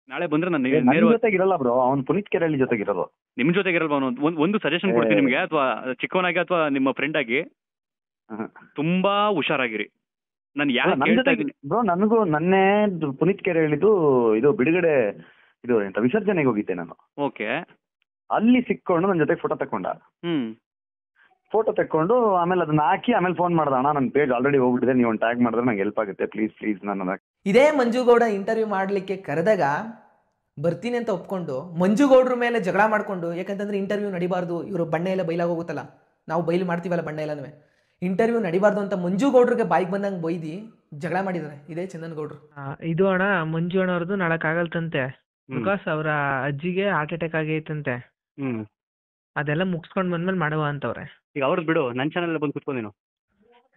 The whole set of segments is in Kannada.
ನಾಳೆ ಬಂದ್ರೆ ನಾನು ನನ್ನ ಜೊತೆಗಿರಲ್ಲ ಬ್ರೋ, ಅವ್ನು ಪುನೀತ್ ಕೆರೆಹಳ್ಳಿ ಜೊತೆಗಿರೋದು. ನಿಮ್ ಜೊತೆಗಿರಲ್ವಾ? ಒಂದು ಸಜೆಷನ್ ಕೊಡ್ತೀನಿ ನಿಮ್ಗೆ, ಅಥವಾ ಚಿಕ್ಕವನಾಗಿ ಅಥವಾ ನಿಮ್ಮ ಫ್ರೆಂಡ್ ಆಗಿ ತುಂಬಾ ಹುಷಾರಾಗಿರಿ. ನಾನು ಯಾಕೆ ಹೇಳ್ತಾ ಇದ್ದೀನಿ ಬ್ರೋ, ನನಗೂ ನನ್ನೇ ಪುನೀತ್ ಕೆರೆಹಳ್ಳಿದು ಇದು ಬಿಡುಗಡೆ ಇದು ಎಂತ ವಿಸರ್ಜನೆಗೆ ಹೋಗಿದ್ದೆ ನಾನು. ಓಕೆ. ಅಲ್ಲಿ ಸಿಕ್ಕೊಂಡು ನನ್ನ ಜೊತೆ ಫೋಟೋ ತಕೊಂಡ. ಫೋಟೋ ತಕೊಂಡು ಆಮೇಲೆ ಅದನ್ನ ಹಾಕಿ ಆಮೇಲೆ ಫೋನ್ ಮಾಡ್ದ, ಅಣ್ಣ ನನ್ನ ಪೇಜ್ ಆಲ್ರೆಡಿ ಹೋಗ್ಬಿಟ್ಟಿದೆ, ನೀವು ಒಂದು ಟ್ಯಾಗ್ ಮಾಡಿದ್ರೆ ನಂಗೆ ಹೆಲ್ಪ್ ಆಗುತ್ತೆ, ಪ್ಲೀಸ್ ನನ್ನ. ಇದೇ ಮಂಜುಗೌಡ ಇಂಟರ್ವ್ಯೂ ಮಾಡ್ಲಿಕ್ಕೆ ಕರೆದಾಗ ಬರ್ತೀನಿ ಅಂತ ಒಪ್ಕೊಂಡು ಮಂಜುಗೌಡ್ರ ಮೇಲೆ ಜಗಳ ಮಾಡ್ಕೊಂಡು, ಯಾಕಂತಂದ್ರೆ ಇಂಟರ್ವ್ಯೂ ನಡಿಬಾರ್ದು, ಇವರು ಬಣ್ಣ ಎಲ್ಲ ಬೈಲಾಗೋಗುತ್ತಲ್ಲ, ನಾವು ಬೈಲು ಮಾಡ್ತೀವಲ್ಲ ಬಣ್ಣ ಎಲ್ಲನೂ, ಇಂಟರ್ವ್ಯೂ ನಡಿಬಾರ್ದು ಅಂತ ಮಂಜುಗೌಡ್ರಿಗೆ ಬಾಯಿಗೆ ಬಂದಂಗೆ ಬೈದಿ ಜಗಳ ಮಾಡಿದ್ದಾರೆ ಇದೇ ಚಂದನ್ ಗೌಡ್ರು. ಇದು ಅಣ್ಣ ಮಂಜು ಅಣ್ಣವ್ರದ್ದು ನಾಳಕ್ಕಾಗಲ್ತಂತೆ, ಬಿಕಾಸ್ ಅವರ ಅಜ್ಜಿಗೆ ಹಾರ್ಟ್ ಅಟ್ಯಾಕ್ ಆಗೈತಂತೆ. ಅದೆಲ್ಲ ಮುಗಿಸ್ಕೊಂಡ್ ಬಂದ್ಮೇಲೆ ಮಾಡುವ ಅಂತವ್ರೆ. ಈಗ ಅವ್ರದ್ದು ಬಿಡು, ನನ್ನ ಚಾನಲ್ ಬಂದು ಕುತ್ಕೊ ನೀನು.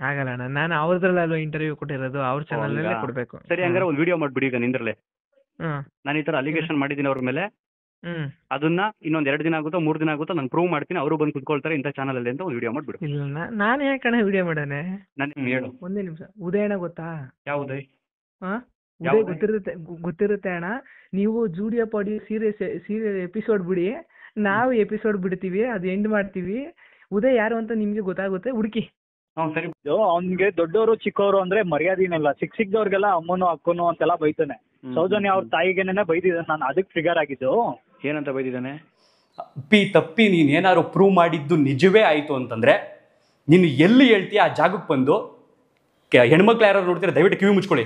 ಆಗಲ್ಲ ಅಣ್ಣ, ನಾನು ಅವ್ರದ್ರಲ್ಲ ಇಂಟರ್ವ್ಯೂ ಕೊಟ್ಟಿರೋದು, ಅವ್ರ ಚಾನಲ್ ಕೊಡ್ಬೇಕು. ಸರಿ, ಹಂಗಾರೆ ಒಂದು ವಿಡಿಯೋ ಮಾಡ್ಬಿಡಿ ಈಗ ನಿಂದ್ರಲ್ಲೇ. ನಾನು ಈ ತರ ಅಲಿಗೇಷನ್ ಮಾಡಿದ್ದೀನಿ ಅವ್ರ ಮೇಲೆ, ಅದನ್ನ ಇನ್ನೊಂದ್ 2 ದಿನ ಆಗುತ್ತೋ 3 ದಿನ ಆಗುತ್ತೋ ನಾನು ಪ್ರೂವ್ ಮಾಡ್ತೀನಿ, ಅವರು ಬಂದು ಕುತ್ಕೊಳ್ತಾರೆ ಇಂಥ ಚಾನಲ್ ಅಲ್ಲಿ ಅಂತ ಒಂದು ವಿಡಿಯೋ ಮಾಡ್ಬಿಡು. ಇಲ್ಲ, ನಾನು ಯಾಕಣ್ಣ ವಿಡಿಯೋ ಮಾಡಾನೆ? ಹೇಳು. ಒಂದೇ ನಿಮಿಷ. ಉದಯ ಅಣ್ಣ ಗೊತ್ತಾ? ಯಾವ ಉದಯ್? ಉದಯ್ ಗೊತ್ತಿರುತ್ತೆ ಅಣ್ಣ. ನೀವು ಜೂಡಿಯೋ ಪಾಡಿ ಸೀರಿಯಲ್ ಎಪಿಸೋಡ್ ಬಿಡಿ, ನಾವು ಎಪಿಸೋಡ್ ಬಿಡ್ತೀವಿ, ಅದು ಎಂಡ್ ಮಾಡ್ತೀವಿ. ಉದಯ್ ಯಾರು ಅಂತ ನಿಮ್ಗೆ ಗೊತ್ತಾಗುತ್ತೆ, ಹುಡುಕಿ. ಸರಿ. ಅವ್ನ್ಗೆ ದೊಡ್ಡವರು ಚಿಕ್ಕವರು ಅಂದ್ರೆ ಮರ್ಯಾದಿನಲ್ಲ, ಸಿಕ್ದವ್ರಿಗೆಲ್ಲ ಅಮ್ಮನು ಅಕ್ಕನು ಅಂತೆಲ್ಲ ಬೈತಾನೆ. ಸೌಜನ್ಯ ಅವ್ರ ತಾಯಿಗೆನೆ ಬೈದಿದ್ದಾನೆ, ನಾನು ಅದಕ್ಕೆ ಟ್ರಿಗರ್ ಆಗಿದ್ದು. ಏನಂತ ಬೈದಿದ್ದಾನೆ? ತಪ್ಪಿ ನೀನ್ ಏನಾದ್ರು ಪ್ರೂವ್ ಮಾಡಿದ್ದು ನಿಜವೇ ಆಯ್ತು ಅಂತಂದ್ರೆ ನೀನು ಎಲ್ಲಿ ಹೇಳ್ತೀಯ ಆ ಜಾಗಕ್ಕೆ ಬಂದು, ಹೆಣ್ಮಕ್ಳು ಯಾರು ನೋಡ್ತೀರಾ ದಯವಿಟ್ಟು ಕಿವಿ ಮುಚ್ಕೊಳ್ಳಿ,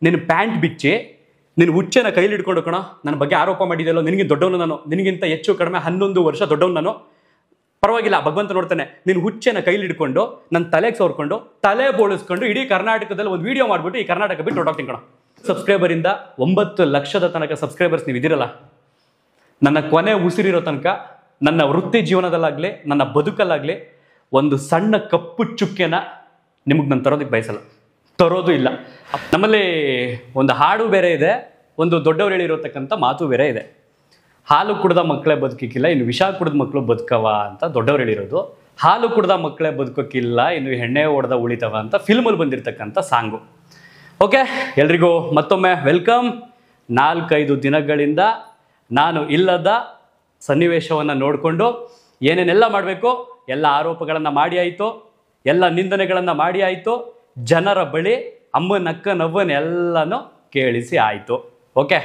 ನಿನ್ನ ಪ್ಯಾಂಟ್ ಬಿಚ್ಚಿ ನಿನ್ನ ಹುಚ್ಚೆನ ಕೈಲಿ ಹಿಡ್ಕೊಂಡು ಕಣ ನನ್ನ ಬಗ್ಗೆ ಆರೋಪ ಮಾಡಿದೆಯಲ್ಲೋ, ನಿನಗಿಂತ ದೊಡ್ಡವನು ನಾನು, ನಿನಗಿಂತ ಹೆಚ್ಚು ಕಡಿಮೆ 11 ವರ್ಷ ದೊಡ್ಡವನು ನಾನು, ಪರವಾಗಿಲ್ಲ ಭಗವಂತ ನೋಡ್ತಾನೆ, ನಿನ್ನ ಹುಚ್ಚೆನ ಕೈಲಿ ಹಿಡ್ಕೊಂಡು ನನ್ನ ತಲೆಗೆ ಸೋರ್ಕೊಂಡು ತಲೆ ಬೋಳಿಸ್ಕೊಂಡು ಇಡೀ ಕರ್ನಾಟಕದಲ್ಲಿ ಒಂದು ವಿಡಿಯೋ ಮಾಡ್ಬಿಟ್ಟು ಈ ಕರ್ನಾಟಕ ಬಿಟ್ಟು ಹೊರಟೋಗ್ತೀನಿ ಕಣ. ಸಬ್ಸ್ಕ್ರೈಬರಿಂದ 9 ಲಕ್ಷದ ತನಕ ಸಬ್ಸ್ಕ್ರೈಬರ್ಸ್ ನೀವು ಇದಿರಲ್ಲ, ನನ್ನ ಕೊನೆ ಉಸಿರಿರೋ ತನಕ ನನ್ನ ವೃತ್ತಿ ಜೀವನದಲ್ಲಾಗಲಿ ನನ್ನ ಬದುಕಲ್ಲಾಗಲಿ ಒಂದು ಸಣ್ಣ ಕಪ್ಪು ಚುಕ್ಕೆನ ನಿಮಗೆ ನಾನು ತರೋದಕ್ಕೆ ಬಯಸಲ್ಲ, ತರೋದು ಇಲ್ಲ. ನಮ್ಮಲ್ಲಿ ಒಂದು ಹಾಡು ಬೇರೆ ಇದೆ, ಒಂದು ದೊಡ್ಡವರು ಹೇಳಿರತಕ್ಕಂಥ ಮಾತು ಬೇರೆ ಇದೆ. ಹಾಲು ಕುಡ್ದ ಮಕ್ಕಳೇ ಬದುಕಿಕ್ಕಿಲ್ಲ, ಇನ್ನು ವಿಷ ಕುಡ್ದ ಮಕ್ಕಳು ಬದುಕವ ಅಂತ ದೊಡ್ಡವ್ರು ಹೇಳಿರೋದು. ಹಾಲು ಕುಡ್ದ ಮಕ್ಕಳೇ ಬದುಕೋಕ್ಕಿಲ್ಲ, ಇನ್ನು ಎಣ್ಣೆ ಹೊಡೆದ ಉಳಿತವ ಅಂತ ಫಿಲ್ಮಲ್ಲಿ ಬಂದಿರತಕ್ಕಂಥ ಸಾಂಗು. ಓಕೆ, ಎಲ್ರಿಗೂ ಮತ್ತೊಮ್ಮೆ ವೆಲ್ಕಮ್. 4-5 ದಿನಗಳಿಂದ ನಾನು ಇಲ್ಲದ ಸನ್ನಿವೇಶವನ್ನು ನೋಡಿಕೊಂಡು ಏನೇನೆಲ್ಲ ಮಾಡಬೇಕು ಎಲ್ಲ ಆರೋಪಗಳನ್ನು ಮಾಡಿ ಆಯಿತು, ಎಲ್ಲ ನಿಂದನೆಗಳನ್ನು ಮಾಡಿ ಆಯಿತು, ಜನರ ಬಳಿ ಅಮ್ಮನಕ್ಕನವ್ವನ ಎಲ್ಲನೂ ಕೇಳಿಸಿ ಆಯಿತು. ಓಕೆ,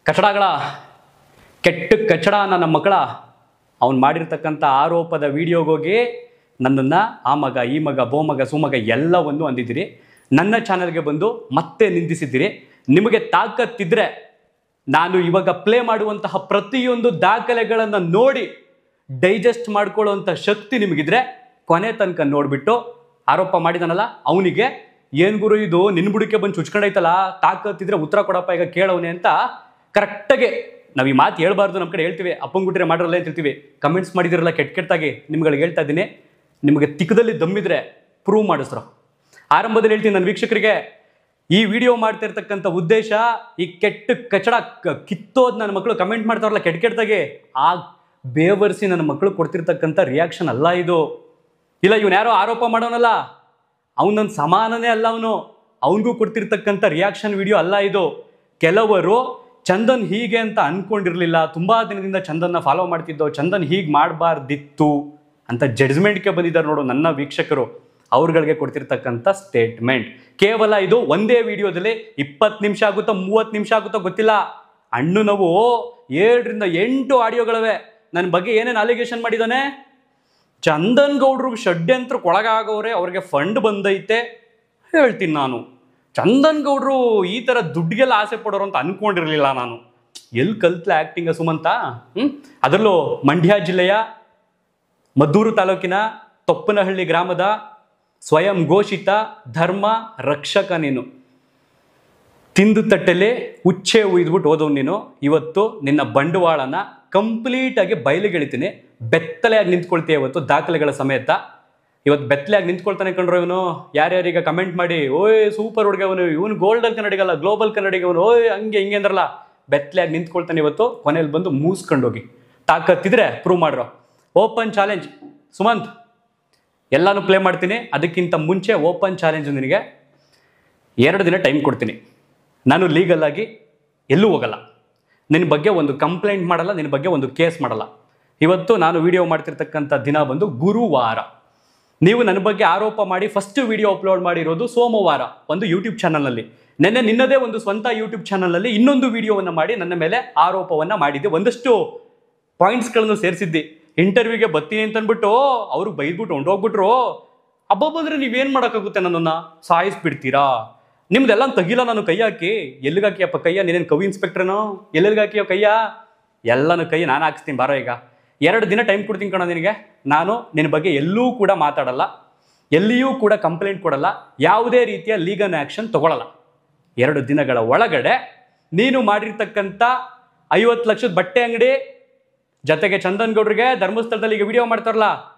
ಕಚಡಗಳ ಕೆಟ್ಟ ಕಚಡ ನನ್ನ ಮಕ್ಕಳ ಅವ್ನು ಮಾಡಿರ್ತಕ್ಕಂಥ ಆರೋಪದ ವಿಡಿಯೋಗೋಗಿ ನನ್ನನ್ನು ಆ ಮಗ ಈ ಮಗ ಬೋ ಮಗ ಸುಮಗ ಎಲ್ಲವನ್ನು ಅಂದಿದ್ದೀರಿ, ನನ್ನ ಚಾನಲ್ಗೆ ಬಂದು ಮತ್ತೆ ನಿಂದಿಸಿದ್ದೀರಿ. ನಿಮಗೆ ತಾಕತ್ತಿದ್ರೆ ನಾನು ಇವಾಗ ಪ್ಲೇ ಮಾಡುವಂತಹ ಪ್ರತಿಯೊಂದು ದಾಖಲೆಗಳನ್ನು ನೋಡಿ ಡೈಜೆಸ್ಟ್ ಮಾಡ್ಕೊಳ್ಳುವಂಥ ಶಕ್ತಿ ನಿಮಗಿದ್ರೆ ಕೊನೆ ತನಕ ನೋಡಿಬಿಟ್ಟು ಆರೋಪ ಮಾಡಿದಾನಲ್ಲ ಅವನಿಗೆ ಏನು ಗುರು ಇದು ನಿನ್ನ ಬುಡಕ್ಕೆ ಬಂದು ಚುಚ್ಕೊಂಡೈತಲ್ಲ, ತಾಕತ್ತಿದ್ರೆ ಉತ್ತರ ಕೊಡಪ್ಪ ಈಗ ಕೇಳವನೇ ಅಂತ ಕರೆಕ್ಟಾಗಿ ನಾವು ಈ ಮಾತು ಹೇಳ್ಬಾರ್ದು, ನಮ್ಮ ಕಡೆ ಹೇಳ್ತೀವಿ ಅಪ್ಪಂಗುಟ್ರೆ ಮಾಡಿರಲ್ಲ ಅಂತ ಹೇಳ್ತೀವಿ. ಕಮೆಂಟ್ಸ್ ಮಾಡಿದಿರಲ್ಲ ಕೆಟ್ಟಾಗಿ ನಿಮ್ಗಳಿಗೆ ಹೇಳ್ತಾ ಇದ್ದೀನಿ, ನಿಮಗೆ ತಿಕ್ಕದಲ್ಲಿ ದಮ್ಮಿದ್ರೆ ಪ್ರೂವ್ ಮಾಡಿಸ್ರು. ಆರಂಭದಲ್ಲಿ ಹೇಳ್ತೀನಿ ನನ್ನ ವೀಕ್ಷಕರಿಗೆ, ಈ ವಿಡಿಯೋ ಮಾಡ್ತಾ ಇರ್ತಕ್ಕಂಥ ಉದ್ದೇಶ ಈ ಕೆಟ್ಟ ಕಚಡ ಕಿತ್ತೋದು ನನ್ನ ಮಕ್ಕಳು ಕಮೆಂಟ್ ಮಾಡ್ತಾರಲ್ಲ ಕೆಟ್ಟಾಗಿ, ಆ ಬೇವರ್ಸಿ ನನ್ನ ಮಕ್ಕಳು ಕೊಡ್ತಿರ್ತಕ್ಕಂಥ ರಿಯಾಕ್ಷನ್ ಅಲ್ಲ ಇದು. ಇಲ್ಲ ಇವನು ಯಾರೋ ಆರೋಪ ಮಾಡೋನಲ್ಲ, ಅವನು ನನ್ನ ಸಮಾನನೇ ಅಲ್ಲ, ಅವನಿಗೂ ಕೊಡ್ತಿರ್ತಕ್ಕಂಥ ರಿಯಾಕ್ಷನ್ ವಿಡಿಯೋ ಅಲ್ಲ ಇದು. ಕೆಲವರು ಚಂದನ್ ಹೀಗೆ ಅಂತ ಅಂದ್ಕೊಂಡಿರಲಿಲ್ಲ, ತುಂಬ ದಿನದಿಂದ ಚಂದನ್ನ ಫಾಲೋ ಮಾಡ್ತಿದ್ದೋ, ಚಂದನ್ ಹೀಗೆ ಮಾಡಬಾರ್ದಿತ್ತು ಅಂತ ಜಡ್ಜ್ಮೆಂಟ್ಗೆ ಬಂದಿದ್ದಾರೆ ನೋಡು ನನ್ನ ವೀಕ್ಷಕರು, ಅವ್ರುಗಳಿಗೆ ಕೊಡ್ತಿರ್ತಕ್ಕಂಥ ಸ್ಟೇಟ್ಮೆಂಟ್. ಕೇವಲ ಇದು ಒಂದೇ ವಿಡಿಯೋದಲ್ಲಿ 20 ನಿಮಿಷ ಆಗುತ್ತೋ 30 ನಿಮಿಷ ಆಗುತ್ತೋ ಗೊತ್ತಿಲ್ಲ. ಅಣ್ಣು ನಾವು 7-8 ಆಡಿಯೋಗಳವೆ ನನ್ನ ಬಗ್ಗೆ ಏನೇನು ಅಲಿಗೇಷನ್ ಮಾಡಿದ್ದಾನೆ. ಚಂದನ್ ಗೌಡ್ರಿಗೆ ಷಡ್ಯಂತ್ರಕ್ಕೆ ಒಳಗಾಗೋರೆ, ಅವ್ರಿಗೆ ಫಂಡ್ ಬಂದೈತೆ ಹೇಳ್ತೀನಿ ನಾನು. ಚಂದನ್ ಗೌಡ್ರು ಈ ಥರ ದುಡ್ಡಿಗೆಲ್ಲ ಆಸೆ ಪಡೋರು ಅಂತ ಅಂದ್ಕೊಂಡಿರಲಿಲ್ಲ ನಾನು. ಎಲ್ಲಿ ಕಲ್ತ್ಲೆ ಆ್ಯಕ್ಟಿಂಗ ಸುಮಂತ? ಅದರಲ್ಲೂ ಮಂಡ್ಯ ಜಿಲ್ಲೆಯ ಮದ್ದೂರು ತಾಲೂಕಿನ ತೊಪ್ಪನಹಳ್ಳಿ ಗ್ರಾಮದ ಸ್ವಯಂ ಘೋಷಿತ ಧರ್ಮ ರಕ್ಷಕ ನೀನು. ತಿಂದು ತಟ್ಟೆಲೆ ಉಚ್ಚೆ ಉಯ್ದುಬಿಟ್ಟು ಹೋದವು ನೀನು. ಇವತ್ತು ನಿನ್ನ ಬಂಡವಾಳನ ಕಂಪ್ಲೀಟಾಗಿ ಬಯಲಿಗೆಳಿತೀನಿ. ಬೆತ್ತಲೆಯಾಗಿ ನಿಂತ್ಕೊಳ್ತೀಯ ಇವತ್ತು ದಾಖಲೆಗಳ ಸಮೇತ. ಇವತ್ತು ಬೆತ್ತಲೆಯಾಗಿ ನಿಂತ್ಕೊಳ್ತಾನೆ ಕಂಡ್ರು ಇವನು. ಯಾರ್ಯಾರೀಗ ಕಮೆಂಟ್ ಮಾಡಿ ಓಯ್ ಸೂಪರ್ ಹುಡುಗವನು, ಇವನು ಗೋಲ್ಡನ್ ಕನ್ನಡಿಗಲ್ಲ ಗ್ಲೋಬಲ್ ಕನ್ನಡಿಗವನು, ಓಯ್ ಹಂಗೆ ಹಿಂಗೆ ಅಂದ್ರಲ್ಲ, ಬೆತ್ತಲೆಯಾಗಿ ನಿಂತ್ಕೊಳ್ತಾನೆ ಇವತ್ತು. ಕೊನೆಯಲ್ಲಿ ಬಂದು ಮೂಸ್ಕೊಂಡೋಗಿ ತಾಕತ್ತಿದ್ರೆ ಪ್ರೂವ್ ಮಾಡ್ರೋ. ಓಪನ್ ಚಾಲೆಂಜ್ ಸುಮಂತ್, ಎಲ್ಲನೂ ಪ್ಲೇ ಮಾಡ್ತೀನಿ. ಅದಕ್ಕಿಂತ ಮುಂಚೆ ಓಪನ್ ಚಾಲೆಂಜ್ ನಿನಗೆ 2 ದಿನ ಟೈಮ್ ಕೊಡ್ತೀನಿ. ನಾನು ಲೀಗಲ್ ಆಗಿ ಎಲ್ಲೂ ಹೋಗಲ್ಲ. ನಿನ್ನ ಬಗ್ಗೆ ಒಂದು ಕಂಪ್ಲೇಂಟ್ ಮಾಡಲ್ಲ, ನಿನ್ನ ಬಗ್ಗೆ ಒಂದು ಕೇಸ್ ಮಾಡಲ್ಲ. ಇವತ್ತು ನಾನು ವಿಡಿಯೋ ಮಾಡ್ತಿರ್ತಕ್ಕಂಥ ದಿನ ಬಂದು ಗುರುವಾರ. ನೀವು ನನ್ನ ಬಗ್ಗೆ ಆರೋಪ ಮಾಡಿ ಫಸ್ಟ್ ವಿಡಿಯೋ ಅಪ್ಲೋಡ್ ಮಾಡಿರೋದು ಸೋಮವಾರ ಒಂದು ಯೂಟ್ಯೂಬ್ ಚಾನಲ್ನಲ್ಲಿ. ನಿನ್ನದೇ ಒಂದು ಸ್ವಂತ ಯೂಟ್ಯೂಬ್ ಚಾನಲ್ನಲ್ಲಿ ಇನ್ನೊಂದು ವಿಡಿಯೋವನ್ನು ಮಾಡಿ ನನ್ನ ಮೇಲೆ ಆರೋಪವನ್ನು ಮಾಡಿದ್ದೆ. ಒಂದಷ್ಟು ಪಾಯಿಂಟ್ಸ್ಗಳನ್ನು ಸೇರಿಸಿದ್ದೆ. ಇಂಟರ್ವ್ಯೂಗೆ ಬರ್ತೀನಿ ಅಂತಂದ್ಬಿಟ್ಟು ಅವರು ಬೈದ್ಬಿಟ್ಟು ಹೊಂಟೋಗ್ಬಿಟ್ರು. ಬಂದರೆ ನೀವೇನು ಮಾಡೋಕ್ಕಾಗುತ್ತೆ? ನನ್ನನ್ನು ಸಾಯಿಸ್ಬಿಡ್ತೀರಾ? ನಿಮ್ದೆಲ್ಲ ತೆಗಿಲ್ಲ ನಾನು ಕೈ ಹಾಕಿ. ಎಲ್ಲಿಗೆ ಹಾಕಿಯಪ್ಪ ಕೈಯ? ನೀನೇನು ಕವಿ ಇನ್ಸ್ಪೆಕ್ಟ್ರನೋ? ಎಲ್ಲೆಲ್ಲಿಗೆ ಹಾಕಿಯೋ ಕೈಯ? ಎಲ್ಲನೂ ಕೈ ನಾನು ಹಾಕ್ಸ್ತೀನಿ ಬಾರೋ. ಈಗ 2 ದಿನ ಟೈಮ್ ಕೊಡ್ತೀನಿ ಕಣೋ ನಿನಗೆ. ನಾನು ನಿನ್ನ ಬಗ್ಗೆ ಎಲ್ಲೂ ಕೂಡ ಮಾತಾಡಲ್ಲ, ಎಲ್ಲಿಯೂ ಕೂಡ ಕಂಪ್ಲೇಂಟ್ ಕೊಡಲ್ಲ, ಯಾವುದೇ ರೀತಿಯ ಲೀಗಲ್ ಆ್ಯಕ್ಷನ್ ತಗೊಳ್ಳಲ್ಲ. 2 ದಿನಗಳ ಒಳಗಡೆ ನೀನು ಮಾಡಿರ್ತಕ್ಕಂಥ 50 ಲಕ್ಷದ ಬಟ್ಟೆ ಅಂಗಡಿ ಜೊತೆಗೆ ಚಂದನ್ ಗೌಡ್ರಿಗೆ ಧರ್ಮಸ್ಥಳದಲ್ಲಿ ಈಗ ವಿಡಿಯೋ ಮಾಡ್ತಾರಲ್ಲ,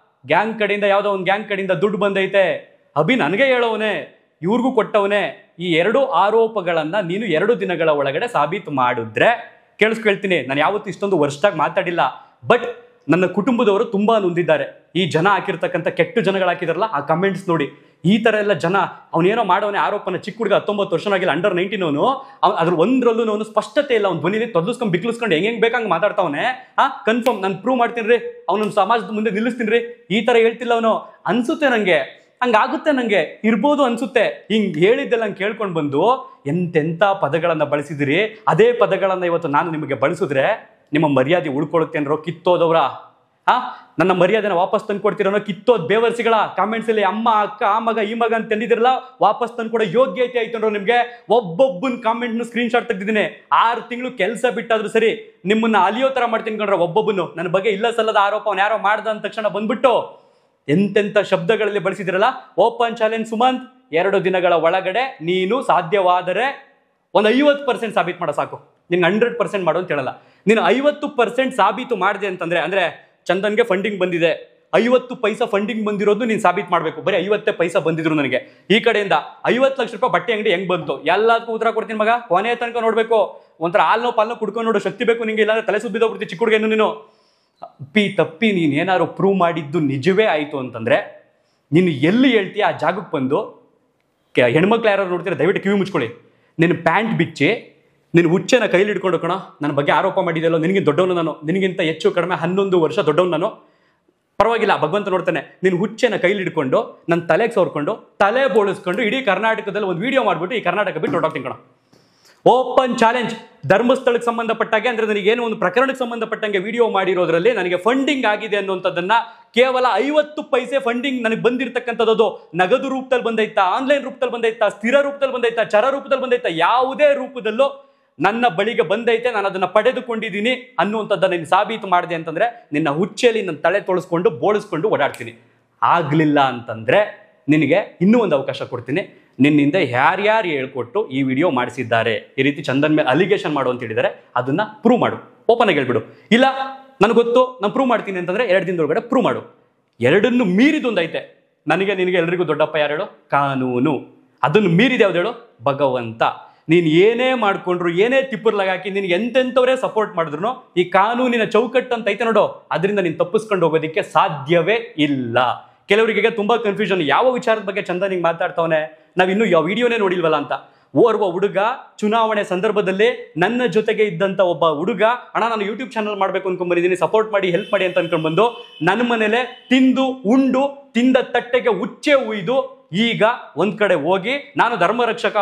ಗ್ಯಾಂಗ್ ಕಡೆಯಿಂದ ಯಾವುದೋ ಒಂದು ಗ್ಯಾಂಗ್ ಕಡೆಯಿಂದ ದುಡ್ಡು ಬಂದೈತೆ, ಅಭಿ ನನಗೆ ಹೇಳೋವನೇ, ಇವ್ರಿಗೂ ಕೊಟ್ಟವನೇ. ಈ 2 ಆರೋಪಗಳನ್ನು ನೀನು 2 ದಿನಗಳ ಒಳಗಡೆ ಸಾಬೀತು ಮಾಡಿದ್ರೆ ಕೇಳಿಸ್ಕೊಳ್ತೀನಿ. ನಾನು ಯಾವತ್ತೂ ಇಷ್ಟೊಂದು ವರ್ಷದಾಗ ಮಾತಾಡಿಲ್ಲ, ಬಟ್ ನನ್ನ ಕುಟುಂಬದವರು ತುಂಬ ನೊಂದಿದ್ದಾರೆ. ಈ ಜನ ಹಾಕಿರ್ತಕ್ಕಂಥ ಕೆಟ್ಟ ಜನಗಳು ಹಾಕಿದಾರಲ್ಲ ಆ ಕಮೆಂಟ್ಸ್ ನೋಡಿ. ಈ ಥರ ಎಲ್ಲ ಜನ ಅವನೇನೋ ಮಾಡೋವನೇ ಆರೋಪನ. ಚಿಕ್ಕ ಹುಡುಗ 19 ವರ್ಷನಾಗಿಲ್ಲ, ಅಂಡರ್ 19 ಅವನು. ಅದ್ರ ಒಂದ್ರಲ್ಲೂ ಅವನು ಸ್ಪಷ್ಟತೆ ಇಲ್ಲ. ಅವ್ನು ಧ್ವನಿಲಿ ತೊದಲಿಸ್ಕೊಂಡು ಬಿಕ್ಲಿಸ್ಕೊಂಡು ಹೆಂಗೆ ಬೇಕಂಗೆ ಮಾತಾಡ್ತಾವನೆ. ಕನ್ಫರ್ಮ್ ನಾನು ಪ್ರೂವ್ ಮಾಡ್ತೀನಿ ರೀ, ಅವನನ್ನು ಸಮಾಜದ ಮುಂದೆ ನಿಲ್ಲಿಸ್ತೀನಿ ರೀ, ಈ ಥರ ಹೇಳ್ತಿಲ್ಲ ಅವನು. ಅನ್ಸುತ್ತೆ ನನಗೆ, ಹಂಗಾಗುತ್ತೆ, ನನಗೆ ಇರ್ಬೋದು ಅನ್ಸುತ್ತೆ. ಹಿಂಗೆ ಹೇಳಿದ್ದೆಲ್ಲ ಹಂಗೆ ಕೇಳ್ಕೊಂಡು ಬಂದು ಎಂತೆಂಥ ಪದಗಳನ್ನು ಬಳಸಿದಿರಿ. ಅದೇ ಪದಗಳನ್ನು ಇವತ್ತು ನಾನು ನಿಮಗೆ ಬಳಸಿದ್ರೆ ನಿಮ್ಮ ಮರ್ಯಾದೆ ಉಳ್ಕೊಳ್ಳುತ್ತೆ ಅನ್ನೋ ಕಿತ್ತೋದವ್ರ? ನನ್ನ ಮರ್ಯಾದೆನ ವಾಪಸ್ ತಂದು ಕೊಡ್ತೀರೋ? ಕಿತ್ತೋದ್ ಬೇವರ್ಸಿಗಳ ಕಾಮೆಂಟ್ಸಲ್ಲಿ ಅಮ್ಮ, ಅಕ್ಕ, ಆ ಮಗ, ಈ ಮಗ ಅಂತ ತಂದಿದಿರಲ್ಲ, ವಾಪಸ್ ತಂದು ಕೊಡೋ ಯೋಗ್ಯತೆ ಆಯ್ತು ಅನ್ನೋ ನಿಮಗೆ. ಒಬ್ಬೊಬ್ಬನ ಕಾಮೆಂಟ್ನು ಸ್ಕ್ರೀನ್ಶಾಟ್ ತೆಗೆದಿದ್ದೀನಿ. 6 ತಿಂಗಳು ಕೆಲಸ ಬಿಟ್ಟಾದ್ರೂ ಸರಿ ನಿಮ್ಮನ್ನ ಅಲಿಯೋ ಥರ ಮಾಡ್ತೀನಿ ಕಣ್ರ. ಒಬ್ಬೊಬ್ಬನು ನನ್ನ ಬಗ್ಗೆ ಇಲ್ಲ ಸಲ್ಲದ ಆರೋಪ ಅವ್ನು ಯಾರೋ ಮಾಡ್ದ ಅಂದ ತಕ್ಷಣ ಬಂದ್ಬಿಟ್ಟು ಎಂತೆಂಥ ಶಬ್ದಗಳಲ್ಲಿ ಬಳಸಿದಿರಲ್ಲ. ಓಪನ್ ಚಾಲೆಂಜ್ ಸುಮಂತ್, 2 ದಿನಗಳ ಒಳಗಡೆ ನೀನು ಸಾಧ್ಯವಾದರೆ ಒಂದು 50% ಸಾಬೀತು ಮಾಡೋ ಸಾಕು. ನಿನ್ಗೆ 100% ಮಾಡು ಅಂತ ಹೇಳಲ್ಲ. ನೀನು 50% ಸಾಬೀತು ಮಾಡಿದೆ ಅಂತಂದ್ರೆ, ಅಂದರೆ ಚಂದನ್ಗೆ ಫಂಡಿಂಗ್ ಬಂದಿದೆ, 50 ಪೈಸಾ ಫಂಡಿಂಗ್ ಬಂದಿರೋದು ನೀನು ಸಾಬೀತು ಮಾಡಬೇಕು. ಬರೀ 50 ಪೈಸಾ ಬಂದಿದ್ರು ನನಗೆ ಈ ಕಡೆಯಿಂದ 50 ಲಕ್ಷ ರೂಪಾಯಿ ಬಟ್ಟೆ ಅಂಗಡಿ ಹೆಂಗ್ ಬಂತು ಎಲ್ಲದಕ್ಕೂ ಉತ್ತರ ಕೊಡ್ತೀನಿ ಮಗ. ಕೊನೆ ತನಕ ನೋಡ್ಬೇಕು. ಒಂಥರ ಹಾಲ್ನೋ ಪಾಲ್ನೋ ಕುಡ್ಕೊಂಡು ನೋಡೋ ಶಕ್ತಿ ಬೇಕು ನಿಂಗೆ, ಇಲ್ಲಾಂದ್ರೆ ತಲೆ ಸುಬ್ಬಿದೋಗ್ಬಿಡ್ತೀವಿ ಚಿಕ್ಕ ಹುಡುಗೇನು ನೀನು. ತಪ್ಪಿ ನೀನು ಏನಾದ್ರು ಪ್ರೂವ್ ಮಾಡಿದ್ದು ನಿಜವೇ ಆಯಿತು ಅಂತಂದರೆ ನೀನು ಎಲ್ಲಿ ಹೇಳ್ತೀಯ ಆ ಜಾಗಕ್ಕೆ ಬಂದು, ಹೆಣ್ಮಕ್ಳು ಯಾರು ನೋಡ್ತೀರ ದಯವಿಟ್ಟು ಕಿವಿ ಮುಚ್ಕೊಳ್ಳಿ. ನಿನ್ನ ಪ್ಯಾಂಟ್ ಬಿಚ್ಚಿ ನಿನ್ನ ಹುಚ್ಚೆನ ಕೈಲಿ ಹಿಡ್ಕೊಂಡು ಕಣ ನನ್ನ ಬಗ್ಗೆ ಆರೋಪ ಮಾಡಿದೆಯಲ್ಲೋ, ನಿನಗೆ ದೊಡ್ಡವನು ನಾನು, ನಿನಗಿಂತ ಹೆಚ್ಚು ಕಡಿಮೆ 11 ವರ್ಷ ದೊಡ್ಡವನು ನಾನು, ಪರವಾಗಿಲ್ಲ ಭಗವಂತ ನೋಡ್ತಾನೆ. ನಿನ್ನ ಹುಚ್ಚೆನ ಕೈಲಿ ಹಿಡ್ಕೊಂಡು ನನ್ನ ತಲೆಗೆ ಸೋರ್ಕೊಂಡು ತಲೆ ಬೋಳಿಸ್ಕೊಂಡು ಇಡೀ ಕರ್ನಾಟಕದಲ್ಲಿ ಒಂದು ವಿಡಿಯೋ ಮಾಡಿಬಿಟ್ಟು ಈ ಕರ್ನಾಟಕ ಬಿಟ್ಟು ಹೊರಟೋಗ್ತೀನಿ ಕಣ. Open challenge. ಧರ್ಮಸ್ಥಳಕ್ಕೆ ಸಂಬಂಧಪಟ್ಟಾಗೆ, ಅಂದರೆ ನನಗೇನು ಒಂದು ಪ್ರಕರಣಕ್ಕೆ ಸಂಬಂಧಪಟ್ಟಂಗೆ ವಿಡಿಯೋ ಮಾಡಿರೋದ್ರಲ್ಲಿ ನನಗೆ ಫಂಡಿಂಗ್ ಆಗಿದೆ ಅನ್ನುವಂಥದ್ದನ್ನ ಕೇವಲ 50 ಪೈಸೆ ಫಂಡಿಂಗ್ ನನಗೆ ಬಂದಿರತಕ್ಕಂಥದ್ದು ನಗದು ರೂಪದಲ್ಲಿ ಬಂದೈತಾ, ಆನ್ಲೈನ್ ರೂಪದಲ್ಲಿ ಬಂದೈತಾ, ಸ್ಥಿರ ರೂಪದಲ್ಲಿ ಬಂದೈತಾ, ಚರ ರೂಪದಲ್ಲಿ ಬಂದೈತಾ, ಯಾವುದೇ ರೂಪದಲ್ಲೂ ನನ್ನ ಬಳಿಗೆ ಬಂದೈತೆ, ನಾನು ಅದನ್ನು ಪಡೆದುಕೊಂಡಿದ್ದೀನಿ ಅನ್ನುವಂಥದ್ದನ್ನು ನೀನು ಸಾಬೀತು ಮಾಡಿದೆ ಅಂತಂದರೆ ನಿನ್ನ ಹುಚ್ಚೆಯಲ್ಲಿ ನನ್ನ ತಲೆ ತೊಳಸ್ಕೊಂಡು ಬೋಳಿಸ್ಕೊಂಡು ಓಡಾಡ್ತೀನಿ. ಆಗಲಿಲ್ಲ ಅಂತಂದರೆ ನಿನಗೆ ಇನ್ನೂ ಒಂದು ಅವಕಾಶ ಕೊಡ್ತೀನಿ. ನಿನ್ನಿಂದ ಯಾರ್ಯಾರು ಹೇಳ್ಕೊಟ್ಟು ಈ ವಿಡಿಯೋ ಮಾಡಿಸಿದ್ದಾರೆ, ಈ ರೀತಿ ಚಂದನ್ ಮೇಲೆ ಅಲಿಗೇಷನ್ ಮಾಡು ಅಂತ ಹೇಳಿದ್ದಾರೆ, ಅದನ್ನು ಪ್ರೂವ್ ಮಾಡು. ಓಪನ್ ಆಗಿ ಹೇಳ್ಬಿಡು. ಇಲ್ಲ ನನಗೆ ಗೊತ್ತು ನಾನು ಪ್ರೂವ್ ಮಾಡ್ತೀನಿ ಅಂತಂದರೆ 2 ದಿನದೊಳಗಡೆ ಪ್ರೂವ್ ಮಾಡು. 2ನ್ನು ಮೀರಿದೊಂದೈತೆ. ನನಗೆ ನಿನಗೆ ಎಲ್ರಿಗೂ ದೊಡ್ಡಪ್ಪ ಯಾರು ಹೇಳು? ಕಾನೂನು. ಅದನ್ನು ಮೀರಿದೆ ಯಾವ್ದು ಹೇಳು? ಭಗವಂತ. ನೀನು ಏನೇ ಮಾಡಿಕೊಂಡ್ರು, ಏನೇ ತಿಪ್ಪರ್ಲಾಗಾಕಿ, ನಿನಗೆ ಎಂತೆಂಥವರೇ ಸಪೋರ್ಟ್ ಮಾಡಿದ್ರು ಈ ಕಾನೂನಿನ ಚೌಕಟ್ಟು ಅಂತ ಐತೆ ನೋಡು, ಅದರಿಂದ ನೀನು ತಪ್ಪಿಸ್ಕೊಂಡು ಹೋಗೋದಕ್ಕೆ ಸಾಧ್ಯವೇ ಇಲ್ಲ. ಕೆಲವರಿಗೆ ತುಂಬ ಕನ್ಫ್ಯೂಷನ್, ಯಾವ ವಿಚಾರದ ಬಗ್ಗೆ ಚಂದನ್ ಹಿಂಗೆ ಮಾತಾಡ್ತಾವನೆ, ನಾವಿನ್ನೂ ಯಾವ ವಿಡಿಯೋನೇ ನೋಡಿಲ್ವಲ್ಲ ಅಂತ. ಓರ್ವ ಹುಡುಗ ಚುನಾವಣೆ ಸಂದರ್ಭದಲ್ಲಿ ನನ್ನ ಜೊತೆಗೆ ಇದ್ದಂಥ ಒಬ್ಬ ಹುಡುಗ, ಅಣ್ಣ ನಾನು ಯೂಟ್ಯೂಬ್ ಚಾನಲ್ ಮಾಡಬೇಕು ಅನ್ಕೊಂಡ್ಬಂದಿದ್ದೀನಿ, ಸಪೋರ್ಟ್ ಮಾಡಿ ಹೆಲ್ಪ್ ಮಾಡಿ ಅಂತ ಅನ್ಕೊಂಡು ಬಂದು ನನ್ನ ಮನೇಲೆ ತಿಂದು ಉಂಡು ತಿಂದ ತಟ್ಟೆಗೆ ಉಚ್ಚೆ ಉಯ್ದು ಈಗ ಒಂದು ಕಡೆ ಹೋಗಿ ನಾನು ಧರ್ಮ ರಕ್ಷಕ,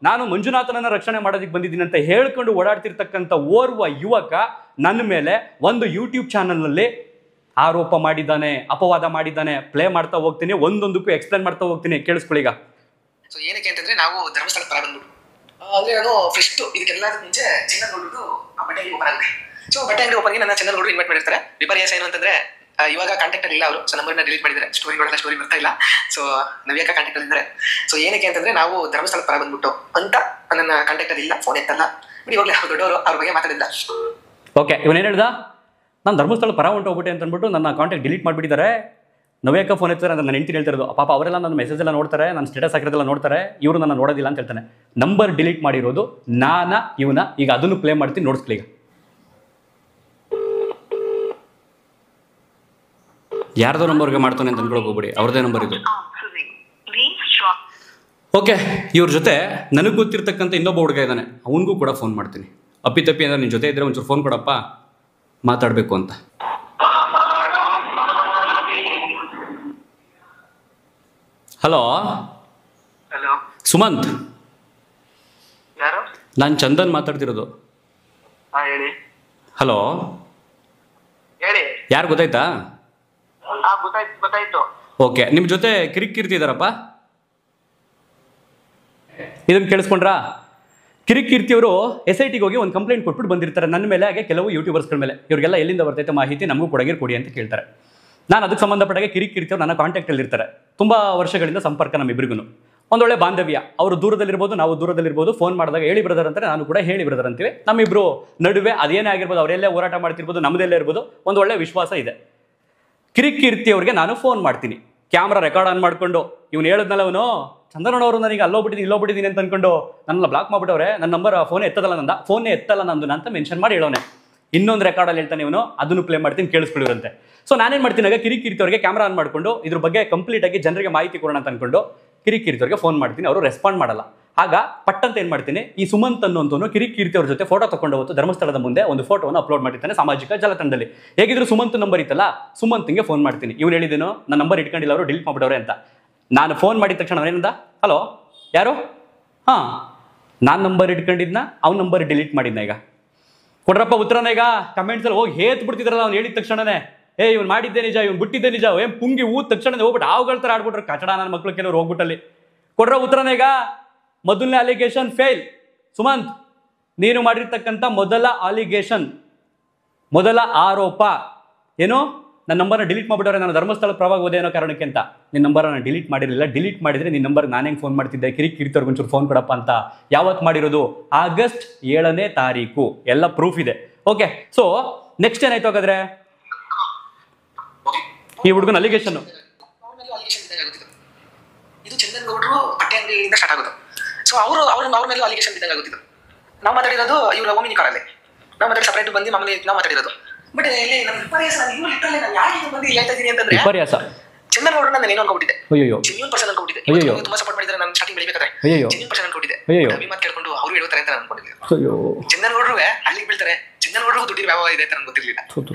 ನಾನು ಮಂಜುನಾಥನನ್ನ ರಕ್ಷಣೆ ಮಾಡೋದಕ್ಕೆ ಬಂದಿದ್ದೀನಿ ಅಂತ ಹೇಳ್ಕೊಂಡು ಓಡಾಡ್ತಿರ್ತಕ್ಕಂಥ ಓರ್ವ ಯುವಕ ನನ್ನ ಮೇಲೆ ಒಂದು ಯೂಟ್ಯೂಬ್ ಚಾನಲ್ನಲ್ಲಿ ಆರೋಪ ಮಾಡಿದ್ದಾನೆ, ಅಪವಾದ ಮಾಡಿದ್ದಾನೆ. ಪ್ಲೇ ಮಾಡ್ತಾ ಹೋಗ್ತೀನಿ, ಒಂದೊಂದಕ್ಕೂ ಎಕ್ಸ್ಪ್ಲೇನ್ ಮಾಡ್ತಾ ಹೋಗ್ತೀನಿ, ಕೇಳಿಸ್ಕೊಳ್ಳಿ ಈಗ. ಸೊ ಏನಕ್ಕೆ ಅಂತಂದ್ರೆ ನಾವು ಧರ್ಮಸ್ಥಳ ಪರ ಬಂದ್ಬಿಟ್ಟು ಅಂದ್ರೆ ನಾನು ಫಸ್ಟ್ ಇದಕ್ಕೆಲ್ಲ ಮುಂಚೆ ಚಿನ್ನದ ನೋಡ್ಬಿಟ್ಟು ಆ ಬಟ್ಟೆ ಅಂಗಡಿ ಓಪನ್ ಆಗುತ್ತೆ. ಸೊ ಬಟ್ಟೆ ಅಂಗಡಿ ಓಪನ್ಗೆ ನನ್ನ ಚಿನ್ನದ ನೋಡು ಇನ್ವೈಟ್ ಮಾಡಿರ್ತಾರೆ. ವಿಪರ್ಯಾಸ ಏನು ಅಂತಂದ್ರೆ ಇವಾಗ ಕಾಂಟ್ಯಾಕ್ಟ್ ಅಲ್ಲಿ ಇಲ್ಲ ಅವರು. ಸೊ ನಂಬರ್ನ ಡಿಲೀಟ್ ಮಾಡಿದ್ದಾರೆ, ಸ್ಟೋರಿಗಳೆಲ್ಲ ಸ್ಟೋರಿ ಬರ್ತಾ ಇಲ್ಲ. ಸೊ ನವ್ಯಾಕ ಕಾಂಟ್ಯಾಕ್ಟ್ ಅಲ್ಲಿ ಇದ್ದಾರೆ. ಸೊ ಏನಕ್ಕೆ ಅಂತಂದ್ರೆ ನಾವು ಧರ್ಮಸ್ಥಳ ಪರ ಬಂದ್ಬಿಟ್ಟು ಅಂತ ನನ್ನ ಕಾಂಟ್ಯಾಕ್ಟ್ ಅಲ್ಲಿ ಇಲ್ಲ, ಫೋನ್ ಎತ್ತಲ್ಲ. ಬಿಡಿ ಹೋಗ್ಲಿ, ದೊಡ್ಡವರು ಅವ್ರ ಬಗ್ಗೆ ಮಾತಾಡಿಲ್ಲ. ಓಕೆ, ಇವನೇನು ಹೇಳ್ದ? ನಾನು ಧರ್ಮಸ್ಥಳ ಪರ ಹೊಂಟೋಗ್ಬಿಟ್ಟೆ ಅಂತ ಅಂದ್ಬಿಟ್ಟು ನನ್ನ ಕಾಂಟ್ಯಾಕ್ಟ್ ಡಿಲೀಟ್ ಮಾಡಿಬಿಟ್ಟಿದ್ದಾರೆ. ನವ್ಯಾಕ ಫೋನ್ ಎತ್ತಾರೆ ಅಂತ ನನ್ನ ಹೆಂಡತಿ ಹೇಳ್ತಿರೋದು. ಪಾಪ ಅವರೆಲ್ಲ ನನ್ನ ಮೆಸೇಜ್ ಎಲ್ಲ ನೋಡ್ತಾರೆ, ನನ್ನ ಸ್ಟೇಟಸ್ ಹಾಕಿರೋದೆಲ್ಲ ನೋಡ್ತಾರೆ, ಇವರು ನನ್ನ ನೋಡೋದಿಲ್ಲ ಅಂತ ಹೇಳ್ತಾನೆ. ನಂಬರ್ ಡಿಲೀಟ್ ಮಾಡಿರೋದು ಇವನ. ಈಗ ಅದನ್ನು ಪ್ಲೇ ಮಾಡ್ತೀನಿ, ನೋಡಿಸ್ಲಿ ಈಗ. ಯಾರ್ದೋ ನಂಬರ್ಗೆ ಮಾಡ್ತಾನೆ ಅಂತ ಅನ್ಕೊಳಕ್ ಹೋಗ್ಬಿಡಿ, ಅವ್ರದೇ ನಂಬರ್ ಇದು. ಓಕೆ, ಇವ್ರ ಜೊತೆ ನನಗೆ ಗೊತ್ತಿರ್ತಕ್ಕಂಥ ಇನ್ನೊಬ್ಬ ಹುಡುಗ ಇದ್ದಾನೆ, ಅವನಿಗೂ ಕೂಡ ಫೋನ್ ಮಾಡ್ತೀನಿ. ಅಪ್ಪಿತಪ್ಪಿ ಅಂದ್ರೆ ನಿನ್ನ ಜೊತೆ ಇದ್ರೆ ಒಂಚೂರು ಫೋನ್ ಕೊಡಪ್ಪ, ಮಾತಾಡಬೇಕು ಅಂತ. ಹಲೋ ಹಲೋ, ಸುಮಂತ್, ಯಾರು? ನಾನು ಚಂದನ್ ಮಾತಾಡ್ತಿರೋದು. ಹಾ ಹೇಳಿ. ಹಲೋ, ಹೇಳಿ. ಯಾರು ಗೊತ್ತಾಯ್ತಾ? ಹಾ ಗೊತ್ತಾಯ್ತು. ಓಕೆ, ನಿಮ್ಮ ಜೊತೆ ಕಿರಿಕಿರ್ತಿದಾರಪ್ಪ, ಇದನ್ನು ಕೇಳಿಸ್ಕೊಂಡ್ರಾ? ಕಿರಿಕಿರ್ತಿಯವರು SITಗೆ ಹೋಗಿ ಒಂದು ಕಂಪ್ಲೇಂಟ್ ಕೊಟ್ಬಿಟ್ಟು ಬಂದಿರ್ತಾರೆ ನನ್ನ ಮೇಲೆ, ಹಾಗೆ ಕೆಲವು ಯೂಟ್ಯೂಬರ್ಸ್ಗಳ ಮೇಲೆ. ಇವರಿಗೆಲ್ಲ ಎಲ್ಲಿಂದ ಬರ್ತೈತೆ ಮಾಹಿತಿ, ನಮಗೂ ಕೊಡಿ ಅಂತ ಕೇಳ್ತಾರೆ. ನಾನು ಅದಕ್ಕೆ ಸಂಬಂಧಪಟ್ಟಾಗೆ ಕಿರಿಕಿರ್ತಿಯವ್ರು ನನ್ನ ಕಾಂಟ್ಯಾಕ್ಟಲ್ಲಿ ಇರ್ತಾರೆ. ತುಂಬ ವರ್ಷಗಳಿಂದ ಸಂಪರ್ಕ ನಮ್ಮಿಬ್ಬರಿಗೂ, ಒಂದೊಳ್ಳೆ ಬಾಂಧವ್ಯ. ಅವರು ದೂರದಲ್ಲಿರ್ಬೋದು, ನಾವು ದೂರದಲ್ಲಿರ್ಬೋದು. ಫೋನ್ ಮಾಡಿದಾಗ ಹೇಳಿ ಬ್ರದರ್ ಅಂತಾರೆ, ನಾನು ಕೂಡ ಹೇಳಿ ಬ್ರದರ್ ಅಂತೀವಿ. ನಮ್ಮಿಬ್ರು ನಡುವೆ ಅದೇನೇ ಆಗಿರ್ಬೋದು, ಅವರೆಲ್ಲೇ ಹೋರಾಟ ಮಾಡ್ತಿರ್ಬೋದು, ನಮ್ಮದೆಲ್ಲೇ ಇರ್ಬೋದು, ಒಂದು ಒಳ್ಳೆ ವಿಶ್ವಾಸ ಇದೆ. ಕಿರಿಕಿರ್ತಿಯವ್ರಿಗೆ ನಾನು ಫೋನ್ ಮಾಡ್ತೀನಿ, ಕ್ಯಾಮ್ರಾ ರೆಕಾರ್ಡ್ ಆನ್ ಮಾಡಿಕೊಂಡು. ಇವ್ನು ಹೇಳಿದ್ನಲ್ಲ, ಅವನು ಚಂದ್ರನವರು ನನಗೆ ಇಲ್ಲೋಗ್ಬಿಟ್ಟಿದ್ದೀನಿ ಅಂತ ಅನ್ಕೊಂಡು ನನ್ನೆಲ್ಲ ಬ್ಲಾಕ್ ಮಾಡ್ಬಿಟ್ಟವ್ರೆ, ನನ್ನ ನಂಬರ್ ಫೋನೇ ಎತ್ತಲ್ಲ ನಂದು ಅಂತ ಮೆನ್ಷನ್ ಮಾಡಿ ಹೇಳೋನೆ. ಇನ್ನೊಂದು ರೆಕಾರ್ಡಲ್ಲಿ ಹೇಳ್ತಾನೆ ಇವನು, ಅದನ್ನು ಪ್ಲೇ ಮಾಡ್ತೀನಿ, ಕೇಳಿಸ್ಕೊಳ್ಳಿರಂತೆ. ಸೊ ನಾನೇನು ಮಾಡ್ತೀನಿ, ಆಗ ಕಿರಿಕಿರ್ತಿಯವ್ರಿಗೆ ಕ್ಯಾಮ್ರಾ ಆನ್ ಮಾಡಿಕೊಂಡು ಇದ್ರ ಬಗ್ಗೆ ಕಂಪ್ಲೀಟಾಗಿ ಜನರಿಗೆ ಮಾಹಿತಿ ಕೊಡೋಣ ಅಂತ ಅನ್ಕೊಂಡು ಕಿರಿಕಿರ್ತಿಯವ್ರಿಗೆ ಫೋನ್ ಮಾಡ್ತೀನಿ. ಅವರು ರೆಸ್ಪಾಂಡ್ ಮಾಡಲ್ಲ. ಆಗ ಪಟ್ಟಂತ ಏನು ಮಾಡ್ತೀನಿ, ಈ ಸುಮಂತ್ ಅನ್ನೋಂಥವನು ಕಿರಿಕಿರ್ತಿಯವ್ರ ಜೊತೆ ಫೋಟೋ ತಗೊಂಡು ಹೋಗ್ತು ಧರ್ಮಸ್ಥಳದ ಮುಂದೆ ಒಂದು ಫೋಟೋವನ್ನು ಅಪ್ಲೋಡ್ ಮಾಡಿರ್ತಾನೆ ಸಾಮಾಜಿಕ ಜಾಲತಾಣದಲ್ಲಿ. ಹೇಗಿದ್ರು ಸುಮಂತ್ ನಂಬರ್ ಇತ್ತಲ್ಲ, ಸುಮಂತ್ಗೆ ಫೋನ್ ಮಾಡ್ತೀನಿ. ಇವ್ನು ಹೇಳಿದೇನು, ನನ್ನ ನಂಬರ್ ಇಟ್ಕೊಂಡಿಲ್ಲ, ಅವರು ಡಿಲೀಟ್ ಮಾಡ್ಬಿಡವ್ರೆ ಅಂತ. ನಾನು ಫೋನ್ ಮಾಡಿದ ತಕ್ಷಣ ಅವನೇನಂದ, ಹಲೋ ಯಾರು? ಹಾಂ, ನಾನು ನಂಬರ್ ಇಟ್ಕೊಂಡಿದ್ನ, ಅವ್ನ ನಂಬರ್ ಡಿಲೀಟ್ ಮಾಡಿದ್ನ. ಈಗ ಕೊಡ್ರಪ್ಪ ಉತ್ತರನ. ಈಗ ಕಮೆಂಟ್ಸಲ್ಲಿ ಹೋಗಿ ಹೇತ್ ಬಿಡ್ತಿದ್ರಲ್ಲ, ಅವ್ನು ಹೇಳಿದ ತಕ್ಷಣನೇ, ಇವ್ನು ಮಾಡಿದ್ದೆ ನಿಜ, ಇವ್ನು ಬಿಟ್ಟಿದ್ದೆ ನಿಜ, ಪುಂಗಿ ಊದ ತಕ್ಷಣ ಹೋಗ್ಬಿಟ್ಟು ಆವುಗಳ ಥರ ಆಡ್ಬಿಟ್ರೆ ಕಚಡ ನನ್ನ ಮಕ್ಳು ಕೆಲವರು ಹೋಗ್ಬಿಟ್ಟಲ್ಲಿ. ಕೊಡ್ರ ಉತ್ತರನ. ಈಗ ಮೊದಲನೇ ಅಲಿಗೇಷನ್ ಫೇಲ್. ಸುಮಂತ್, ನೀನು ಮಾಡಿರ್ತಕ್ಕಂಥ ಮೊದಲ ಆರೋಪ ಏನು, ನನ್ನ ನಂಬರ್ನ ಡಿಲೀಟ್ ಮಾಡಿಬಿಟ್ಟವ್ರೆ, ನಾನು ಧರ್ಮಸ್ಥಳ ಪ್ರವಾಗ ಹೋದೆ ಅನ್ನೋ ಕಾರಣಕ್ಕೆ ಅಂತ. ನಿನ್ನ ನಂಬರ್ನ ಡಿಲೀಟ್ ಮಾಡಿರಲಿಲ್ಲ. ಡಿಲೀಟ್ ಮಾಡಿದರೆ ನಿನ್ನ ನಂಬರ್ಗೆ ನಾನು ಹೆಂಗೆ ಫೋನ್ ಮಾಡ್ತಿದ್ದೆ, ಕಿರಿಕಿರ್ತಿಯವ್ರಿಗೆ ಒಂಚೂರು ಫೋನ್ ಕೊಡಪ್ಪ ಅಂತ. ಯಾವತ್ತು ಮಾಡಿರೋದು? ಆಗಸ್ಟ್ 7ನೇ ತಾರೀಕು. ಎಲ್ಲ ಪ್ರೂಫ್ ಇದೆ. ಓಕೆ, ಸೊ ನೆಕ್ಸ್ಟ್ ಏನಾಯ್ತು ಹಾಗಾದ್ರೆ, ಈ ಹುಡುಗನ ಅಲಿಗೇಷನ್ ಇದು ಚಂದನ್ ಗೌಡ್ರು ಬಟ್ಟೆ ಅಂಗಡಿಯಿಂದ ಸ್ಟಾರ್ಟ್ ಆಗೋದು. ಸೊ ಅವ್ರ ಮೇಲೆ ಅಲಿಗೇಷನ್ ಬಿದ್ದಂಗೆ ಆಗುತ್ತಿದ್ದು. ನಾವು ಮಾತಾಡಿರೋದು ಇವರ ಓಮಿನಿ ಕಾರಲ್ಲಿ, ನಾವು ಮಾತಾಡಿ ಸಪರೇಟ್ ಬಂದು ಮಾಮೂಲಿ ನಾವು ಮಾತಾಡಿರೋದು. ಬಟ್ ಇಲ್ಲಿ ನಮ್ಮ ವಿಪರ್ಯಾಸ, ನಾನು ಯಾಕೆ ಬಂದು ಹೇಳ್ತಾ ಇದ್ದೀನಿ ಅಂತಂದ್ರೆ, ವಿಪರ್ಯಾಸ ಚಂದನ್ ಗೌಡ್ರು ನಾನು ಏನು ಅನ್ಕೊಬಿಟ್ಟಿದ್ದೆ, ಅಯ್ಯೋ ಜೆನ್ಯೂನ್ ಪರ್ಸನ್ ಅನ್ಕೊಬಿಟ್ಟಿದ್ದೆ. ಅಯ್ಯೋ, ತುಂಬಾ ಸಪೋರ್ಟ್ ಮಾಡಿದ್ರೆ ನಾನು ಸ್ಟಾರ್ಟಿಂಗ್ ಬೆಳಿಬೇಕಾದ್ರೆ ಅಯ್ಯೋ ಜೆನ್ಯೂನ್ ಪರ್ಸನ್ ಅನ್ಕೊಬಿಟ್ಟಿದ್ದೆ. ಅಯ್ಯೋ, ಅಭಿಮಾನ ಕೇಳ್ಕೊಂಡು ಅವ್ರು ಹೇಳ್ತಾರೆ ಅಂತ ನಾನು ಅನ್ಕೊಂಡಿದ್ದೆ. ಅಯ್ಯೋ, ಚಂದನ್ ಗೌಡ್ರು ಹಳ್ಳಿಗೆ ಬೀಳ್ತಾರೆ, ಚಂದನ್ ಗೌಡ್ರಿಗೂ ದುಡ್ಡಿನ ವ್ಯವಹಾರ ಇದೆ ಅಂತ ನನಗೆ ಗೊತ್ತಿರ್ಲಿಲ್ಲ.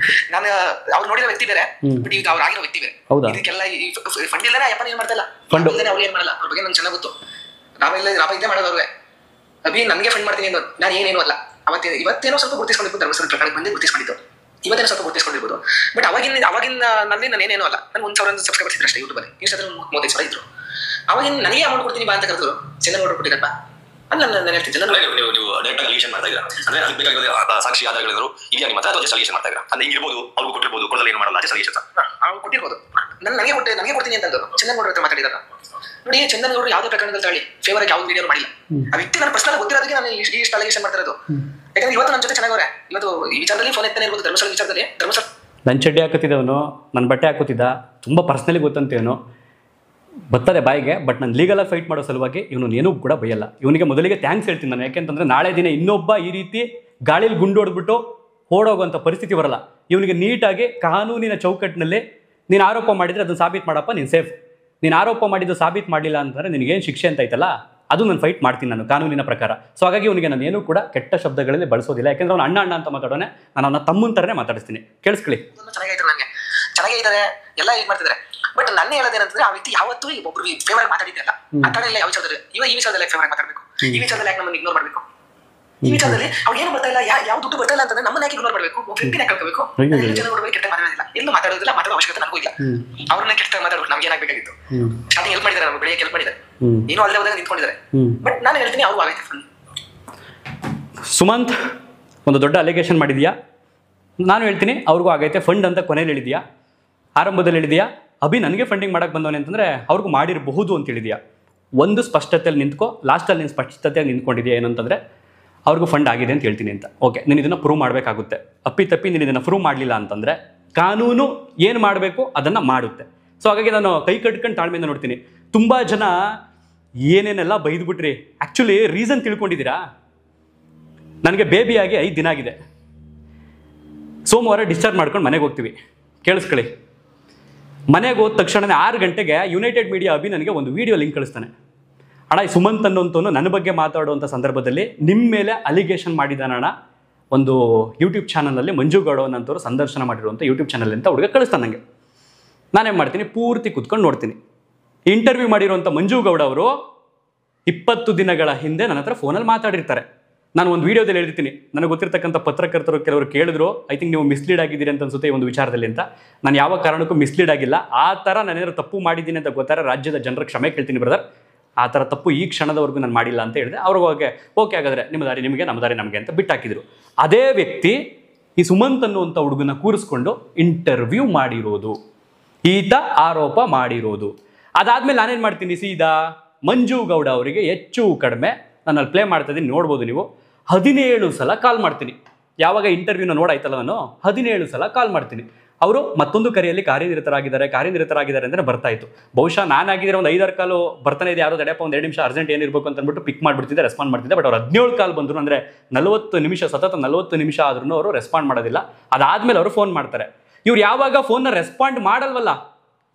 ನಾನು ಅವ್ರು ನೋಡಿರೋ ವ್ಯಕ್ತಿ ಬೇರೆ, ಬಟ್ ಈಗ ಅವ್ರು ಆಗಿರೋ ವ್ಯಕ್ತಿ ಬೇರೆ. ಇದಕ್ಕೆಲ್ಲ ಫಂಡ್ ಇಲ್ಲನೇ ಅಯ್ಯಪ್ಪ ಏನ್ ಮಾಡ್ತಾ ಇಲ್ಲ, ಫಂಡ್ ಇಲ್ಲನೇ ಅವ್ರು ಏನ್ ಮಾಡಲ್ಲ. ಅವ್ರ ಬಗ್ಗೆ ನನ್ಗೆ ಚೆನ್ನಾಗಿ ಗೊತ್ತು. ರಾಬ ಇದ್ದೇ ಮಾಡೋದು ಅವ್ರಿಗೆ. ಅಭಿ ನನಗೆ ಫಂಡ್ ಮಾಡ್ತೀನಿ ಅನ್ನೋದು, ನಾನು ಏನೇನು ಅಲ್ಲ. ಇವತ್ತೇನೋ ಸ್ವಲ್ಪ ಗುರುತಿಸ್ಕೊಂಡಿದ್ದು, ಧರ್ಮಸ್ಥಳ ಪ್ರಕಾರಕ್ಕೆ ಬಂದೇ ಗುರುತಿಸ್ಕೊಂಡಿದ್ದು, ಇವತ್ತೇನೋ ಸ್ವಲ್ಪ ಗುರುತಿಸ್ಕೊಂಡಿರ್ಬೋದು. ಬಟ್ ಅವಾಗಿನ ನಲ್ಲಿ ನಾನು ಏನೇನೋ ಅಲ್ಲ. ನಾನು 1,000 ಸಬ್ಸ್ಕ್ರೈಬರ್ಸ್ ಇದ್ರು ಅಷ್ಟೇ ಯೂಟ್ಯೂಬಲ್ಲಿ. ಇನ್ಸ್ಟಾಗ್ರಾಮ್ 35,000 ಇದ್ರು. ಅವಾಗ ನನಗೆ ಅಮೌಂಟ್ ಕೊಡ್ತೀನಿ ಬಾ ಅಂತ ಕರೆದ್ರು. ಚಂದನ್ ಗೌಡ್ರು ಕೊಟ್ಟಿದ್ದಪ್ಪ ಅಲ್ಲ, ನಾನು ಹೇಳ್ತೀನಿ ಚಂದನ್ ನೀವು ಡೈರೆಕ್ಟ್ ಅಲಿಗೇಷನ್ ಮಾಡ್ತಾ ಇದ್ದೀರಾ ಅಂದ್ರೆ ಅದಕ್ಕೆ ಬೇಕಾಗಿರೋದು ಸಾಕ್ಷಿ ಆಧಾರಗಳಿದ್ರು ಇದೆಯಾ ನಿಮ್ಮ ಹತ್ರ, ಅಥವಾ ಜಸ್ಟ್ ಅಲಿಗೇಷನ್ ಮಾಡ್ತಾ ಇದ್ದೀರಾ? ಅಂದ್ರೆ ಹಿಂಗಿರ್ಬೋದು, ಅವ್ರಿಗೂ ಕೊಟ್ಟಿರ್ಬೋದು, ಕೊಡಲ್ಲ ಏನು ಮಾಡಲ್ಲ, ಜಸ್ಟ್ ಅಲಿಗೇಷನ್ ಅವ್ರು ಕೊಟ್ಟಿರ್ಬೋದು. ನನಗೆ ಕೊಡ್ತೀನಿ ಅಂತಂದ್ರು. ಚಂದನ್ ಗೌಡ್ರ ಹತ್ರ ಮಾತಾಡಿದಾರ ನೋಡಿ. ಚಂದನ್ ಗೌಡ್ರು ಯಾವುದೇ ಪ್ರಕರಣದಲ್ಲಿ ತಾಳಿ ಫೇವರ್ ಆಗಿ ಯಾವ್ದು ವಿಡಿಯೋ ಮಾಡಿಲ್ಲ. ಆ ವ್ಯಕ್ತಿ ನನ್ನ ಪರ್ಸನಲ್ ಗೊತ್ತಿರೋದಕ್ಕೆ ನಾನು ಇಷ್ಟು ಅಲಿಗೇಷನ್ ಮಾಡ್ತಾ ಇರೋದು. ಯಾಕಂದ್ರೆ ಇವತ್ತು ನನ್ನ ಜೊತೆ ಚೆನ್ನಾಗವ್ರೆ. ಇವತ್ತು ಈ ವಿಚಾರದಲ್ಲಿ ಫೋನ್ ಎತ್ತಾನೆ ಇರ್ಬೋದು, ಧರ್ಮಸ್ಥಳ ವಿಚಾರದಲ್ಲಿ. ಧರ್ಮಸ್ಥಳ ನನ್ನ ಚಡ್ಡಿ ಹಾಕುತ್ತಿದ್ದವನು, ನನ್ನ ಬಟ್ಟೆ ಹಾಕುತ್ತಿದ್ದ, ತುಂಬ ಪರ್ಸ್ನಲಿ ಗೊತ್ತಂತೇನು ಬರ್ತದೆ ಬಾಯಿಗೆ. ಬಟ್ ನಾನು ಲೀಗಲಾಗಿ ಫೈಟ್ ಮಾಡೋ ಸಲುವಾಗಿ ಇವನು ಏನೂ ಕೂಡ ಬೈಯಲ್ಲ. ಇವನಿಗೆ ಮೊದಲಿಗೆ ಥ್ಯಾಂಕ್ಸ್ ಹೇಳ್ತೀನಿ ನಾನು. ಯಾಕೆಂತಂದರೆ ನಾಳೆ ದಿನ ಇನ್ನೊಬ್ಬ ಈ ರೀತಿ ಗಾಳಿಲಿ ಗುಂಡು ಹೊಡೆದ್ಬಿಟ್ಟು ಓಡೋಗುವಂಥ ಪರಿಸ್ಥಿತಿ ಬರಲ್ಲ. ಇವನಿಗೆ ನೀಟಾಗಿ ಕಾನೂನಿನ ಚೌಕಟ್ಟಿನಲ್ಲಿ ನೀನು ಆರೋಪ ಮಾಡಿದರೆ ಅದನ್ನು ಸಾಬೀತು ಮಾಡಪ್ಪ, ನೀನು ಸೇಫ್. ನೀನು ಆರೋಪ ಮಾಡಿದ್ದು ಸಾಬೀತು ಮಾಡಲಿಲ್ಲ ಅಂತಂದರೆ ನಿನಗೇನು ಶಿಕ್ಷೆ ಅಂತ ಐತಲ್ಲ, ಅದು ನಾನು ಫೈಟ್ ಮಾಡ್ತೀನಿ ನಾನು ಕಾನೂನಿನ ಪ್ರಕಾರ. ಸೊ ಹಾಗಾಗಿ ಅವನಿಗೆ ನಾನು ಏನೂ ಕೂಡ ಕೆಟ್ಟ ಶಬ್ದಗಳಲ್ಲಿ ಬಳಸೋದಿಲ್ಲ. ಯಾಕೆಂದ್ರೆ ಅವ್ನು ಅಣ್ಣ ಅಂತ ಮಾತಾಡೋನೆ, ನಾನು ಅವನ ತಮ್ಮನ ಥರನೇ ಮಾತಾಡಿಸ್ತೀನಿ. ಕೇಳಿಸ್ಕೊಳ್ಳಿ. ಚೆನ್ನಾಗೈತಾರೆ, ನನಗೆ ಚೆನ್ನಾಗಿದ್ದಾರೆ, ಎಲ್ಲ ಇದು ಮಾಡ್ತಿದ್ದಾರೆ. ಬಟ್ ನನ್ನ ಹೇಳೋದೇನಂತಂದ್ರೆ, ಆ ವ್ಯಕ್ತಿ ಯಾವತ್ತೂ ಒಬ್ರು ಫೇವರ್ ಆಗಿ ಮಾತಾಡಿದ್ದಲ್ಲ. ಮಾತಾಡಿಲ್ಲ ಯಾವ ವಿಚಾರದಲ್ಲಿ. ಈ ವಿಚಾರದಲ್ಲಿ ಫೇವರ್ ಆಗಿ ಮಾತಾಡಬೇಕು, ಈ ವಿಚಾರದಲ್ಲಿ ಯಾಕೆ ನಮ್ಮನ್ನು ಇಗ್ನೋರ್ ಮಾಡಬೇಕು, ಈ ವಿಚಾರದಲ್ಲಿ ಅವ್ರು ಏನು ಬರ್ತಾ ಇಲ್ಲ, ಯಾವ ದುಡ್ಡು ಬರ್ತಾ ಇಲ್ಲ ಅಂತಂದ್ರೆ ನಮ್ಮನ್ನ ಯಾಕೆ ಇಗ್ನೋರ್ ಮಾಡಬೇಕು, ವ್ಯಕ್ತಿನ ಕಳ್ಕೋಬೇಕು. ಜನ ನೋಡ್ಬೇಕು, ಕೆಟ್ಟ ಮಾತಾಡೋದಿಲ್ಲ, ಎಲ್ಲೂ ಮಾತಾಡೋದಿಲ್ಲ, ಮಾತಾಡೋ ಅವಶ್ಯಕತೆ ನನಗೂ ಇಲ್ಲ. ಅವ್ರನ್ನ ಕೆಟ್ಟ ಮಾತಾಡ್ಬೇಕು, ನಮ್ಗೆ ಏನಾಗಬೇಕಾಗಿತ್ತು. ಸ್ಟಾರ್ಟಿಂಗ್ ಹೆಲ್ಪ್ ಮಾಡಿದ್ದಾರೆ, ನಮ್ಗೆ ಬೆಳಿಗ್ಗೆ ಹೆಲ್ಪ್ ಮಾಡಿದ್ದಾರೆ, ಏನೋ ಅಲ್ಲೇ ಹೋದಾಗ ನಿಂತ್ಕೊಂಡಿದ್ದಾರೆ. ಬಟ್ ನಾನು ಹೇಳ್ತೀನಿ ಅವ್ರಿಗೂ ಆಗೈತೆ ಫಂಡ್. ಸುಮಂತ್ ಒಂದು ದೊಡ್ಡ ಅಲಿಗೇಷನ್ ಮಾಡಿದ್ಯಾ, ನಾನು ಹೇಳ್ತೀನಿ ಅವ್ರಿಗೂ ಆಗೈತೆ ಫಂಡ್ ಅಂತ ಕೊನೆಯಲ್ಲಿ ಹೇಳಿದ್ಯಾ, ಆರಂಭದಲ್ಲಿ ಹೇಳಿದ್ಯಾ. ಅಭಿ ನನಗೆ ಫಂಡಿಂಗ್ ಮಾಡಕ್ಕೆ ಬಂದವನೇ ಅಂತಂದರೆ ಅವ್ರಿಗೂ ಮಾಡಿರಬಹುದು ಅಂತ ಹೇಳಿದ್ಯಾ. ಒಂದು ಸ್ಪಷ್ಟತೆಯಲ್ಲಿ ನಿಂತ್ಕೋ, ಲಾಸ್ಟಲ್ಲಿ ನೀನು ಸ್ಪಷ್ಟತೆಯಾಗಿ ನಿಂತ್ಕೊಂಡಿದ್ಯಾ ಏನಂತಂದರೆ ಅವ್ರಿಗೂ ಫಂಡ್ ಆಗಿದೆ ಅಂತ ಹೇಳ್ತೀನಿ ಅಂತ. ಓಕೆ, ನೀನು ಇದನ್ನು ಪ್ರೂವ್ ಮಾಡಬೇಕಾಗುತ್ತೆ. ಅಪ್ಪಿತಪ್ಪಿ ನೀನು ಇದನ್ನು ಪ್ರೂವ್ ಮಾಡಲಿಲ್ಲ ಅಂತಂದರೆ ಕಾನೂನು ಏನು ಮಾಡಬೇಕು ಅದನ್ನು ಮಾಡುತ್ತೆ. ಸೊ ಹಾಗಾಗಿ ನಾನು ಕೈ ಕಟ್ಕೊಂಡು ತಾಳ್ಮೆಯಿಂದ ನೋಡ್ತೀನಿ. ತುಂಬ ಜನ ಏನೇನೆಲ್ಲ ಬೈದ್ಬಿಟ್ರಿ, ಆ್ಯಕ್ಚುಲಿ ರೀಸನ್ ತಿಳ್ಕೊಂಡಿದ್ದೀರಾ. ನನಗೆ ಬೇಬಿಯಾಗಿ 5 ದಿನ ಆಗಿದೆ. ಸೋಮವಾರ ಡಿಸ್ಚಾರ್ಜ್ ಮಾಡ್ಕೊಂಡು ಮನೆಗೆ ಹೋಗ್ತೀವಿ. ಕೇಳಿಸ್ಕೊಳ್ಳಿ, ಮನೆಗೆ ಹೋದ ತಕ್ಷಣವೇ 6 ಗಂಟೆಗೆ ಯುನೈಟೆಡ್ ಮೀಡಿಯಾ ಅಭಿ ನನಗೆ ಒಂದು ವಿಡಿಯೋ ಲಿಂಕ್ ಕಳಿಸ್ತಾನೆ. ಅಣ್ಣ, ಈ ಸುಮಂತ್ ಅನ್ನೋಂಥವನು ನನ್ನ ಬಗ್ಗೆ ಮಾತಾಡುವಂಥ ಸಂದರ್ಭದಲ್ಲಿ ನಿಮ್ಮ ಮೇಲೆ ಅಲಿಗೇಷನ್ ಮಾಡಿದ್ದಾನಣ್ಣ, ಒಂದು ಯೂಟ್ಯೂಬ್ ಚಾನಲಲ್ಲಿ ಮಂಜು ಗೌಡ ಅನ್ನೋರು ಸಂದರ್ಶನ ಮಾಡಿರುವಂಥ ಯೂಟ್ಯೂಬ್ ಚಾನಲ್ ಅಂತ ಹುಡುಗ ಕಳಿಸ್ತಾನೆ ನನಗೆ. ನಾನೇನು ಮಾಡ್ತೀನಿ, ಪೂರ್ತಿ ಕುತ್ಕೊಂಡು ನೋಡ್ತೀನಿ. ಇಂಟರ್ವ್ಯೂ ಮಾಡಿರುವಂಥ ಮಂಜು ಗೌಡ ಅವರು 20 ದಿನಗಳ ಹಿಂದೆ ನನ್ನ ಹತ್ರ ಫೋನಲ್ಲಿ ಮಾತಾಡಿರ್ತಾರೆ. ನಾನು ಒಂದು ವೀಡಿಯೋದಲ್ಲಿ ಹೇಳಿರ್ತೀನಿ, ನನಗೆ ಗೊತ್ತಿರ್ತಕ್ಕಂಥ ಪತ್ರಕರ್ತರು ಕೆಲವರು ಕೇಳಿದ್ರು, ಐ ಥಿಂಕ್ ನೀವು ಮಿಸ್ಲೀಡ್ ಆಗಿದ್ದೀರಿ ಅಂತ ಅನ್ಸುತ್ತೆ ಈ ಒಂದು ವಿಚಾರದಲ್ಲಿ ಅಂತ. ನಾನು ಯಾವ ಕಾರಣಕ್ಕೂ ಮಿಸ್ಲೀಡ್ ಆಗಿಲ್ಲ. ಆ ಥರ ನಾನೇನಾದ್ರು ತಪ್ಪು ಮಾಡಿದ್ದೀನಿ ಅಂತ ಗೊತ್ತಾರೆ ರಾಜ್ಯದ ಜನರ ಕ್ಷಮೆ ಕೇಳ್ತೀನಿ ಬ್ರದರ್, ಆ ಥರ ತಪ್ಪು ಈ ಕ್ಷಣದವರೆಗೂ ನಾನು ಮಾಡಿಲ್ಲ ಅಂತ ಹೇಳಿದೆ. ಅವ್ರಿಗೆ ಓಕೆ ಹಾಗಾದರೆ ನಿಮ್ಮ ದಾರಿ ನಿಮಗೆ, ನಮ್ಮ ದಾರಿ ನಮಗೆ ಅಂತ ಬಿಟ್ಟಾಕಿದ್ರು. ಅದೇ ವ್ಯಕ್ತಿ ಈ ಸುಮಂತ್ ಅನ್ನುವಂಥ ಹುಡುಗನ ಕೂರಿಸ್ಕೊಂಡು ಇಂಟರ್ವ್ಯೂ ಮಾಡಿರೋದು, ಈತ ಆರೋಪ ಮಾಡಿರೋದು. ಅದಾದ್ಮೇಲೆ ನಾನೇನು ಮಾಡ್ತೀನಿ, ಸೀದಾ ಮಂಜು ಗೌಡ ಅವರಿಗೆ ಹೆಚ್ಚು ಕಡಿಮೆ ನಾನು ಪ್ಲೇ ಮಾಡ್ತಾ ಇದ್ದೀನಿ, ನೋಡ್ಬೋದು ನೀವು, 17 ಸಲ ಕಾಲ್ ಮಾಡ್ತೀನಿ. ಯಾವಾಗ ಇಂಟರ್ವ್ಯೂನ ನೋಡಾಯ್ತಲ್ಲ ನಾನು 17 ಸಲ ಕಾಲ್ ಮಾಡ್ತೀನಿ. ಅವರು ಮತ್ತೊಂದು ಕರೆಯಲ್ಲಿ ಕಾರ್ಯನಿರತರಾಗಿದ್ದಾರೆ ಅಂದರೆ ಬರ್ತಾ ಇತ್ತು. ಬಹುಶಃ ನಾನಾಗಿದ್ರೆ ಒಂದು 5-6 ಕಾಲು ಬರ್ತಾನೆ ಇದೆ, ಯಾರೋ ದಡ್ಯಪ್ಪ ಒಂದು 2 ನಿಮಿಷ ಅರ್ಜೆಂಟ್ ಏನಿರಬೇಕು ಅಂತ ಅಂದ್ಬಿಟ್ಟು ಪಿಕ್ ಮಾಡಿಬಿಡ್ತಿದ್ದೆ, ರೆಸ್ಪಾಂಡ್ ಮಾಡ್ತಿದ್ದೆ. ಬಟ್ ಅವ್ರು 17 ಕಾಲ್ ಬಂದರು ಅಂದರೆ 40 ನಿಮಿಷ, ಸತತ 40 ನಿಮಿಷ ಆದ್ರೂ ಅವರು ರೆಸ್ಪಾಂಡ್ ಮಾಡೋದಿಲ್ಲ. ಅದಾದ್ಮೇಲೆ ಅವರು ಫೋನ್ ಮಾಡ್ತಾರೆ. ಇವ್ರು ಯಾವಾಗ ಫೋನ್ನ ರೆಸ್ಪಾಂಡ್ ಮಾಡಲ್ವಲ್ಲ,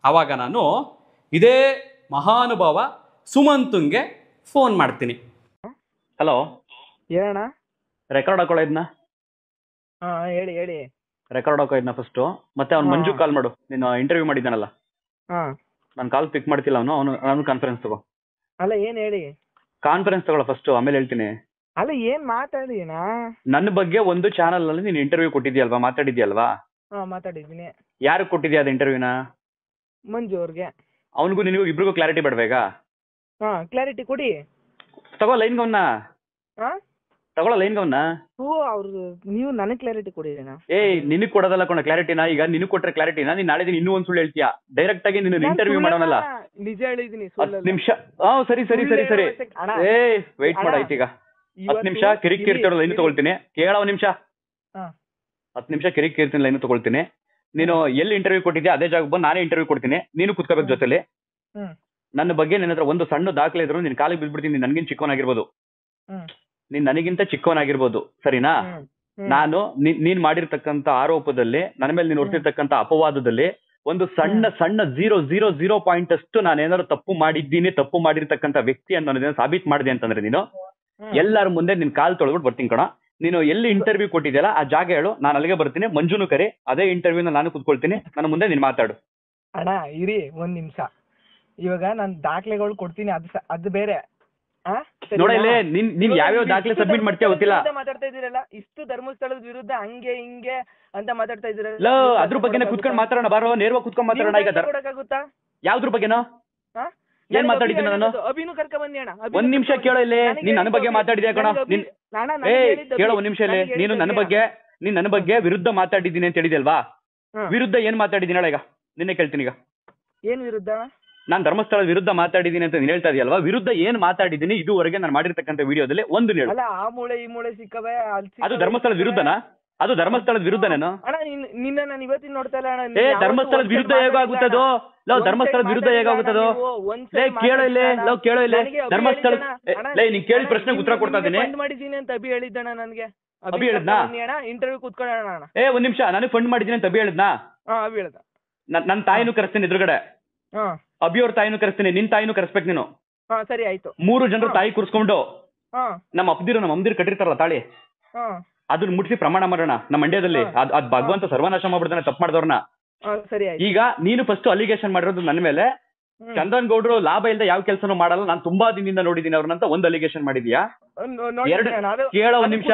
ಆವಾಗ ನಾನು ಇದೇ ಮಹಾನುಭಾವ ಸುಮಂತಂಗೆ ಫೋನ್ ಮಾಡ್ತೀನಿ. ಹಲೋ, ಹೇಳಣ್ಣ. ರೆಕಾರ್ಡ್ ಹಾಕೊಳ್ಳೋ ಇದನ್ನ, ಹೇಳಿ ಹೇಳಿ. ರೆಕಾರ್ಡ್ ಹಾಕೋ ಇದನ್ನ ಫಸ್ಟು. ಮತ್ತೆ ಅವ್ನು ಮಂಜು ಕಾಲ್ ಮಾಡು, ನೀನು ಇಂಟರ್ವ್ಯೂ ಮಾಡಿದ್ದಾನಲ್ಲ. ನಾನು ಕಾಲ್ ಪಿಕ್ ಮಾಡ್ತಿಲ್ಲ, ಅವನು ಕಾನ್ಫರೆನ್ಸ್ ತಗೋ. ಅಲ್ಲ ಏನ್ ಹೇಳಿ, ಕಾನ್ಫರೆನ್ಸ್ ತಗೊಳ್ಳೋ ಫಸ್ಟು, ಆಮೇಲೆ ಹೇಳ್ತೀನಿ. ಅಲ್ಲ ಏನ್ ಮಾತಾಡಿನ? ನನ್ನ ಬಗ್ಗೆ ಒಂದು ಚಾನಲ್ ನಲ್ಲಿ ನೀನು ಇಂಟರ್ವ್ಯೂ ಕೊಟ್ಟಿದ್ಯಲ್ವಾ, ಮಾತಾಡಿದ್ಯಲ್ವಾ? ಮಾತಾಡಿದ್ದೀನಿ. ಯಾರು ಕೊಟ್ಟಿದ್ಯಾ ಅದು ಇಂಟರ್ವ್ಯೂನ? ಮಂಜು ಅವ್ರಿಗೆ. ಅವನಿಗೂ ನಿನಗೂ ಇಬ್ರಿಗೂ ಕ್ಲಾರಿಟಿ ಬೇಡಬೇಕಾ? ಕ್ಲಾರಿಟಿ ಕೊಡಿ. ತಗೋ ಲೈನ್ ಗವನ್ನ, ತಗೊಳ್ಳೋ ಲೈನ್ ಗವನ್ನ. ಅವ್ರು ನೀವು ನನಗೆ ಕ್ಲಾರಿಟಿ ಕೊಡಿ. ನಿನಗ್ ಕೊಡೋದಲ್ಲ ಕೊಡ ಕ್ಲಾರಿಟಿನ. ಈಗ ನಿನಗ್ ಕೊಟ್ರೆ ಕ್ಲಾರಿಟಿನ, ನೀನ್ ನಾಳೆ ದಿನ ಇನ್ನೂ ಒಂದ್ ಸುಳ್ಳು ಹೇಳ್ತೀಯಾ. ಡೈರೆಕ್ಟ್ ಆಗಿ ನೀನು ಇಂಟರ್ವ್ಯೂ ಮಾಡೋನಲ್ಲ. ನಿಜ ಹೇಳಿದೀನಿ. 10 ನಿಮಿಷ. ಸರಿ ಸರಿ ಸರಿ ಸರಿ. ವೆಯ್ಟ್ ಮಾಡಾಯ್ತು. ಈಗ 10 ನಿಮಿಷ ಕಿರಿಕಿರ್ತಿರೋ ಲೈನ್ ತಗೊಳ್ತೀನಿ, ಕೇಳ. 1 ನಿಮಿಷ, 10 ನಿಮಿಷ ಕಿರಿಕಿರ್ತೀನಿ, ಲೈನ್ ತಗೊಳ್ತೀನಿ. ನೀನು ಎಲ್ಲಿ ಇಂಟರ್ವ್ಯೂ ಕೊಟ್ಟಿದ್ಯಾ ಅದೇ ಜಾಗ ಬಂದು ನಾನೇ ಇಂಟರ್ವ್ಯೂ ಕೊಡ್ತೀನಿ, ನೀನು ಕುತ್ಕೋಬೇಕು ಜೊತೆಲಿ. ನನ್ನ ಬಗ್ಗೆ ನನ್ನ ಹತ್ರ ಒಂದು ಸಣ್ಣ ದಾಖಲೆ ಇದ್ರು ನೀನ್ ಕಾಲಿಗೆ ಬಿದ್ಬಿಡ್ತೀನಿ. ನೀನ್ ನನ್ಗಿಂತ ಚಿಕ್ಕವನಾಗಿರ್ಬೋದು, ನೀನ್ ನನಗಿಂತ ಚಿಕ್ಕವನಾಗಿರ್ಬೋದು, ಸರಿನಾ? ನಾನು ನೀನ್ ಮಾಡಿರ್ತಕ್ಕಂಥ ಆರೋಪದಲ್ಲಿ, ನನ್ನ ಮೇಲೆ ನೀನು ಹೊರ್ತಿರ್ತಕ್ಕಂಥ ಅಪವಾದದಲ್ಲಿ ಒಂದು ಸಣ್ಣ ಸಣ್ಣ 0.00 ಪಾಯಿಂಟ್ ಅಷ್ಟು ನಾನೇನಾದ್ರು ತಪ್ಪು ಮಾಡಿದ್ದೀನಿ, ತಪ್ಪು ಮಾಡಿರ್ತಕ್ಕಂಥ ವ್ಯಕ್ತಿ ಅನ್ನೋದನ್ನ ಸಾಬೀತ್ ಮಾಡಿದೆ ಅಂತಂದ್ರೆ ನೀನು ಎಲ್ಲರ ಮುಂದೆ ನಿನ್ ಕಾಲ್ ತೊಳ್ಬಿಟ್ಟು ಬರ್ತೀನಿ ಕಣ. ನೀನು ಎಲ್ಲಿ ಇಂಟರ್ವ್ಯೂ ಕೊಟ್ಟಿದ್ಯಲ್ಲ ಆ ಜಾಗ ಹೇಳು, ನಾನು ಅಲ್ಲಿಗೆ ಬರ್ತೀನಿ. ಮಂಜುನು ಕರಿ, ಅದೇ ಇಂಟರ್ವ್ಯೂನ ನಾನು ಕುತ್ಕೊಳ್ತೀನಿ, ನನ್ನ ಮುಂದೆ ನೀನ್ ಮಾತಾಡು. ಅಣ್ಣ ಇರಿ 1 ನಿಮಿಷ. ಇವಾಗ ನಾನು ದಾಖಲೆಗಳು ಕೊಡ್ತೀನಿ, ಅದು ಬೇರೆ. ನೋಡ ಇಲ್ಲಿ ನೀನ್ ಯಾವ್ಯಾವ ದಾಖಲೆ ಸಬ್ಮಿಟ್ ಮಾಡ್ತೀಯ ಗೊತ್ತಿಲ್ಲ. ಮಾತಾಡ್ತಾ ಇದೀರಲ್ಲ, ಇಷ್ಟು ಧರ್ಮಸ್ಥಳದ ವಿರುದ್ಧ ಹಂಗೆ ಹಿಂಗೆ ಅಂತ ಮಾತಾಡ್ತಾ ಇದೀರಲ್ಲ, ಅದ್ರ ಬಗ್ಗೆ ಕುತ್ಕೊಂಡು ಮಾತಾಡೋಣ. ಬಾರೋ, ನೇರವಾಗಿ ಕುತ್ಕೊಂಡು ಮಾತಾಡೋಣ. ಈಗ ಕೊಡಕ್ಕಾಗುತ್ತಾ? ಯಾವ್ದ್ರ ಬಗ್ಗೆನೋ ಏನ್ ಮಾತಾಡಿದ್ದೀನಿ ನಾನು? ಅಭಿನು ಕರ್ಕ ಬನ್ನಿ ಅಣ್ಣ. 1 ನಿಮಿಷ ಕೇಳೋ ಇಲ್ಲಿ. ನೀನ್ ನನ್ನ ಬಗ್ಗೆ ಮಾತಾಡಿದ್ಯಾ ಕಣ? ಕೇಳೋ 1 ನಿಮಿಷ ಇಲ್ಲಿ. ನೀನು ನನ್ನ ಬಗ್ಗೆ ವಿರುದ್ಧ ಮಾತಾಡಿದ್ದೀನಿ ಅಂತ ಹೇಳಿದ್ಯಲ್ವಾ? ವಿರುದ್ಧ ಏನ್ ಮಾತಾಡಿದ್ದೀನಿ ಹೇಳ? ಈಗ ನಿನ್ನೆ ಕೇಳ್ತೀನಿ. ಈಗ ಏನ್ ವಿರುದ್ಧ? ನಾನ್ ಧರ್ಮಸ್ಥಳದ ವಿರುದ್ಧ ಮಾತಾಡಿದ್ದೀನಿ ಅಂತ ನೀನ್ ಹೇಳ್ತಾ ಇದೆಯಲ್ವಾ? ವಿರುದ್ಧ ಏನ್ ಮಾತಾಡಿದ್ದೀನಿ ಇದುವರೆಗೆ ನಾನು ಮಾಡಿರ್ತಕ್ಕಂಥ ವಿಡಿಯೋದಲ್ಲಿ ಒಂದು ಹೇಳು. ಅಲ್ಲ, ಆ ಮೂಳೆ ಈ ಮೂಳೆ ಸಿಕ್ಕವೆ. ಅದು ಧರ್ಮಸ್ಥಳದ ವಿರುದ್ಧನಾ? ಅದು ಧರ್ಮಸ್ಥಳದ ವಿರುದ್ಧನೇನು? ಅಣ್ಣ ನಿನ್ನ ನಾನು ಇವತ್ತಿನ ನೋಡ್ತಾ ಇಲ್ಲ ಅಣ್ಣ. ಧರ್ಮಸ್ಥಳದ ವಿರುದ್ಧ ಹೇಗಾಗುತ್ತದೋ? ಧರ್ಮಸ್ಥಳದ ವಿರುದ್ಧ ಹೇಗಾಗುತ್ತದೋ? ಕೇಳೋ ಇಲ್ಲಿ, ಕೇಳೋ ಇಲ್ಲಿ. ಧರ್ಮಸ್ಥಳ ನೀನ್ ಕೇಳಿದ ಪ್ರಶ್ನೆಗೆ ಉತ್ತರ ಕೊಡ್ತಾ ಇದ್ದೀನಿ. ಫಂಡ್ ಮಾಡಿದ್ದೀನಿ ಅಂತ ಅಭಿ ಹೇಳಿದ್ದಣ್ಣ ನನಗೆ. ಅಭಿ ಹೇಳಿದ್ನಾ? ಇಂಟರ್ವ್ಯೂ ಕೂತ್ಕೊಳ್ಳೋಣ ಅಣ್ಣ. 1 ನಿಮಿಷ. ನನಗೆ ಫಂಡ್ ಮಾಡಿದ್ದೀನಿ ಅಂತ ಅಭಿ ಹೇಳಿದ್ನಾ? ಅಭಿ ಹೇಳ್ದ. ನನ್ನ ತಾಯಿನೂ ಕರೆಸ್ತೀನಿ ಎದುರುಗಡೆ. ಅಭಿ ಅವ್ರ ತಾಯಿನೂ ಕರೆಸ್ತೀನಿ, ನಿನ್ ತಾಯಿನೂ ಕರೆಸ್ಬೇಕು ನೀನು. ಸರಿ ಆಯ್ತು. 3 ಜನರು ತಾಯಿ ಕೂರಿಸ್ಕೊಂಡು ನಮ್ಮ ಅಮ್ಮದಿರು ಕಟ್ಟಿರ್ತಾರಲ್ಲ ತಾಳಿ, ಅದನ್ನ ಮುಟ್ಸಿ ಪ್ರಮಾಣ ಮಾಡೋಣ ನಮ್ಮ ಮಂಡ್ಯದಲ್ಲಿ. ಅದ್ ಭಗವಂತ ಸರ್ವನಾಶ ಮಾಡ್ಬಿಡ್ತಾನೆ ತಪ್ಪು ಮಾಡಿದವ್ರನ್ನ. ಈಗ ನೀನು ಫಸ್ಟ್ ಅಲಿಗೇಷನ್ ಮಾಡಿರೋದು ನನ್ನ ಮೇಲೆ. ಚಂದನ್ ಗೌಡ್ರು ಲಾಭ ಇಲ್ಲದೆ ಯಾವ ಕೆಲಸನೂ ಮಾಡಲ್ಲ, ನಾನು ತುಂಬಾ ದಿನದಿಂದ ನೋಡಿದೀನಿ ಅವ್ರನ್ನಂತ ಒಂದು ಅಲಿಗೇಷನ್ ಮಾಡಿದ್ಯಾ? ಕೇಳೋ 1 ನಿಮಿಷ.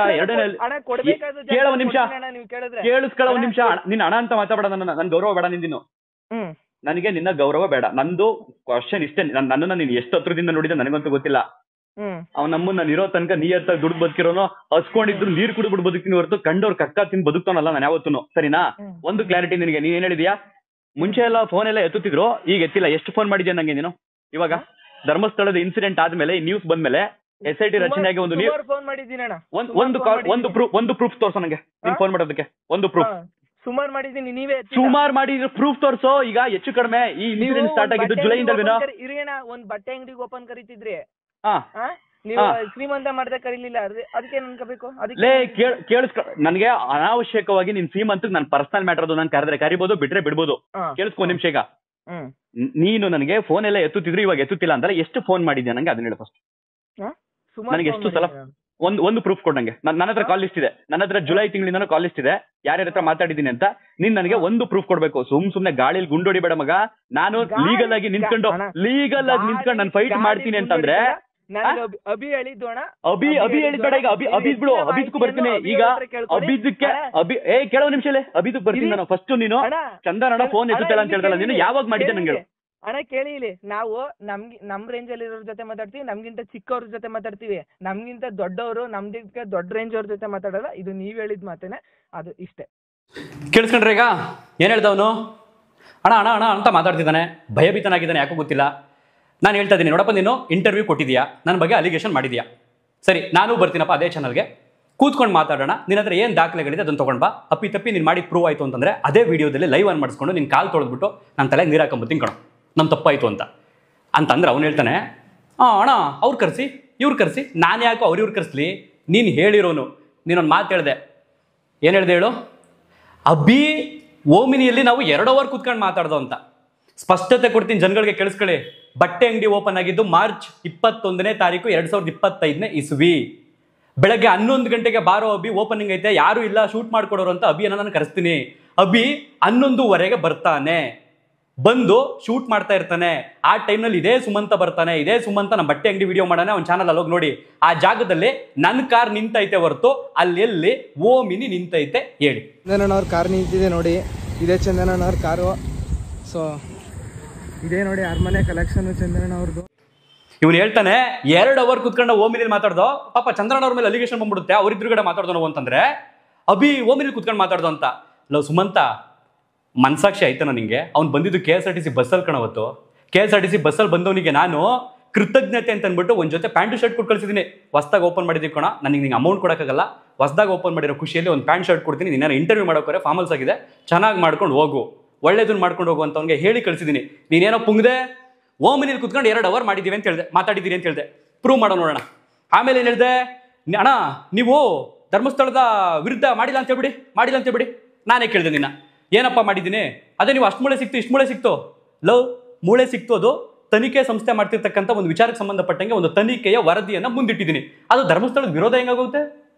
ಕೇಳೋ 1 ನಿಮಿಷ. ಕೇಳಿಸ್ಕೊಳ್ಳೋ 1 ನಿಮಿಷ. ನಿನ್ನ ಹಣ ಅಂತ ಮಾತಾಡಬೇಡ, ನನ್ ಗೌರವ ಬೇಡ ನಿಂದಿನ್ನು. ನನಗೆ ನಿನ್ನ ಗೌರವ ಬೇಡ. ನಂದು ಕ್ವಶನ್ ಇಷ್ಟೇ, ನನ್ನನ್ನ ನೀನ್ ಎಷ್ಟು ಹತ್ರದಿಂದ ನೋಡಿದ ನನಗಂತೂ ಗೊತ್ತಿಲ್ಲ. ಅವ್ನ ನಮ್ಮನ್ನ ಇರೋ ತನಕ ನೀಯತ್ತ ದುಡ್ಡು ಬದುಕಿರೋನು, ಹಸ್ಕೊಂಡಿದ್ರು ನೀರ್ ಕುಡಿದ್ಬಿಟ್ಟು ಬದುಕ್ತೀನಿ ಹೊರತು ಕಂಡವ್ರ ಕಕ್ಕ ತಿಂದು ಬದುಕ್ತಾನಲ್ಲ ನಾನು ಯಾವತ್ತೂ. ಸರಿನಾ? ಒಂದು ಕ್ಲಾರಿಟಿ ನಿನಗೆ. ನೀನ್ ಏನ್ ಹೇಳಿದ್ಯಾ? ಮುಂಚೆ ಎಲ್ಲ ಫೋನ್ ಎಲ್ಲ ಎತ್ತುತ್ತಿದ್ರು, ಈಗ ಎತ್ತಿಲ್ಲ. ಎಷ್ಟು ಫೋನ್ ಮಾಡಿದ್ಯಾ ನಂಗೆ ನೀನು? ಇವಾಗ ಧರ್ಮಸ್ಥಳದ ಇನ್ಸಿಡೆಂಟ್ ಆದ್ಮೇಲೆ, ನ್ಯೂಸ್ ಬಂದ್ಮೇಲೆ, SIT ರಚನೆಯಾಗಿ ಒಂದು ಪ್ರೂಫ್ ತೋರ್ಸೋ ನಂಗೆ. ನೀನ್ ಫೋನ್ ಮಾಡೋದಕ್ಕೆ ಒಂದು ಪ್ರೂಫ್. ಸುಮಾರು ಮಾಡಿದೀನಿ, ನೀವೇ ಸುಮಾರು ಮಾಡಿದ್ರೆ ಪ್ರೂಫ್ ತೋರ್ಸೋ. ಈಗ ಹೆಚ್ಚು ಕಡಿಮೆ ಈ ಇನ್ಸಿಡೆಂಟ್ ಸ್ಟಾರ್ಟ್ ಆಗಿದ್ದು ಜುಲೈಯಿಂದಲ್ವೇನೋ. ಇರಿಯಣ್ಣ, ಒಂದ್ ಬಟ್ಟೆ ಅಂಗಡಿಗೆ ಓಪನ್ ಕರೀತಿದ್ರಿ, ನೀವು ಶ್ರೀಮಂತ ಮಾಡ್ದೆ ಕರೀಲಿಲ್ಲ, ಅದಕ್ಕೆ ಅನ್ಕೋಬೇಕು. ಕೇಳಿಸ್ಕೊ. ನನಗೆ ಅನಾವಶ್ಯಕವಾಗಿ ನಿನ್ ಶ್ರೀಮಂತಕ್ಕೆ ನನ್ ಪರ್ಸನಲ್ ಮ್ಯಾಟರ್ ಅದು. ನಾನು ಕರೆದ್ರೆ ಕರಿಬಹುದು, ಬಿಟ್ರೆ ಬಿಡ್ಬೋದು. ಕೇಳಿಸ್ಕೊ 1 ನಿಮಿಷ. ಈಗ ನೀನು ನನಗೆ ಫೋನ್ ಎಲ್ಲ ಎತ್ತುತ್ತಿದ್ರು, ಇವಾಗ ಎತ್ತುತ್ತಿಲ್ಲ ಅಂದ್ರೆ ಎಷ್ಟು ಫೋನ್ ಮಾಡಿದ್ಯಾ ನಂಗೆ ಅದನ್ನ ಹೇಳು ಫಸ್ಟ್. ನನಗೆ ಎಷ್ಟು ಸಲ ಒಂದು ಪ್ರೂಫ್ ಕೊಡು ನಂಗೆ. ನನ್ನ ಹತ್ರ ಕಾಲ್ ಲಿಸ್ಟ್ ಇದೆ, ನನ್ನ ಹತ್ರ ಜುಲೈ ತಿಂಗಳಿಂದ ಕಾಲ್ ಲಿಸ್ಟ್ ಇದೆ, ಯಾರ್ಯಾರ ಹತ್ರ ಮಾತಾಡಿದ್ದೀನಿ ಅಂತ. ನೀನ್ ನನಗೆ ಒಂದು ಪ್ರೂಫ್ ಕೊಡ್ಬೇಕು. ಸುಮ್ನೆ ಗಾಳಿಲಿ ಗುಂಡೋಡಿ ಬೇಡ ಮಗ. ನಾನು ಲೀಗಲ್ ಆಗಿ ನಿಂತ್ಕೊಂಡು ನಾನು ಫೈಟ್ ಮಾಡ್ತೀನಿ ಅಂತಂದ್ರೆ ಅಭಿ ಹೇಳಿದ್ದು ಅಣ್ಣ, ಅಭಿ ಹೇಳಿದ್ಬೇಡ. ಈಗ ಅಭಿದ್ ಬಿಡು, ಅಭಿದ್ಕು ಬರ್ತೀನಿ ಈಗ. ಅಭಿದಕ್ಕೆ ಕೇಳೋ ನಿಮಿಷ ಅಭಿದಕ್ ಬರ್ತೀನಿ ನಾನು. ಫಸ್ಟ್ ನೀನು ಚಂದನ ಫೋನ್ ಎತ್ತಲ್ಲ ಅಂತ ಹೇಳ್ದಲ್ಲ, ನೀನು ಯಾವಾಗ ಮಾಡಿದ್ದೆ ನಂಗೆ ಅಣ್ಣ ಕೇಳಿ ಇಲ್ಲಿ. ನಾವು ನಮ್ ರೇಂಜ್ ಅಲ್ಲಿ ಇರೋರ್ ಜೊತೆ ಮಾತಾಡ್ತೀವಿ, ನಮ್ಗಿಂತ ಚಿಕ್ಕವ್ರ ಜೊತೆ ಮಾತಾಡ್ತೀವಿ, ನಮ್ಗಿಂತ ದೊಡ್ಡವರು ನಮ್ದಿಕ್ಕೆ ದೊಡ್ಡ ರೇಂಜ್ ಅವ್ರ ಜೊತೆ ಮಾತಾಡಲ್ಲ. ಇದು ನೀವ್ ಹೇಳಿದ್ ಮಾತೇನೆ, ಅದು ಇಷ್ಟೇ. ಕೇಳಿಸ್ಕೊಂಡ್ರೆ ಈಗ ಏನ್ ಹೇಳ್ದವನು? ಅಣ್ಣ ಅಣ್ಣ ಅಣ್ಣ ಅಂತ ಮಾತಾಡ್ತಿದ್ದಾನೆ, ಭಯಭೀತನಾಗಿದ್ದಾನೆ, ಯಾಕೋ ಗೊತ್ತಿಲ್ಲ. ನಾನು ಹೇಳ್ತಾ ಇದ್ದೀನಿ, ನೋಡಪ್ಪ ನೀನು ಇಂಟರ್ವ್ಯೂ ಕೊಟ್ಟಿದ್ಯಾ, ನನ್ನ ಬಗ್ಗೆ ಅಲಿಗೇಷನ್ ಮಾಡಿದ್ಯಾ, ಸರಿ ನಾನು ಬರ್ತೀನಪ್ಪ ಅದೇ ಚಾನಲ್ಗೆ, ಕೂತ್ಕೊಂಡು ಮಾತಾಡೋಣ. ನಿನ್ನ ಹತ್ರ ಏನು ದಾಖಲೆಗಳಿದೆ ಅದನ್ನು ತೊಗೊಂಡು ಬಾ. ತಪ್ಪಿ ನೀನು ಮಾಡಿ ಪ್ರೂವ್ ಆಯಿತು ಅಂತಂದರೆ ಅದೇ ವಿಡಿಯೋದಲ್ಲಿ ಲೈವ್ ಆನ್ ಮಾಡಿಸ್ಕೊಂಡು ನಿನ್ನ ಕಾಲು ತೊಳೆದ್ಬಿಟ್ಟು ನನ್ನ ತಲೆಗೆ ನೀರು ಹಾಕೊಂಬತ್ತೀನಿ ಕಣೋ, ನಮ್ಮ ತಪ್ಪಾಯಿತು ಅಂತಂದ್ರೆ ಅವ್ನು ಹೇಳ್ತಾನೆ, ಅಣ್ಣ ಅವ್ರು ಕರೆಸಿ ಇವ್ರು ಕರೆಸಿ. ನಾನು ಯಾಕೋ ಅವ್ರು ಕರೆಸ್ಲಿ? ನೀನು ಹೇಳಿರೋನು. ನೀನೊಂದು ಮಾತು ಹೇಳಿದೆ, ಏನು ಹೇಳಿದೆ ಹೇಳು? ಅಭಿ ಓಮಿನಿಯಲ್ಲಿ ನಾವು 2 ಅವರ್ ಕೂತ್ಕೊಂಡು ಮಾತಾಡ್ದೋ ಅಂತ. ಸ್ಪಷ್ಟತೆ ಕೊಡ್ತೀನಿ ಜನಗಳಿಗೆ, ಕೇಳಿಸ್ಕೊಳ್ಳಿ. ಬಟ್ಟೆ ಅಂಗಡಿ ಓಪನ್ ಆಗಿದ್ದು ಮಾರ್ಚ್ 21ನೇ ತಾರೀಕು 2025ನೇ ಇಸ್ವಿ. ಬೆಳಗ್ಗೆ 11 ಗಂಟೆಗೆ ಬಾರೋ ಅಭಿ, ಓಪನಿಂಗ್ ಐತೆ, ಯಾರು ಇಲ್ಲ ಶೂಟ್ ಮಾಡ್ಕೊಡೋರು ಅಂತ ಅಭಿಯನ್ನು ನಾನು ಕರೆಸ್ತೀನಿ. ಅಭಿ 11:15 ಬರ್ತಾನೆ, ಬಂದು ಶೂಟ್ ಮಾಡ್ತಾ ಇರ್ತಾನೆ. ಆ ಟೈಮ್ನಲ್ಲಿ ಇದೇ ಸುಮಂತ ಬರ್ತಾನೆ. ಇದೇ ಸುಮಂತ ನಮ್ಮ ಬಟ್ಟೆ ಅಂಗಡಿ ವಿಡಿಯೋ ಮಾಡೋಣ, ಅವ್ನ ಚಾನಲ್ ಅಲ್ಲಿ ಹೋಗಿ ನೋಡಿ. ಆ ಜಾಗದಲ್ಲಿ ನನ್ನ ಕಾರ್ ನಿಂತೈತೆ ಹೊರತು ಅಲ್ಲಿ ಎಲ್ಲಿ ಓಮಿನಿ ನಿಂತೈತೆ ಹೇಳಿ? ಚಂದನಣ್ಣವ್ರ ಕಾರ್ ನಿಂತಿದೆ ನೋಡಿ, ಇದೇ ಚಂದನಣ್ಣವ್ರ ಕಾರು. ಸೊ ಇದೇ ನೋಡಿ ಅರಮನೆ ಕಲೆಕ್ಷನ್ ಚಂದನಣ್ಣವ್ರದ್ದು. ಇವನು ಹೇಳ್ತಾನೆ 2 ಅವರ್ ಕುತ್ಕೊಂಡು ಓಮಿನಿಲ್ ಮಾತಾಡ್ದೋ. ಪಾಪ ಚಂದ್ರಣ್ಣವ್ರ ಮೇಲೆ ಅಲಿಗೇಷನ್ ಬಂದ್ಬಿಡುತ್ತೆ, ಅವ್ರಿದ್ರುಗಡೆ ಮಾತಾಡ್ದೋ ಅಂತಂದ್ರೆ ಅಭಿ ಓಮಿನಿಲ್ ಕುತ್ಕೊಂಡು ಮಾತಾಡ್ದೋ ಅಂತ. ಲವ್ ಸುಮಂತ, ಮನ್ಸಾಕ್ಷಿ ಆಯ್ತಾನ ನಿಂಗೆ? ಅವ್ನು ಬಂದಿದ್ದು KSRTC ಬಸ್ಸಲ್ಲಿ ಕಣವತ್ತು. KSRTC ಬಸ್ಸಲ್ಲಿ ಬಂದವನಿಗೆ ನಾನು ಕೃತಜ್ಞತೆ ಅಂತ ಅಂದ್ಬಿಟ್ಟು ಒಂದು ಜೊತೆ ಪ್ಯಾಂಟು ಶರ್ಟ್ ಕೊಟ್ಟು ಕಳಿಸಿದ್ದೀನಿ. ಹೊಸ್ದಾಗಿ ಓಪನ್ ಮಾಡಿದ್ದೀವಿ ಕಣ, ನನಗೆ ನಿಂಗೆ ಅಮೌಂಟ್ ಕೊಡೋಕ್ಕಾಗಲ್ಲ, ಹೊಸ್ದಾಗಿ ಓಪನ್ ಮಾಡಿರೋ ಖುಷಿಯಲ್ಲಿ ಒಂದು ಪ್ಯಾಂಟ್ ಶರ್ಟ್ ಕೊಡ್ತೀನಿ, ನೀನು ಇಂಟರ್ವ್ಯೂ ಮಾಡೋಕೆ ಫಾರ್ಮಲ್ಸ್ ಆಗಿದೆ, ಚೆನ್ನಾಗಿ ಮಾಡ್ಕೊಂಡು ಹೋಗು, ಒಳ್ಳೇದನ್ನ ಮಾಡ್ಕೊಂಡು ಹೋಗು ಅಂತ ಅವ್ನಿಗೆ ಹೇಳಿ ಕಳಿಸಿದ್ದೀನಿ. ನೀನೇನೋ ಪುಂಗ್ದೆ ಓಮಿನಿಲ್ ಕುತ್ಕೊಂಡು 2 ಅವರ್ ಮಾಡಿದ್ದೀವಿ ಅಂತ ಹೇಳಿದೆ, ಮಾತಾಡಿದ್ದೀರಿ ಅಂತ ಹೇಳಿದೆ, ಪ್ರೂವ್ ಮಾಡೋ ನೋಡೋಣ. ಆಮೇಲೆ ಏನು ಹೇಳಿದೆ? ಅಣ್ಣ ನೀವು ಧರ್ಮಸ್ಥಳದ ವಿರುದ್ಧ ಮಾಡಿಲ್ಲ ಅಂತ ಹೇಳ್ಬಿಡಿ. ನಾನೇ ಕೇಳಿದೆ ನಿನ್ನ, ಏನಪ್ಪ ಮಾಡಿದ್ದೀನಿ? ಅದೇ ನೀವು ಅಷ್ಟು ಮೂಳೆ ಸಿಕ್ತು ಇಷ್ಟು ಮೂಳೆ ಸಿಕ್ತು. ಲವ್ ಮೂಳೆ ಸಿಕ್ತು, ಅದು ತನಿಖೆ ಸಂಸ್ಥೆ ಮಾಡ್ತಿರ್ತಕ್ಕಂಥ ಒಂದು ವಿಚಾರಕ್ಕೆ ಸಂಬಂಧಪಟ್ಟಂಗೆ ಒಂದು ತನಿಖೆಯ ವರದಿಯನ್ನು ಮುಂದಿಟ್ಟಿದ್ದೀನಿ. ಅದು ಧರ್ಮಸ್ಥಳದ ವಿರೋಧ ಹೆಂಗಾಗುತ್ತೆ?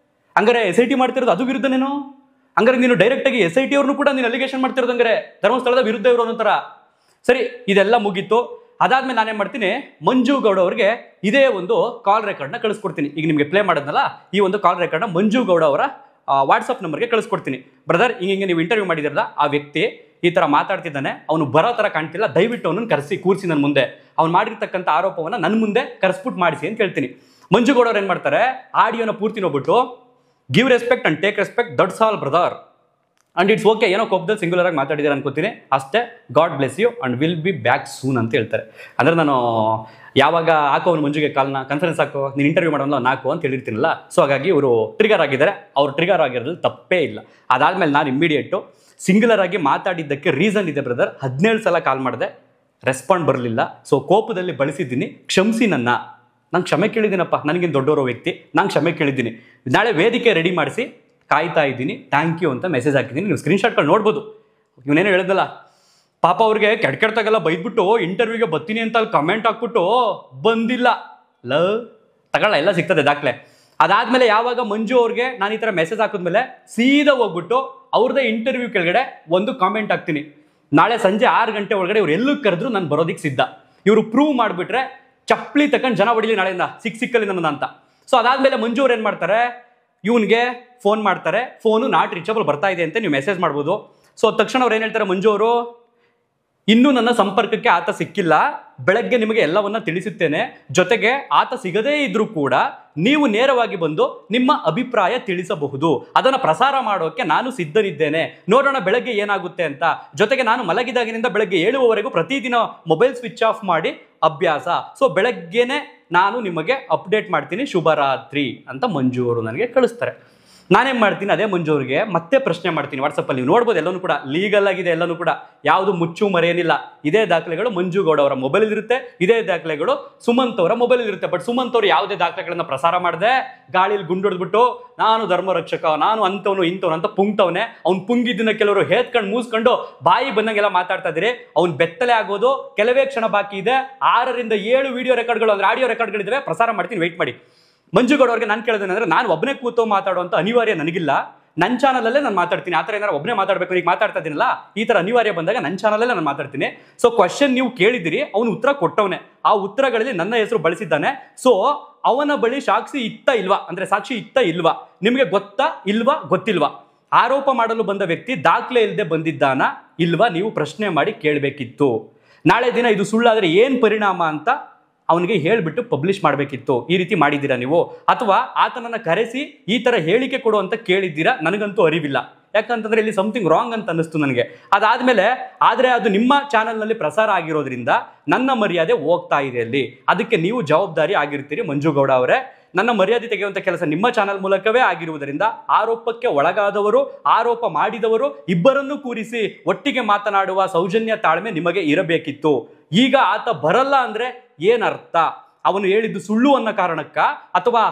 ಹಂಗಾರೆ SIT ಮಾಡ್ತಿರೋದು ಅದು ವಿರುದ್ಧನೇನೋ? ಹಂಗಾರೆ ನೀನು ಡೈರೆಕ್ಟಾಗಿ SIT ಅವ್ರನ್ನು ಕೂಡ ನೀನು ಅಲಿಗೇಷನ್ ಮಾಡ್ತಿರೋದು ಹಂಗಾರೆ ಧರ್ಮಸ್ಥಳದ ವಿರುದ್ಧ ಇರೋದು ಒಂಥರ. ಸರಿ, ಇದೆಲ್ಲ ಮುಗೀತು. ಅದಾದ್ಮೇಲೆ ನಾನೇನು ಮಾಡ್ತೀನಿ, ಮಂಜು ಗೌಡ ಅವ್ರಿಗೆ ಇದೇ ಒಂದು ಕಾಲ್ ರೆಕಾರ್ಡ್ನ ಕಳಿಸ್ಕೊಡ್ತೀನಿ. ಈಗ ನಿಮಗೆ ಪ್ಲೇ ಮಾಡೋದಲ್ಲ, ಈ ಒಂದು ಕಾಲ್ ರೆಕಾರ್ಡ್ನ ಮಂಜು ಗೌಡ ಅವರ ವಾಟ್ಸಪ್ ನಂಬರ್ಗೆ ಕಳಿಸ್ಕೊಡ್ತೀನಿ. ಬ್ರದರ್, ಹಿಂಗೆ ನೀವು ಇಂಟರ್ವ್ಯೂ ಮಾಡಿದಿರಲ್ಲ, ಆ ವ್ಯಕ್ತಿ ಈ ಥರ ಮಾತಾಡ್ತಿದ್ದಾನೆ, ಅವನು ಬರೋ ಥರ ಕಾಣ್ತಿಲ್ಲ, ದಯವಿಟ್ಟು ಅವನನ್ನು ಕರೆಸಿ ಕೂರಿಸಿ ನನ್ನ ಮುಂದೆ, ಅವ್ನು ಮಾಡಿರ್ತಕ್ಕಂಥ ಆರೋಪವನ್ನು ನನ್ನ ಮುಂದೆ ಕರೆಸ್ಬಿಟ್ಟು ಮಾಡಿಸಿ ಅಂತ ಹೇಳ್ತೀನಿ. ಮಂಜು ಗೌಡ ಅವ್ರು ಏನು ಮಾಡ್ತಾರೆ, ಆಡಿಯೋನ ಪೂರ್ತಿ ನೋಡ್ಬಿಟ್ಟು give respect and take respect, that's all brother, and it's okay, ಏನೋ ಕೋಪದಲ್ಲಿ ಸಿಂಗುಲರ್ ಆಗಿ ಮಾತಾಡಿದ್ದಾರೆ ಅನ್ಕೋತೀನಿ ಅಷ್ಟೇ, God bless you and will be back soon ಅಂತ ಹೇಳ್ತಾರೆ. ಅಂದರೆ ನಾನು ಯಾವಾಗ ಹಾಕೋ ಅವ್ನು ಮಂಜುಗೆ ಕಾಲ್ನ ಕಾನ್ಫರೆನ್ಸ್ ಹಾಕೋ, ನೀನು ಇಂಟರ್ವ್ಯೂ ಮಾಡೋಲ್ಲ ನಾಕು ಅಂತ ಹೇಳಿರ್ತೀನಲ್ಲ, ಸೊ ಹಾಗಾಗಿ ಇವರು ಟ್ರಿಗರ್ ಆಗಿದ್ದಾರೆ. ಅವ್ರು ಟ್ರಿಗರ್ ಆಗಿರೋದ್ರಲ್ಲಿ ತಪ್ಪೇ ಇಲ್ಲ. ಅದಾದಮೇಲೆ ನಾನು ಇಮ್ಮಿಡಿಯೇಟು ಸಿಂಗುಲರ್ ಆಗಿ ಮಾತಾಡಿದ್ದಕ್ಕೆ ರೀಸನ್ ಇದೆ ಬ್ರದರ್, 17 ಸಲ ಕಾಲ್ ಮಾಡಿದೆ, ರೆಸ್ಪಾಂಡ್ ಬರಲಿಲ್ಲ, ಸೊ ಕೋಪದಲ್ಲಿ ಬಳಸಿದ್ದೀನಿ, ಕ್ಷಮಿಸಿ ನನ್ನ, ನಾನು ಕ್ಷಮೆ ಕೇಳಿದ್ದೀನಪ್ಪ, ನನಗಿಂತ ದೊಡ್ಡವರೋ ವ್ಯಕ್ತಿ, ನಾನು ಕ್ಷಮೆ ಕೇಳಿದ್ದೀನಿ, ನಾಳೆ ವೇದಿಕೆ ರೆಡಿ ಮಾಡಿಸಿ ಕಾಯ್ತಾ ಇದ್ದೀನಿ, ಥ್ಯಾಂಕ್ ಯು ಅಂತ ಮೆಸೇಜ್ ಹಾಕಿದ್ದೀನಿ. ನೀವು ಸ್ಕ್ರೀನ್ಶಾಟ್ಗಳು ನೋಡ್ಬೋದು. ಇವನೇನು ಹೇಳಿದ್ನಲ್ಲ, ಪಾಪ ಅವ್ರಿಗೆ ಕೆಡ್ತಾಗೆಲ್ಲ ಬೈದ್ಬಿಟ್ಟು ಇಂಟರ್ವ್ಯೂಗೆ ಬರ್ತೀನಿ ಅಂತ ಅಲ್ಲಿ ಕಮೆಂಟ್ ಹಾಕ್ಬಿಟ್ಟು ಬಂದಿಲ್ಲ. ತಗೊಳ್ಳ ಎಲ್ಲ ಸಿಗ್ತದೆ ದಾಖಲೆ. ಅದಾದಮೇಲೆ ಯಾವಾಗ ಮಂಜು ಅವ್ರಿಗೆ ನಾನು ಈ ಥರ ಮೆಸೇಜ್ ಹಾಕಿದ್ಮೇಲೆ ಸೀದಾ ಹೋಗ್ಬಿಟ್ಟು ಅವ್ರದ್ದೇ ಇಂಟರ್ವ್ಯೂ ಕೆಳಗಡೆ ಒಂದು ಕಾಮೆಂಟ್ ಹಾಕ್ತೀನಿ, ನಾಳೆ ಸಂಜೆ 6 ಗಂಟೆ ಒಳಗಡೆ ಇವ್ರು ಎಲ್ಲೂ ಕರೆದ್ರು ನಾನು ಬರೋದಕ್ಕೆ ಸಿದ್ಧ, ಇವರು ಪ್ರೂವ್ ಮಾಡಿಬಿಟ್ರೆ ಚಪ್ಪಲಿ ತಗೊಂಡು ಜನ ಹೊಡಿಲಿ ನಾಳೆಯಿಂದ, ಸಿಕ್ಕಲ್ಲಿ ನನ್ನ ಅಂತ. ಸೊ ಅದಾದಮೇಲೆ ಮಂಜು ಅವ್ರು ಏನು ಮಾಡ್ತಾರೆ, ಇವನಿಗೆ ಫೋನ್ ಮಾಡ್ತಾರೆ, ಫೋನು ನಾಟ್ ರೀಚಬಲ್ ಬರ್ತಾ ಇದೆ ಅಂತ ನೀವು ಮೆಸೇಜ್ ಮಾಡ್ಬೋದು. ಸೊ ತಕ್ಷಣ ಅವ್ರು ಏನು ಹೇಳ್ತಾರೆ, ಮಂಜು ಅವರು, ಇನ್ನೂ ನನ್ನ ಸಂಪರ್ಕಕ್ಕೆ ಆತ ಸಿಕ್ಕಿಲ್ಲ, ಬೆಳಗ್ಗೆ ನಿಮಗೆ ಎಲ್ಲವನ್ನ ತಿಳಿಸುತ್ತೇನೆ, ಜೊತೆಗೆ ಆತ ಸಿಗದೇ ಇದ್ರೂ ಕೂಡ ನೀವು ನೇರವಾಗಿ ಬಂದು ನಿಮ್ಮ ಅಭಿಪ್ರಾಯ ತಿಳಿಸಬಹುದು, ಅದನ್ನು ಪ್ರಸಾರ ಮಾಡೋಕ್ಕೆ ನಾನು ಸಿದ್ಧನಿದ್ದೇನೆ, ನೋಡೋಣ ಬೆಳಗ್ಗೆ ಏನಾಗುತ್ತೆ ಅಂತ. ಜೊತೆಗೆ ನಾನು ಮಲಗಿದಾಗಿನಿಂದ ಬೆಳಗ್ಗೆ 7 ಪ್ರತಿದಿನ ಮೊಬೈಲ್ ಸ್ವಿಚ್ ಆಫ್ ಮಾಡಿ ಅಭ್ಯಾಸ, ಸೊ ಬೆಳಗ್ಗೆನೆ ನಾನು ನಿಮಗೆ ಅಪ್ಡೇಟ್ ಮಾಡ್ತೀನಿ, ಶುಭರಾತ್ರಿ ಅಂತ ಮಂಜು ಅವರು ನನಗೆ ಕಳಿಸ್ತಾರೆ. ನಾನೇನು ಮಾಡ್ತೀನಿ, ಅದೇ ಮಂಜು ಅವರಿಗೆ ಮತ್ತೆ ಪ್ರಶ್ನೆ ಮಾಡ್ತೀನಿ ವಾಟ್ಸಪ್ಪಲ್ಲಿ, ನೀವು ನೋಡ್ಬೋದು ಎಲ್ಲನೂ ಕೂಡ ಲೀಗಲ್ ಆಗಿದೆ, ಎಲ್ಲನೂ ಕೂಡ ಯಾವುದು ಮುಚ್ಚು ಮರೆಯೇನಿಲ್ಲ. ಇದೇ ದಾಖಲೆಗಳು ಮಂಜು ಗೌಡ ಅವರ ಮೊಬೈಲ್ ಇರುತ್ತೆ, ಇದೇ ದಾಖಲೆಗಳು ಸುಮಂತ್ ಅವರ ಮೊಬೈಲ್ ಇರುತ್ತೆ. ಬಟ್ ಸುಮಂತ್ ಅವರು ಯಾವುದೇ ದಾಖಲೆಗಳನ್ನ ಪ್ರಸಾರ ಮಾಡದೆ ಗಾಳಿಯಲ್ಲಿ ಗುಂಡೊಡ್ಬಿಟ್ಟು ನಾನು ಧರ್ಮರಕ್ಷಕ, ನಾನು ಅಂಥವನು ಇಂಥವನು ಅಂತ ಪುಂಗ್ತವನೆ. ಅವ್ನು ಪುಂಗಿದ್ದನ್ನ ಕೆಲವರು ಹೇತ್ಕೊಂಡು ಮೂಸ್ಕೊಂಡು ಬಾಯಿ ಬಂದಂಗೆಲ್ಲ ಮಾತಾಡ್ತಾ ಇದ್ದೀರಿ. ಅವ್ನು ಬೆತ್ತಲೆ ಆಗೋದು ಕೆಲವೇ ಕ್ಷಣ ಬಾಕಿ ಇದೆ. 6 ರಿಂದ 7 ವಿಡಿಯೋ ರೆಕಾರ್ಡ್ಗಳು, ಅಂದ್ರೆ ಆಡಿಯೋ ರೆಕಾರ್ಡ್ಗಳಿದ್ದಾವೆ, ಪ್ರಸಾರ ಮಾಡ್ತೀನಿ, ವೆಯ್ಟ್ ಮಾಡಿ. ಮಂಜುಗೌಡ ಅವ್ರಿಗೆ ನಾನು ಕೇಳೋದೇನಂದ್ರೆ, ನಾನು ಒಬ್ಬನೇ ಕೂತು ಮಾತಾಡುವಂಥ ಅನಿವಾರ್ಯ ನನಗಿಲ್ಲ. ನನ್ನ ಚಾನಲಲ್ಲೇ ನಾನು ಮಾತಾಡ್ತೀನಿ. ಆ ಥರ ಏನಾರು ಒಬ್ಬನೇ ಮಾತಾಡಬೇಕು, ಈಗ ಮಾತಾಡ್ತಾ ಇದ್ದೀನಲ್ಲ, ಈ ಥರ ಅನಿವಾರ್ಯ ಬಂದಾಗ ನನ್ನ ಚಾನಲಲ್ಲೇ ನಾನು ಮಾತಾಡ್ತೀನಿ. ಸೊ ಕ್ವಶನ್ ನೀವು ಕೇಳಿದಿರಿ, ಅವನು ಉತ್ತರ ಕೊಟ್ಟವನೇ, ಆ ಉತ್ತರಗಳಲ್ಲಿ ನನ್ನ ಹೆಸರು ಬಳಸಿದ್ದಾನೆ. ಸೊ ಅವನ ಬಳಿ ಸಾಕ್ಷಿ ಇತ್ತ ಇಲ್ವಾ, ನಿಮಗೆ ಗೊತ್ತಾ ಇಲ್ವಾ, ಗೊತ್ತಿಲ್ವಾ? ಆರೋಪ ಮಾಡಲು ಬಂದ ವ್ಯಕ್ತಿ ದಾಖಲೆ ಇಲ್ಲದೆ ಬಂದಿದ್ದಾನ ಇಲ್ವಾ, ನೀವು ಪ್ರಶ್ನೆ ಮಾಡಿ ಕೇಳಬೇಕಿತ್ತು. ನಾಳೆ ದಿನ ಇದು ಸುಳ್ಳಾದರೆ ಏನು ಪರಿಣಾಮ ಅಂತ ಅವನಿಗೆ ಹೇಳಿಬಿಟ್ಟು ಪಬ್ಲಿಷ್ ಮಾಡಬೇಕಿತ್ತು. ಈ ರೀತಿ ಮಾಡಿದ್ದೀರಾ ನೀವು, ಅಥವಾ ಆತನನ್ನು ಕರೆಸಿ ಈ ಥರ ಹೇಳಿಕೆ ಕೊಡು ಅಂತ ಕೇಳಿದ್ದೀರಾ? ನನಗಂತೂ ಅರಿವಿಲ್ಲ. ಯಾಕಂತಂದ್ರೆ ಇಲ್ಲಿ ಸಮಥಿಂಗ್ ರಾಂಗ್ ಅಂತ ಅನ್ನಿಸ್ತು ನನಗೆ. ಅದಾದಮೇಲೆ ಆದರೆ ಅದು ನಿಮ್ಮ ಚಾನಲ್ನಲ್ಲಿ ಪ್ರಸಾರ ಆಗಿರೋದ್ರಿಂದ ನನ್ನ ಮರ್ಯಾದೆ ಹೋಗ್ತಾ ಇದೆ ಅಲ್ಲಿ. ಅದಕ್ಕೆ ನೀವು ಜವಾಬ್ದಾರಿ ಆಗಿರ್ತೀರಿ ಮಂಜುಗೌಡ ಅವರೇ. ನನ್ನ ಮರ್ಯಾದೆ ತೆಗೆಯುವಂಥ ಕೆಲಸ ನಿಮ್ಮ ಚಾನಲ್ ಮೂಲಕವೇ ಆಗಿರುವುದರಿಂದ ಆರೋಪಕ್ಕೆ ಒಳಗಾದವರು, ಆರೋಪ ಮಾಡಿದವರು ಇಬ್ಬರನ್ನೂ ಕೂರಿಸಿ ಒಟ್ಟಿಗೆ ಮಾತನಾಡುವ ಸೌಜನ್ಯ, ತಾಳ್ಮೆ ನಿಮಗೆ ಇರಬೇಕಿತ್ತು. ಈಗ ಆತ ಬರಲ್ಲ ಅಂದ್ರೆ ಏನರ್ಥ? ಅವನು ಹೇಳಿದ್ದು ಸುಳ್ಳು ಅನ್ನೋ ಕಾರಣಕ್ಕ, ಅಥವಾ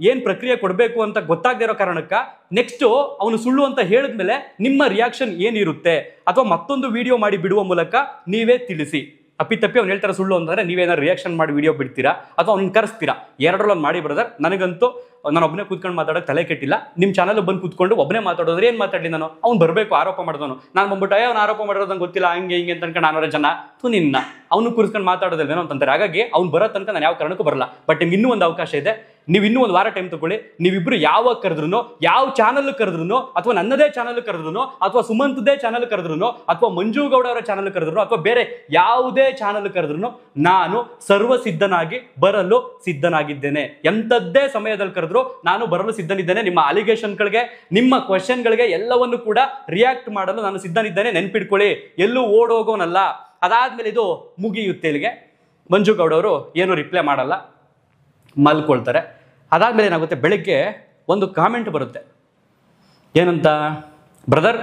ಏನ್ ಪ್ರಕ್ರಿಯೆ ಕೊಡಬೇಕು ಅಂತ ಗೊತ್ತಾಗದೇ ಇರೋ ಕಾರಣಕ್ಕ? ನೆಕ್ಸ್ಟ್ ಅವನು ಸುಳ್ಳು ಅಂತ ಹೇಳಿದ್ಮೇಲೆ ನಿಮ್ಮ ರಿಯಾಕ್ಷನ್ ಏನಿರುತ್ತೆ? ಅಥವಾ ಮತ್ತೊಂದು ವಿಡಿಯೋ ಮಾಡಿ ಬಿಡುವ ಮೂಲಕ ನೀವೇ ತಿಳಿಸಿ. ಅಪ್ಪಿತಪ್ಪಿ ಅವ್ನು ಹೇಳ್ತಾರೆ ಸುಳ್ಳು ಅಂತಂದ್ರೆ ನೀವೇನಾದ್ರು ರಿಯಾಕ್ಷನ್ ಮಾಡಿ ವಿಡಿಯೋ ಬಿಡ್ತೀರಾ ಅಥವಾ ಅವ್ನು ಕರೆಸ್ತೀರಾ? ಎರಡರಲ್ಲಿ ಒಂದು ಮಾಡಿ ಬ್ರದರ್. ನನಗಂತೂ ನಾನು ಒಬ್ಬನೇ ಕೂತ್ಕೊಂಡು ಮಾತಾಡೋಕೆ ತಲೆ ಕೆಟ್ಟಿಲ್ಲ. ನಿಮ್ಮ ಚಾನಲ್ ಬಂದು ಕೂತ್ಕೊಂಡು ಒಬ್ಬನೇ ಮಾತಾಡೋದ್ರೆ ಏನು ಮಾತಾಡಲಿ ನಾನು? ಅವ್ನು ಬರಬೇಕು ಆರೋಪ ಮಾಡಿದವನು. ನಾನು ಬಂದ್ಬಿಟ್ಟು ಅವ್ನು ಆರೋಪ ಮಾಡಿರೋದು ನಂಗೆ ಗೊತ್ತಿಲ್ಲ ಹಂಗೆ ಹಿಂಗೆ ಅಂತ ಅನ್ಕೊಂಡು 400 ಜನ ನಿನ್ನ ಅವನು ಕೂರಿಸ್ಕೊಂಡು ಮಾತಾಡೋದಿಲ್ವೇನೋ ಅಂತಂತಾರೆ. ಹಾಗಾಗಿ ಅವ್ನು ಬರೋ ತನಕ ನಾನು ಯಾವ ಕಾರಣಕ್ಕೂ ಬರಲ್ಲ. ಬಟ್ ನಿಮ್ಗೆ ಇನ್ನೂ ಒಂದು ಅವಕಾಶ ಇದೆ. ನೀವು ಇನ್ನೂ ಒಂದು ವಾರ ಟೈಮ್ ತಗೊಳ್ಳಿ. ನೀವಿಬ್ರು ಯಾವಾಗ ಕರೆದ್ರು, ಯಾವ ಚಾನಲ್ ಕರೆದ್ರು, ಅಥವಾ ನನ್ನದೇ ಚಾನಲ್ ಕರೆದ್ರು, ಅಥವಾ ಸುಮಂತ್ದೇ ಚಾನಲ್ ಕರೆದ್ರು, ಅಥವಾ ಮಂಜುಗೌಡ ಅವರ ಚಾನಲ್ ಕರೆದ್ರು, ಅಥವಾ ಬೇರೆ ಯಾವುದೇ ಚಾನಲ್ ಕರೆದ್ರು ನಾನು ಸರ್ವ ಸಿದ್ಧನಾಗಿ ಬರಲು ಸಿದ್ಧನಾಗಿದ್ದೇನೆ. ಎಂಥದ್ದೇ ಸಮಯದಲ್ಲಿ ಕರೆದ್ರು ನಾನು ಬರಲು ಸಿದ್ಧನಿದ್ದೇನೆ. ನಿಮ್ಮ ಅಲಿಗೇಷನ್ಗಳಿಗೆ, ನಿಮ್ಮ ಕ್ವಶನ್ಗಳಿಗೆ ಎಲ್ಲವನ್ನು ಕೂಡ ರಿಯಾಕ್ಟ್ ಮಾಡಲು ನಾನು ಸಿದ್ಧನಿದ್ದೇನೆ. ನೆನ್ಪಿಟ್ಕೊಳ್ಳಿ, ಎಲ್ಲೂ ಓಡೋಗೋನಲ್ಲ. ಅದಾದ್ಮೇಲೆ ಇದು ಮುಗಿಯುತ್ತೆ ಇಲ್ಲಿಗೆ. ಮಂಜುಗೌಡ ಅವರು ಏನು ರಿಪ್ಲೈ ಮಾಡಲ್ಲ, ಮಲ್ಕೊಳ್ತಾರೆ. ಅದಾದ್ಮೇಲೆ ಏನಾಗುತ್ತೆ, ಬೆಳಗ್ಗೆ ಒಂದು ಕಾಮೆಂಟ್ ಬರುತ್ತೆ. ಏನಂತ? ಬ್ರದರ್,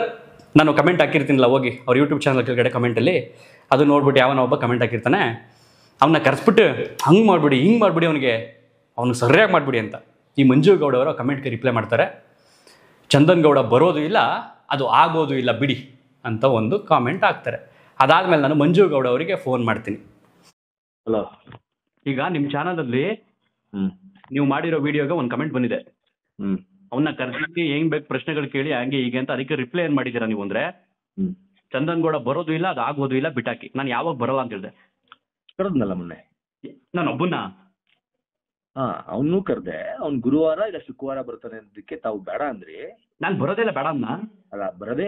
ನಾನು ಕಮೆಂಟ್ ಹಾಕಿರ್ತೀನಿಲ್ಲ, ಹೋಗಿ ಅವ್ರ ಯೂಟ್ಯೂಬ್ ಚಾನಲ್ ಕೆಳಗಡೆ ಕಮೆಂಟಲ್ಲಿ ಅದು ನೋಡ್ಬಿಟ್ಟು ಯಾವನೋ ಒಬ್ಬ ಕಮೆಂಟ್ ಹಾಕಿರ್ತಾನೆ, ಅವನ್ನ ಕರೆಸ್ಬಿಟ್ಟು ಹಂಗೆ ಮಾಡಿಬಿಡಿ, ಹಿಂಗೆ ಮಾಡಿಬಿಡಿ, ಅವನು ಸರಿಯಾಗಿ ಮಾಡಿಬಿಡಿ ಅಂತ. ಈ ಮಂಜುಗೌಡ ಅವರು ಕಮೆಂಟ್ಗೆ ರಿಪ್ಲೈ ಮಾಡ್ತಾರೆ, ಚಂದನ್ ಗೌಡ ಬರೋದು ಇಲ್ಲ, ಅದು ಆಗೋದು ಇಲ್ಲ ಬಿಡಿ ಅಂತ ಒಂದು ಕಾಮೆಂಟ್ ಹಾಕ್ತಾರೆ. ಅದಾದ್ಮೇಲೆ ನಾನು ಮಂಜುಗೌಡ ಅವರಿಗೆ ಫೋನ್ ಮಾಡ್ತೀನಿ. ಹಲೋ, ಈಗ ನಿಮ್ಮ ಚಾನಲಲ್ಲಿ ನೀವು ಮಾಡಿರೋ ವಿಡಿಯೋಗೆ ಒಂದು ಕಮೆಂಟ್ ಬಂದಿದೆ. ಅವನ್ನ ಕರೆಸಿ ಹೆಂಗ್ ಬೇಕು ಪ್ರಶ್ನೆಗಳು ಕೇಳಿ ಹಂಗೆ ಹೀಗೆ ಅಂತ. ಅದಕ್ಕೆ ರಿಪ್ಲೈ ಏನ್ ಮಾಡಿದ್ದೀರಾ ನೀವು ಅಂದ್ರೆ, ಚಂದನ್ ಗೌಡ ಬರೋದು ಇಲ್ಲ, ಅದು ಆಗೋದು ಇಲ್ಲ, ಬಿಟಾಕಿ. ನಾನು ಯಾವಾಗ ಬರಲ್ಲ ಅಂತ ಹೇಳಿದೆ. ಕರೆದ್ನಲ್ಲ ಮೊನ್ನೆ ನಾನು ಒಬ್ಬನ. ಅವನು ಕರೆದೆ. ಅವ್ನು ಗುರುವಾರ ಇಲ್ಲ ಶುಕ್ರವಾರ ಬರ್ತಾನೆ ಅಂದಕ್ಕೆ ತಾವು ಬೇಡ ಅಂದ್ರಿ. ನಾನು ಬರೋದೇ ಇಲ್ಲ, ಬೇಡ ಅನ್ನ ಅಲ್ಲ, ಬರದೇ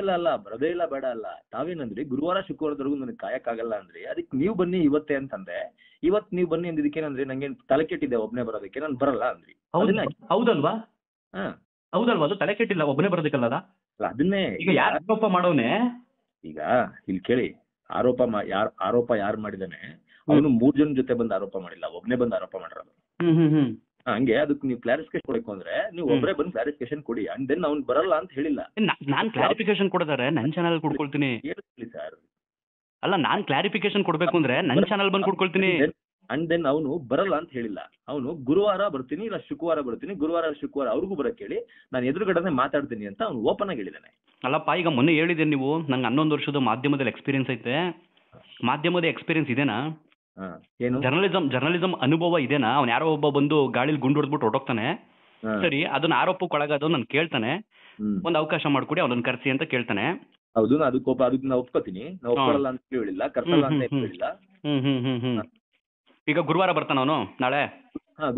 ಇಲ್ಲ ಬೇಡ ಅಲ್ಲ. ತಾವೇನಂದ್ರಿ ಗುರುವಾರ ಶುಕ್ರವಾರದವರೆಗೂ ನನಗೆ ಕಾಯಕ್ಕಾಗಲ್ಲ ಅಂದ್ರಿ. ಅದಕ್ಕೆ ನೀವು ಬನ್ನಿ ಇವತ್ತೇ ಅಂತಂದೆ. ಇವತ್ತು ನೀವು ಬನ್ನಿ ಅಂದಿದ್ದಕ್ಕೇನಂದ್ರಿ, ನಂಗೆ ತಲೆ ಕೆಟ್ಟಿದೆ ಒಬ್ಬನೇ ಬರೋದಕ್ಕೆ, ನಾನು ಬರಲ್ಲ ಅಂದ್ರಿ. ಹೌದಲ್ವಾ? ಹೌದಲ್ವಾ? ಅದು ತಲೆ ಕೆಟ್ಟಿಲ್ಲ, ಒಬ್ಬನೇ ಬರೋದಕ್ಕಲ್ಲ. ಅದನ್ನೇ ಈಗ ಯಾರು ಆರೋಪ ಮಾಡೋನೆ? ಈಗ ಇಲ್ಲಿ ಕೇಳಿ, ಆರೋಪ ಯಾರು ಮಾಡಿದಾನೆ? ಅವನು 3 ಜನ ಜೊತೆ ಬಂದು ಆರೋಪ ಮಾಡಿಲ್ಲ, ಒಬ್ಬನೇ ಬಂದು ಆರೋಪ ಮಾಡಿರೋದು. ಹಂಗೆ ಅದಕ್ಕೆ ನೀವು ಕ್ಲಾರಿಫಿಕೇಶನ್ ಕೊಡಬೇಕು ಅಂದ್ರೆ ನೀವು ಒಬ್ಬರೇ ಬಂದು ಕ್ಲಾರಿಫಿಕೇಶನ್ ಕೊಡಿ. ಅಂಡ್ ದೆನ್ ಅವ್ನು ಬರಲ್ಲ ಅಂತ ಹೇಳಿಲ್ಲ. ನಾನ್ ಕ್ಲಾರಿಫಿಕೇಶನ್ ಕೊಡೋದಾರೆ ನನ್ನ ಚಾನಲ್ ಕೊಡ್ಕೊಳ್ತೀನಿ. ಹೇಳಿ ಸರ್. ಅಲ್ಲ, ನಾನ್ ಕ್ಲಾರಿಫಿಕೇಶನ್ ಕೊಡ್ಬೇಕು ಅಂದ್ರೆ ನನ್ನ ಚಾನಲ್ ಬಂದು ಕೊಡ್ಕೊಳ್ತೀನಿ. ಅಂಡ್ ದೆನ್ ಅವನು ಬರಲ್ಲ ಅಂತ ಹೇಳಿಲ್ಲ. ಅವನು ಗುರುವಾರ ಬರ್ತೀನಿ ಇಲ್ಲ ಶುಕ್ರವಾರ ಬರ್ತೀನಿ, ಗುರುವಾರ ಶುಕ್ರವಾರ ಅವ್ರಿಗೂ ಬರಕ್ ಹೇಳಿ, ನಾನು ಎದುರುಗಡೆ ಮಾತಾಡ್ತೀನಿ ಅಂತ ಅವ್ನು ಓಪನ್ ಆಗಿ ಹೇಳಿದಾನೆ. ಅಲ್ಲಪ್ಪ, ಈಗ ಮೊನ್ನೆ ಹೇಳಿದ್ದೇನೆ ನೀವು, ನಂಗೆ 11 ವರ್ಷದ ಮಾಧ್ಯಮದಲ್ಲಿ ಎಕ್ಸ್ಪೀರಿಯನ್ಸ್ ಐತೆ. ಮಾಧ್ಯಮದ ಎಕ್ಸ್ಪೀರಿಯನ್ಸ್ ಇದೆನಾ? ಏನು ಜರ್ನಲಿಸಂ ಅನುಭವ ಇದೆನಾ? ಅವ್ನು ಯಾರೋ ಒಬ್ಬ ಬಂದು ಗಾಳಿಲಿ ಗುಂಡು ಹೊಡೆದ್ಬಿಟ್ಟು ಹೊರಟೋಗ್ತಾನೆ, ಸರಿ, ಅದನ್ನ ಆರೋಪಕ್ಕೊಳಗಾದವ್ ನಾನು ಕೇಳ್ತಾನೆ, ಒಂದು ಅವಕಾಶ ಮಾಡ್ಕೊಡಿ ಅವನನ್ನ ಕರ್ಸಿ ಅಂತ ಕೇಳ್ತಾನೆ. ಹೌದು, ಅದಕ್ಕೆ ನಾ ಒಪ್ಕೋತೀನಿ. ನಾ ಒಪ್ಕೊಳ್ಳಲ್ಲ ಅಂತ ಹೇಳಿಲ್ಲ, ಕರ್ಸಲ್ಲ ಅಂತ ಹೇಳಿಲ್ಲ. ಈಗ ಗುರುವಾರ ಬರ್ತಾನ ಅವನು, ನಾಳೆ?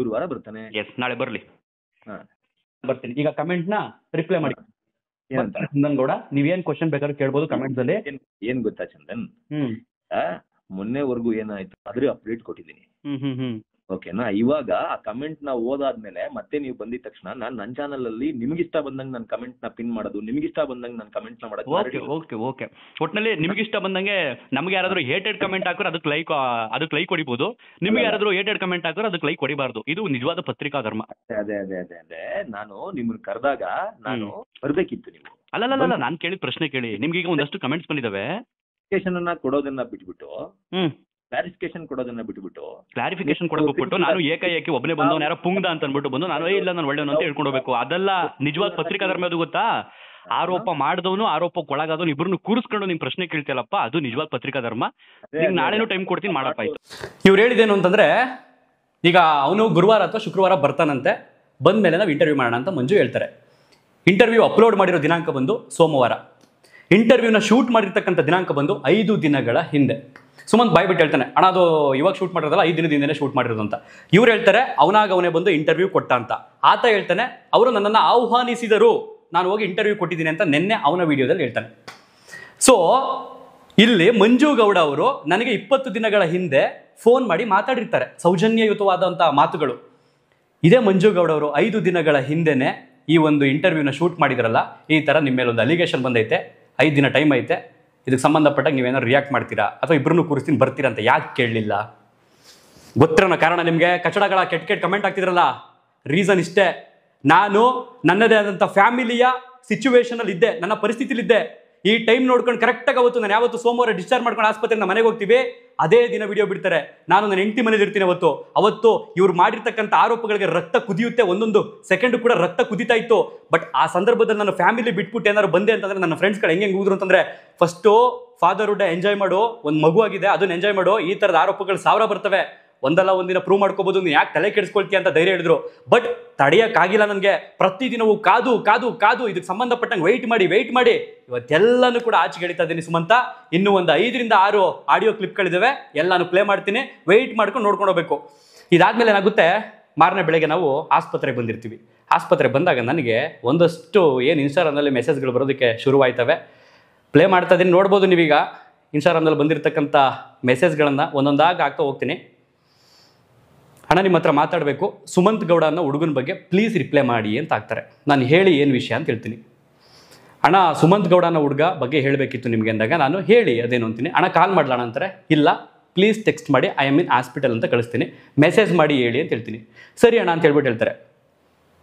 ಗುರುವಾರ ಬರ್ತಾನೆ. ಎಸ್, ನಾಳೆ ಬರ್ಲಿ, ಬರ್ತೀನಿ. ಈಗ ಕಮೆಂಟ್ ನ ರಿಪ್ಲೈ ಮಾಡಿ. ಚಂದನ್ ಗೌಡ, ನೀವೇನ್ ಕ್ವಶನ್ ಬೇಕಾದ್ರೂ ಕೇಳ್ಬೋದು ಕಮೆಂಟ್ಸ್ ಅಲ್ಲಿ. ಏನ್ ಗೊತ್ತಾ ಚಂದನ್, ಮೊನ್ನೆವರೆಗೂ ಏನಾಯ್ತು ಅದ್ರ ಅಪ್ಡೇಟ್ ಕೊಟ್ಟಿದ್ದೀನಿ, ಓಕೆನಾ? ಇವಾಗ ಆ ಕಮೆಂಟ್ ನ ಓದಾದ್ಮೇಲೆ ಮತ್ತೆ ನೀವು ಬಂದಿದ ತಕ್ಷಣ ನಾನು ನನ್ನ ಚಾನಲ್ ಅಲ್ಲಿ ನಿಮ್ಗಿಷ್ಟ ಬಂದಂಗೆ ನನ್ನ ಕಮೆಂಟ್ ನ ಪಿನ್ ಮಾಡೋದು, ನಿಮ್ಗಿಷ್ಟ ಬಂದಂಗೆ ನನ್ನ ಕಮೆಂಟ್ ನ ಮಾಡೋದು. ಓಕೆ, ಒಟ್ಟಿನಲ್ಲಿ ನಿಮ್ಗಿಷ್ಟ ಬಂದಂಗೆ. ನಮ್ಗೆ ಯಾರಾದ್ರೂ ಹೇಟೆಡ್ ಕಮೆಂಟ್ ಹಾಕಿದ್ರೆ ಅದಕ್ಕೆ ಲೈಕ್ ಹೊಡಿಬಹುದು. ನಿಮ್ಗೆ ಯಾರಾದ್ರೂ ಹೇಟೆಡ್ ಕಮೆಂಟ್ ಹಾಕಿದ್ರೆ ಅದಕ್ಕೆ ಲೈಕ್ ಹೊಡಿಬಾರ್ದು. ಇದು ನಿಜವಾದ ಪತ್ರಿಕಾ ಧರ್ಮ. ಅದೇ ನಾನು ನಿಮ್ಮನ್ನ ಕರೆದಾಗ ನಾನು ಬರ್ಬೇಕಿತ್ತು. ನೀವು ಅಲ್ಲ, ನಾನು ಕೇಳಿದ ಪ್ರಶ್ನೆ ಕೇಳಿ. ನಿಮ್ಗೆ ಈಗ ಒಂದಷ್ಟು ಕಮೆಂಟ್ಸ್ ಬಂದಿದಾವೆ. ಕೊಡೋದನ್ನ ಬಿಟ್ಬಿಟ್ಟು ಕ್ಲಾರಿಫಿಕೇಶನ್ ಕೊಡೋದನ್ನ ಬಿಟ್ಬಿಟ್ಟು ಕ್ಲಾರಿಫಿಕೇಶನ್ ಕೊಡಬೇಕು. ನಾನು ಏಕಾಏಕಿ ಒಬ್ಬನೇ ಬಂದು ಯಾರೋ ಪುಂಗ್ದ ಅಂತ ಅನ್ಬಿಟ್ಟು ಬಂದು ನಾನು ಇಲ್ಲ ನಾನು ಒಳ್ಳೆಯವನು ಅಂತ ಹೇಳ್ಕೊಂಡು ಹೋಗ್ಬೇಕು. ಅದೆಲ್ಲ ನಿಜವಾದ ಪತ್ರಿಕಾ ಧರ್ಮ. ಅದು ಗೊತ್ತಾ? ಆರೋಪ ಮಾಡಿದವನು, ಆರೋಪಕ್ಕೊಳಗಾದವನು ಇಬ್ಬರನ್ನು ಕೂರಿಸ್ಕೊಂಡು ನಿಮ್ ಪ್ರಶ್ನೆ ಕೇಳ್ತಿಯಲ್ಲಪ್ಪ, ಅದು ನಿಜವಾದ ಪತ್ರಿಕಾ ಧರ್ಮ. ನಿಮ್ಗೆ ನಾಳೆನೂ ಟೈಮ್ ಕೊಡ್ತೀನಿ, ಮಾಡಪ್ಪ. ಇವ್ರು ಹೇಳಿದೇನು ಅಂತಂದ್ರೆ, ಈಗ ಅವನು ಗುರುವಾರ ಅಥವಾ ಶುಕ್ರವಾರ ಬರ್ತಾನಂತೆ. ಬಂದಮೇಲೆ ನಾವು ಇಂಟರ್ವ್ಯೂ ಮಾಡೋಣ ಅಂತ ಮಂಜು ಹೇಳ್ತಾರೆ. ಇಂಟರ್ವ್ಯೂ ಅಪ್ಲೋಡ್ ಮಾಡಿರೋ ದಿನಾಂಕ ಬಂದು ಸೋಮವಾರ. ಇಂಟರ್ವ್ಯೂನ ಶೂಟ್ ಮಾಡಿರ್ತಕ್ಕಂಥ ದಿನಾಂಕ ಬಂದು 5 ದಿನಗಳ ಹಿಂದೆ. ಸುಮಂತ್ ಬಾಯ್ಬಿಟ್ಟು ಹೇಳ್ತಾನೆ, ಅಣ್ಣ ಅದು ಇವಾಗ ಶೂಟ್ ಮಾಡಿರೋದಲ್ಲ, 5 ದಿನದ ಹಿಂದೆ ಶೂಟ್ ಮಾಡಿರೋದು ಅಂತ. ಇವ್ರು ಹೇಳ್ತಾರೆ ಅವನೇ ಬಂದು ಇಂಟರ್ವ್ಯೂ ಕೊಟ್ಟ ಅಂತ. ಆತ ಹೇಳ್ತಾನೆ ಅವರು ನನ್ನನ್ನು ಆಹ್ವಾನಿಸಿದರು, ನಾನು ಹೋಗಿ ಇಂಟರ್ವ್ಯೂ ಕೊಟ್ಟಿದ್ದೀನಿ ಅಂತ ನಿನ್ನೆ ಅವನ ವಿಡಿಯೋದಲ್ಲಿ ಹೇಳ್ತಾನೆ. ಸೊ ಇಲ್ಲಿ ಮಂಜು ಗೌಡ ಅವರು ನನಗೆ 20 ದಿನಗಳ ಹಿಂದೆ ಫೋನ್ ಮಾಡಿ ಮಾತಾಡಿರ್ತಾರೆ ಸೌಜನ್ಯಯುತವಾದಂಥ ಮಾತುಗಳು. ಇದೇ ಮಂಜು ಗೌಡ ಅವರು 5 ದಿನಗಳ ಹಿಂದೆನೆ ಈ ಒಂದು ಇಂಟರ್ವ್ಯೂನ ಶೂಟ್ ಮಾಡಿದ್ರಲ್ಲ, ಈ ಥರ ನಿಮ್ಮ ಮೇಲೆ ಒಂದು ಅಲಿಗೇಷನ್ ಬಂದೈತೆ, 5 ದಿನ ಟೈಮ್ ಐತೆ, ಇದಕ್ಕೆ ಸಂಬಂಧಪಟ್ಟಾಗ ನೀವೇನಾದ್ರು ರಿಯಾಕ್ಟ್ ಮಾಡ್ತೀರಾ ಅಥವಾ ಇಬ್ಬರನ್ನು ಕೂರಿಸ್ತೀನಿ ಬರ್ತೀರಾ ಅಂತ ಯಾಕೆ ಕೇಳಲಿಲ್ಲ? ಗೊತ್ತಿರೋಣ ಕಾರಣ ನಿಮಗೆ. ಕಚಡಗಳ ಕೆಟ್ಟ ಕಮೆಂಟ್ ಆಗ್ತಿದ್ರಲ್ಲ, ರೀಸನ್ ಇಷ್ಟೇ. ನಾನು ನನ್ನದೇ ಆದಂಥ ಫ್ಯಾಮಿಲಿಯ ಸಿಚುವೇಶನಲ್ಲಿ ಇದ್ದೆ, ನನ್ನ ಪರಿಸ್ಥಿತಿಲಿದ್ದೆ. ಈ ಟೈಮ್ ನೋಡ್ಕೊಂಡು ಕರೆಕ್ಟಾಗಿ ಅವತ್ತು ನಾನು ಯಾವತ್ತು ಸೋಮವಾರ ಡಿಸ್ಚಾರ್ಜ್ ಮಾಡ್ಕೊಂಡು ಆಸ್ಪತ್ರೆಯಿಂದ ಮನೆಗೆ ಹೋಗ್ತೀವಿ, ಅದೇ ದಿನ ವಿಡಿಯೋ ಬಿಡ್ತಾರೆ. ನಾನು ನನ್ನ ಹೆಂಡತಿ ಮನೇಲಿ ಇರ್ತೀನಿ ಅವತ್ತು ಇವ್ರು ಮಾಡಿರ್ತಕ್ಕಂಥ ಆರೋಪಗಳಿಗೆ ರಕ್ತ ಕುದಿಯುತ್ತೆ, ಒಂದೊಂದು ಸೆಕೆಂಡ್ ಕೂಡ ರಕ್ತ ಕುದಿತಾ ಇತ್ತು. ಬಟ್ ಆ ಸಂದರ್ಭದಲ್ಲಿ ನನ್ನ ಫ್ಯಾಮಿಲಿ ಬಿಟ್ಬಿಟ್ಟು ಏನಾದ್ರು ಬಂದೆ ಅಂತಂದ್ರೆ ನನ್ನ ಫ್ರೆಂಡ್ಸ್ಗಳು ಹೆಂಗೆ ಹೋದ್ರು ಅಂತಂದ್ರೆ, ಫಸ್ಟು ಫಾದರ್ಹುಡ್ ಎಂಜಾಯ್ ಮಾಡು, ಒಂದು ಮಗು ಆಗಿದೆ ಅದನ್ನ ಎಂಜಾಯ್ ಮಾಡು, ಈ ಥರದ ಆರೋಪಗಳು 1000 ಬರ್ತವೆ, ಒಂದಲ್ಲ ಒಂದಿನ ಪ್ರೂವ್ ಮಾಡ್ಕೋಬಹುದು, ನೀನು ಯಾಕೆ ತಲೆ ಕೆಡಿಸ್ಕೊಳ್ತೀಯ ಅಂತ ಧೈರ್ಯ ಹೇಳಿದ್ರು. ಬಟ್ ತಡೆಯೋಕ್ಕಾಗಿಲ್ಲ ನನಗೆ. ಪ್ರತಿದಿನವೂ ಕಾದು ಕಾದು ಕಾದು ಇದಕ್ಕೆ ಸಂಬಂಧಪಟ್ಟಂಗೆ ವೆಯ್ಟ್ ಮಾಡಿ ಇವತ್ತೆಲ್ಲನೂ ಕೂಡ ಆಚೆಗೆ ಎಳಿತಾ ಇದ್ದೀನಿ ಸುಮಂತ. ಇನ್ನೂ ಒಂದು 5 ರಿಂದ 6 ಆಡಿಯೋ ಕ್ಲಿಪ್ಗಳಿದ್ದಾವೆ, ಎಲ್ಲಾನು ಪ್ಲೇ ಮಾಡ್ತೀನಿ, ವೆಯ್ಟ್ ಮಾಡ್ಕೊಂಡು ನೋಡ್ಕೊಂಡು ಹೋಗ್ಬೇಕು. ಇದಾದ್ಮೇಲೆ ಏನಾಗುತ್ತೆ, ಮಾರನೇ ಬೆಳಗ್ಗೆ ನಾವು ಆಸ್ಪತ್ರೆಗೆ ಬಂದಿರ್ತೀವಿ. ಆಸ್ಪತ್ರೆಗೆ ಬಂದಾಗ ನನಗೆ ಒಂದಷ್ಟು ಏನು ಇನ್ಸ್ಟಾಗ್ರಾಮ್ನಲ್ಲಿ ಮೆಸೇಜ್ಗಳು ಬರೋದಕ್ಕೆ ಶುರುವಾಯ್ತವೆ. ಪ್ಲೇ ಮಾಡ್ತಾ ಇದ್ದೀನಿ, ನೋಡ್ಬೋದು ನೀವೀಗ ಇನ್ಸ್ಟಾಗ್ರಾಮ್ನಲ್ಲಿ ಬಂದಿರತಕ್ಕಂಥ ಮೆಸೇಜ್ಗಳನ್ನು ಒಂದೊಂದಾಗಿ ಆಗ್ತಾ ಹೋಗ್ತೀನಿ. ಅಣ್ಣ ನಿಮ್ಮ ಹತ್ರ ಮಾತಾಡಬೇಕು, ಸುಮಂತ್ ಗೌಡ ಅನ್ನೋ ಹುಡುಗನ ಬಗ್ಗೆ ಪ್ಲೀಸ್ ರಿಪ್ಲೈ ಮಾಡಿ ಅಂತ ಆಗ್ತಾರೆ. ನಾನು ಹೇಳಿ ಏನು ವಿಷಯ ಅಂತ ಹೇಳ್ತೀನಿ. ಅಣ್ಣ ಸುಮಂತ್ ಗೌಡ ಅನ್ನೋ ಹುಡುಗ ಬಗ್ಗೆ ಹೇಳಬೇಕಿತ್ತು ನಿಮಗೆ ಅಂದಾಗ ನಾನು ಹೇಳಿ ಅದೇನು ಅಂತೀನಿ. ಅಣ್ಣ ಕಾಲ್ ಮಾಡಲಣ ಅಂತಾರೆ. ಇಲ್ಲ ಪ್ಲೀಸ್ ಟೆಕ್ಸ್ಟ್ ಮಾಡಿ, ಐ ಆಮ್ ಇನ್ ಹಾಸ್ಪಿಟಲ್ ಅಂತ ಕಳಿಸ್ತೀನಿ, ಮೆಸೇಜ್ ಮಾಡಿ ಹೇಳಿ ಅಂತ ಹೇಳ್ತೀನಿ. ಸರಿ ಅಣ್ಣ ಅಂತ ಹೇಳ್ಬಿಟ್ಟು ಹೇಳ್ತಾರೆ.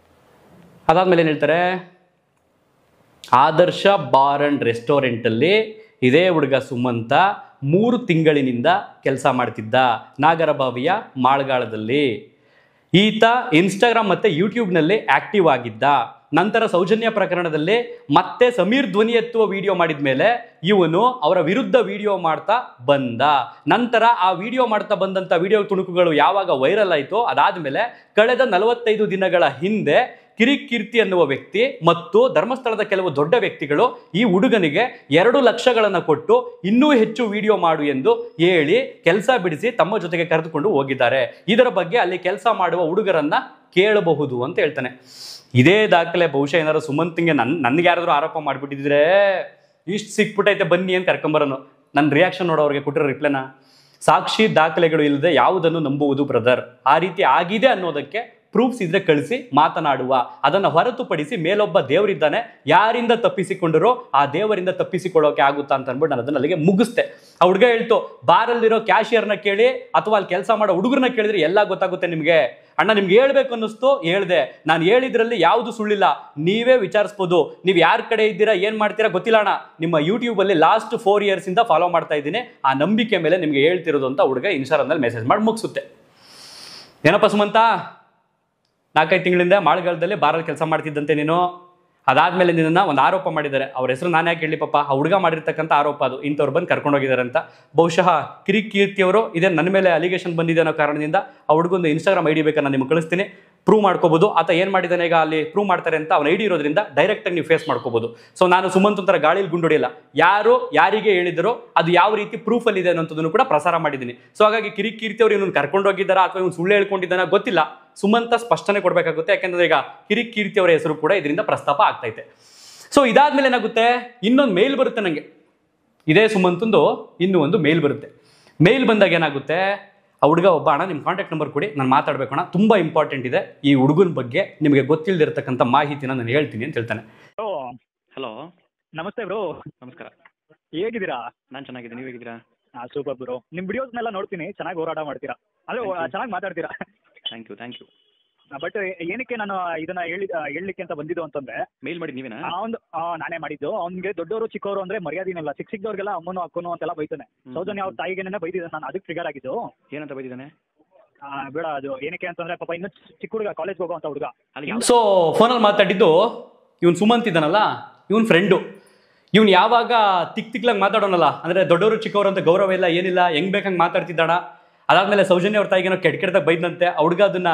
ಅದಾದಮೇಲೆ ಏನು ಹೇಳ್ತಾರೆ, ಆದರ್ಶ ಬಾರ್ ಆ್ಯಂಡ್ ರೆಸ್ಟೋರೆಂಟಲ್ಲಿ ಇದೇ ಹುಡುಗ ಸುಮಂತ 3 ತಿಂಗಳಿನಿಂದ ಕೆಲಸ ಮಾಡ್ತಿದ್ದ, ನಾಗರಬಾವಿಯ ಮಾಳ್ಗಾಳದಲ್ಲಿ. ಈತ ಇನ್ಸ್ಟಾಗ್ರಾಮ್ ಮತ್ತು ಯೂಟ್ಯೂಬ್ನಲ್ಲಿ ಆ್ಯಕ್ಟಿವ್ ಆಗಿದ್ದ. ನಂತರ ಸೌಜನ್ಯ ಪ್ರಕರಣದಲ್ಲಿ ಮತ್ತೆ ಸಮೀರ್ ಧ್ವನಿ ಎತ್ತುವ ವಿಡಿಯೋ ಮಾಡಿದ ಮೇಲೆ ಇವನು ಅವರ ವಿರುದ್ಧ ವಿಡಿಯೋ ಮಾಡ್ತಾ ಬಂದ. ನಂತರ ಆ ವಿಡಿಯೋ ಮಾಡ್ತಾ ಬಂದಂಥ ವಿಡಿಯೋ ತುಣುಕುಗಳು ಯಾವಾಗ ವೈರಲ್ ಆಯಿತೋ ಅದಾದಮೇಲೆ ಕಳೆದ 45 ದಿನಗಳ ಹಿಂದೆ ಕಿರಿಕೀರ್ತಿ ಅನ್ನುವ ವ್ಯಕ್ತಿ ಮತ್ತು ಧರ್ಮಸ್ಥಳದ ಕೆಲವು ದೊಡ್ಡ ವ್ಯಕ್ತಿಗಳು ಈ ಹುಡುಗನಿಗೆ 2 ಲಕ್ಷಗಳನ್ನು ಕೊಟ್ಟು ಇನ್ನೂ ಹೆಚ್ಚು ವಿಡಿಯೋ ಮಾಡು ಎಂದು ಹೇಳಿ ಕೆಲಸ ಬಿಡಿಸಿ ತಮ್ಮ ಜೊತೆಗೆ ಕರೆದುಕೊಂಡು ಹೋಗಿದ್ದಾರೆ. ಇದರ ಬಗ್ಗೆ ಅಲ್ಲಿ ಕೆಲಸ ಮಾಡುವ ಹುಡುಗರನ್ನ ಕೇಳಬಹುದು ಅಂತ ಹೇಳ್ತಾನೆ. ಇದೇ ದಾಖಲೆ ಬಹುಶಃ ಏನಾದ್ರು ಸುಮಂತ್ಗೆ ನನಗೆ ಯಾರಾದರೂ ಆರೋಪ ಮಾಡಿಬಿಟ್ಟಿದ್ರೆ ಇಷ್ಟು ಸಿಕ್ಬಿಟ್ಟೈತೆ ಬನ್ನಿ ಅಂತ ಕರ್ಕೊಂಬರೋನು. ನನ್ನ ರಿಯಾಕ್ಷನ್ ನೋಡೋ ಅವ್ರಿಗೆ ಕೊಟ್ಟಿರೋ ರಿಪ್ಲೈನ, ಸಾಕ್ಷಿ ದಾಖಲೆಗಳು ಇಲ್ಲದೆ ಯಾವುದನ್ನು ನಂಬುವುದು ಬ್ರದರ್, ಆ ರೀತಿ ಆಗಿದೆ ಅನ್ನೋದಕ್ಕೆ ಪ್ರೂಫ್ಸ್ ಇದ್ರೆ ಕಳಿಸಿ ಮಾತನಾಡುವ, ಅದನ್ನು ಹೊರತುಪಡಿಸಿ ಮೇಲೊಬ್ಬ ದೇವರಿದ್ದಾನೆ, ಯಾರಿಂದ ತಪ್ಪಿಸಿಕೊಂಡರೋ ಆ ದೇವರಿಂದ ತಪ್ಪಿಸಿಕೊಳ್ಳೋಕೆ ಆಗುತ್ತಾ ಅಂತ ಅಂದ್ಬಿಟ್ಟು ನಾನು ಅದನ್ನ ಅಲ್ಲಿಗೆ ಮುಗಿಸ್ತೆ. ಆ ಹುಡುಗ ಹೇಳ್ತು, ಬಾರಲ್ಲಿರೋ ಕ್ಯಾಶಿಯರ್ನ ಕೇಳಿ ಅಥವಾ ಅಲ್ಲಿ ಕೆಲಸ ಮಾಡೋ ಹುಡುಗರನ್ನ ಕೇಳಿದ್ರೆ ಎಲ್ಲ ಗೊತ್ತಾಗುತ್ತೆ ನಿಮಗೆ. ಅಣ್ಣ ನಿಮ್ಗೆ ಹೇಳ್ಬೇಕು ಅನ್ನಿಸ್ತು ಹೇಳ್ದೆ, ನಾನು ಹೇಳಿದ್ರಲ್ಲಿ ಯಾವುದು ಸುಳ್ಳಿಲ್ಲ, ನೀವೇ ವಿಚಾರಿಸ್ಬೋದು. ನೀವು ಯಾರ ಕಡೆ ಇದ್ದೀರಾ ಏನು ಮಾಡ್ತೀರಾ ಗೊತ್ತಿಲ್ಲ ಅಣ್ಣ, ನಿಮ್ಮ ಯೂಟ್ಯೂಬಲ್ಲಿ ಲಾಸ್ಟ್ 4 ಇಯರ್ಸಿಂದ ಫಾಲೋ ಮಾಡ್ತಾ ಇದ್ದೀನಿ, ಆ ನಂಬಿಕೆ ಮೇಲೆ ನಿಮ್ಗೆ ಹೇಳ್ತಿರೋದು ಅಂತ ಹುಡುಗ ಇನ್ಸ್ಟಾಗ್ರಾಮ್ನಲ್ಲಿ ಮೆಸೇಜ್ ಮಾಡಿ ಮುಗಿಸುತ್ತೆ. ಏನಪ್ಪ ಸುಮಂತ, 4-5 ತಿಂಗಳಿಂದ ಮಾಳ್ಗಾಲದಲ್ಲಿ ಬಾರಲ್ಲಿ ಕೆಲಸ ಮಾಡ್ತಿದ್ದಂತೆ ನೀನು, ಅದಾದಮೇಲೆ ನಿನ್ನನ್ನು ಒಂದು ಆರೋಪ ಮಾಡಿದ್ದಾರೆ. ಅವ್ರ ಹೆಸರು ನಾನು ಯಾಕೆ ಹೇಳಿ ಪಾಪ, ಆ ಹುಡುಗ ಮಾಡಿರ್ತಕ್ಕಂಥ ಆರೋಪ ಅದು, ಇಂಥವ್ರು ಬಂದು ಕರ್ಕೊಂಡೋಗಿದ್ದಾರೆ ಅಂತ. ಬಹುಶಃ ಕಿರಿಕೀರ್ತಿಯವರು ಇದೇ ನನ್ನ ಮೇಲೆ ಅಲಿಗೇಷನ್ ಬಂದಿದೆ ಅನ್ನೋ ಕಾರಣದಿಂದ ಆ ಹುಡುಗೊಂದು ಇನ್ಸ್ಟಾಗ್ರಾಮ್ ಐಡಿ ಬೇಕಾ ನಾನು ನಿಮ್ಗೆ ಕಳಿಸ್ತೀನಿ, ಪ್ರೂವ್ ಮಾಡ್ಕೋಬೋದು. ಆತ ಏನು ಮಾಡಿದ್ದಾನೆ ಈಗ ಅಲ್ಲಿ ಪ್ರೂವ್ ಮಾಡ್ತಾರೆ ಅಂತ ಅವನ ಐಡಿ ಇರೋದ್ರಿಂದ ಡೈರೆಕ್ಟಾಗಿ ನೀವು ಫೇಸ್ ಮಾಡ್ಕೋಬೋದು. ಸೊ ನಾನು ಸುಮಂತ್ ಒಂಥರ ಗಾಳಿಯಲ್ಲಿ ಗುಂಡೊಡಿಯಲ್ಲ, ಯಾರು ಯಾರಿಗೆ ಹೇಳಿದರೋ ಅದು ಯಾವ ರೀತಿ ಪ್ರೂಫಲ್ಲಿ ಇದೆ ಅನ್ನೋಂಥದ್ದನ್ನು ಕೂಡ ಪ್ರಸಾರ ಮಾಡಿದ್ದೀನಿ. ಸೊ ಹಾಗಾಗಿ ಕಿರಿಕೀರ್ತಿಯವರು ಇವನು ಕರ್ಕೊಂಡೋಗಿದ್ದಾರಾ ಅಥವಾ ಇವನು ಸುಳ್ಳು ಹೇಳ್ಕೊಂಡಿದ್ದಾನ ಗೊತ್ತಿಲ್ಲ, ಸುಮಂತ ಸ್ಪಷ್ಟನೆ ಕೊಡಬೇಕಾಗುತ್ತೆ. ಯಾಕೆಂದ್ರೆ ಈಗ ಕಿರಿಕೀರ್ತಿಯವರ ಹೆಸರು ಕೂಡ ಇದರಿಂದ ಪ್ರಸ್ತಾಪ ಆಗ್ತೈತೆ. ಸೊ ಇದಾದ್ಮೇಲೆ ಏನಾಗುತ್ತೆ, ಇನ್ನೊಂದು ಮೇಲ್ ಬರುತ್ತೆ ನನಗೆ, ಇದೇ ಸುಮಂತಂದು ಇನ್ನೂ ಒಂದು ಮೇಲ್ ಬರುತ್ತೆ. ಮೇಲ್ ಬಂದಾಗ ಏನಾಗುತ್ತೆ, ಆ ಹುಡುಗ ಒಬ್ಬ, ಅಣ್ಣ ನಿಮ್ಮ ಕಾಂಟ್ಯಾಕ್ಟ್ ನಂಬರ್ ಕೊಡಿ, ನಾನು ಮಾತಾಡಬೇಕು ಅಣ್ಣ, ತುಂಬ ಇಂಪಾರ್ಟೆಂಟ್ ಇದೆ, ಈ ಹುಡುಗನ ಬಗ್ಗೆ ನಿಮಗೆ ಗೊತ್ತಿಲ್ಲದಿರತಕ್ಕಂಥ ಮಾಹಿತಿನ ನಾನು ಹೇಳ್ತೀನಿ ಅಂತ ಹೇಳ್ತಾನೆ. ಹಲೋ ನಮಸ್ತೆ ಬ್ರೋ. ನಮಸ್ಕಾರ, ಹೇಗಿದ್ದೀರಾ? ನಾನು ಚೆನ್ನಾಗಿದ್ದೀನಿ, ನೀವು ಹೇಗಿದ್ದೀರಾ? ಸೂಪರ್ ಬ್ರೋ, ನಿಮ್ಮ ವಿಡಿಯೋಸ್ನೆಲ್ಲ ನೋಡ್ತೀನಿ, ಚೆನ್ನಾಗಿ ಹೋರಾಟ ಮಾಡ್ತೀರಾ, ಅಂದರೆ ಚೆನ್ನಾಗಿ ಮಾತಾಡ್ತೀರಾ. Thank you. ಬಟ್ ಏನಕ್ಕೆ ನಾನು ಇದನ್ನ ಹೇಳಲಿಕ್ಕೆ ಅಂತ ಬಂದಿದ್ದು ಅಂತಂದ್ರೆ, ಮೇಲ್ ಮಾಡಿ ನೀವೇನಾ? ನಾನೇ ಮಾಡಿದ್ದು. ಅವ್ನಿಗೆ ದೊಡ್ಡವರು ಚಿಕ್ಕವರು ಅಂದ್ರೆ ಮರ್ಯಾದಿನಲ್ಲ, ಸಿಕ್ಕಿದವ್ರಿಗೆಲ್ಲ ಅಮ್ಮನು ಅಕ್ಕನು ಅಂತೆಲ್ಲ ಬೈತಾನೆ. ಸೌಜನ್ಯ ಅವ್ರ ತಾಯಿಗೆನೇ ಬೈದಿದ್ದಾನೆ, ನಾನು ಅದಕ್ಕೆ ಟ್ರಿಗರ್ ಆಗಿದ್ದು. ಏನಂತ ಬೈದಿದ್ದಾನೆ? ಬೇಡ, ಅದು ಏನಕ್ಕೆ ಅಂತಂದ್ರೆ ಪಾಪ ಇನ್ನು ಚಿಕ್ಕ ಹುಡುಗ, ಕಾಲೇಜ್ಗೆ ಹೋಗೋ ಅಂತ ಹುಡುಗ. ಸೊ ಫೋನಲ್ಲಿ ಮಾತಾಡಿದ್ದು ಇವನು ಸುಮಂತ್ ಇದ್ದಾನಲ್ಲ, ಇವನ್ ಫ್ರೆಂಡು. ಇವ್ನು ಯಾವಾಗ ತಿಕ್ಲಾಗಿ ಮಾತಾಡೋನಲ್ಲ, ಅಂದರೆ ದೊಡ್ಡವರು ಚಿಕ್ಕವರು ಅಂತ ಗೌರವ ಇಲ್ಲ ಏನಿಲ್ಲ, ಹೆಂಗ್ ಬೇಕಂಗೆ ಮಾತಾಡ್ತಿದ್ದಾಣ. ಅದಾದ್ಮೇಲೆ ಸೌಜನ್ಯ ಅವ್ರ ತಾಯಿಗೇನೋ ಕೆಟ್ಟದಾಗ ಬೈದಂತೆ, ಆ ಹುಡುಗ ಅದನ್ನ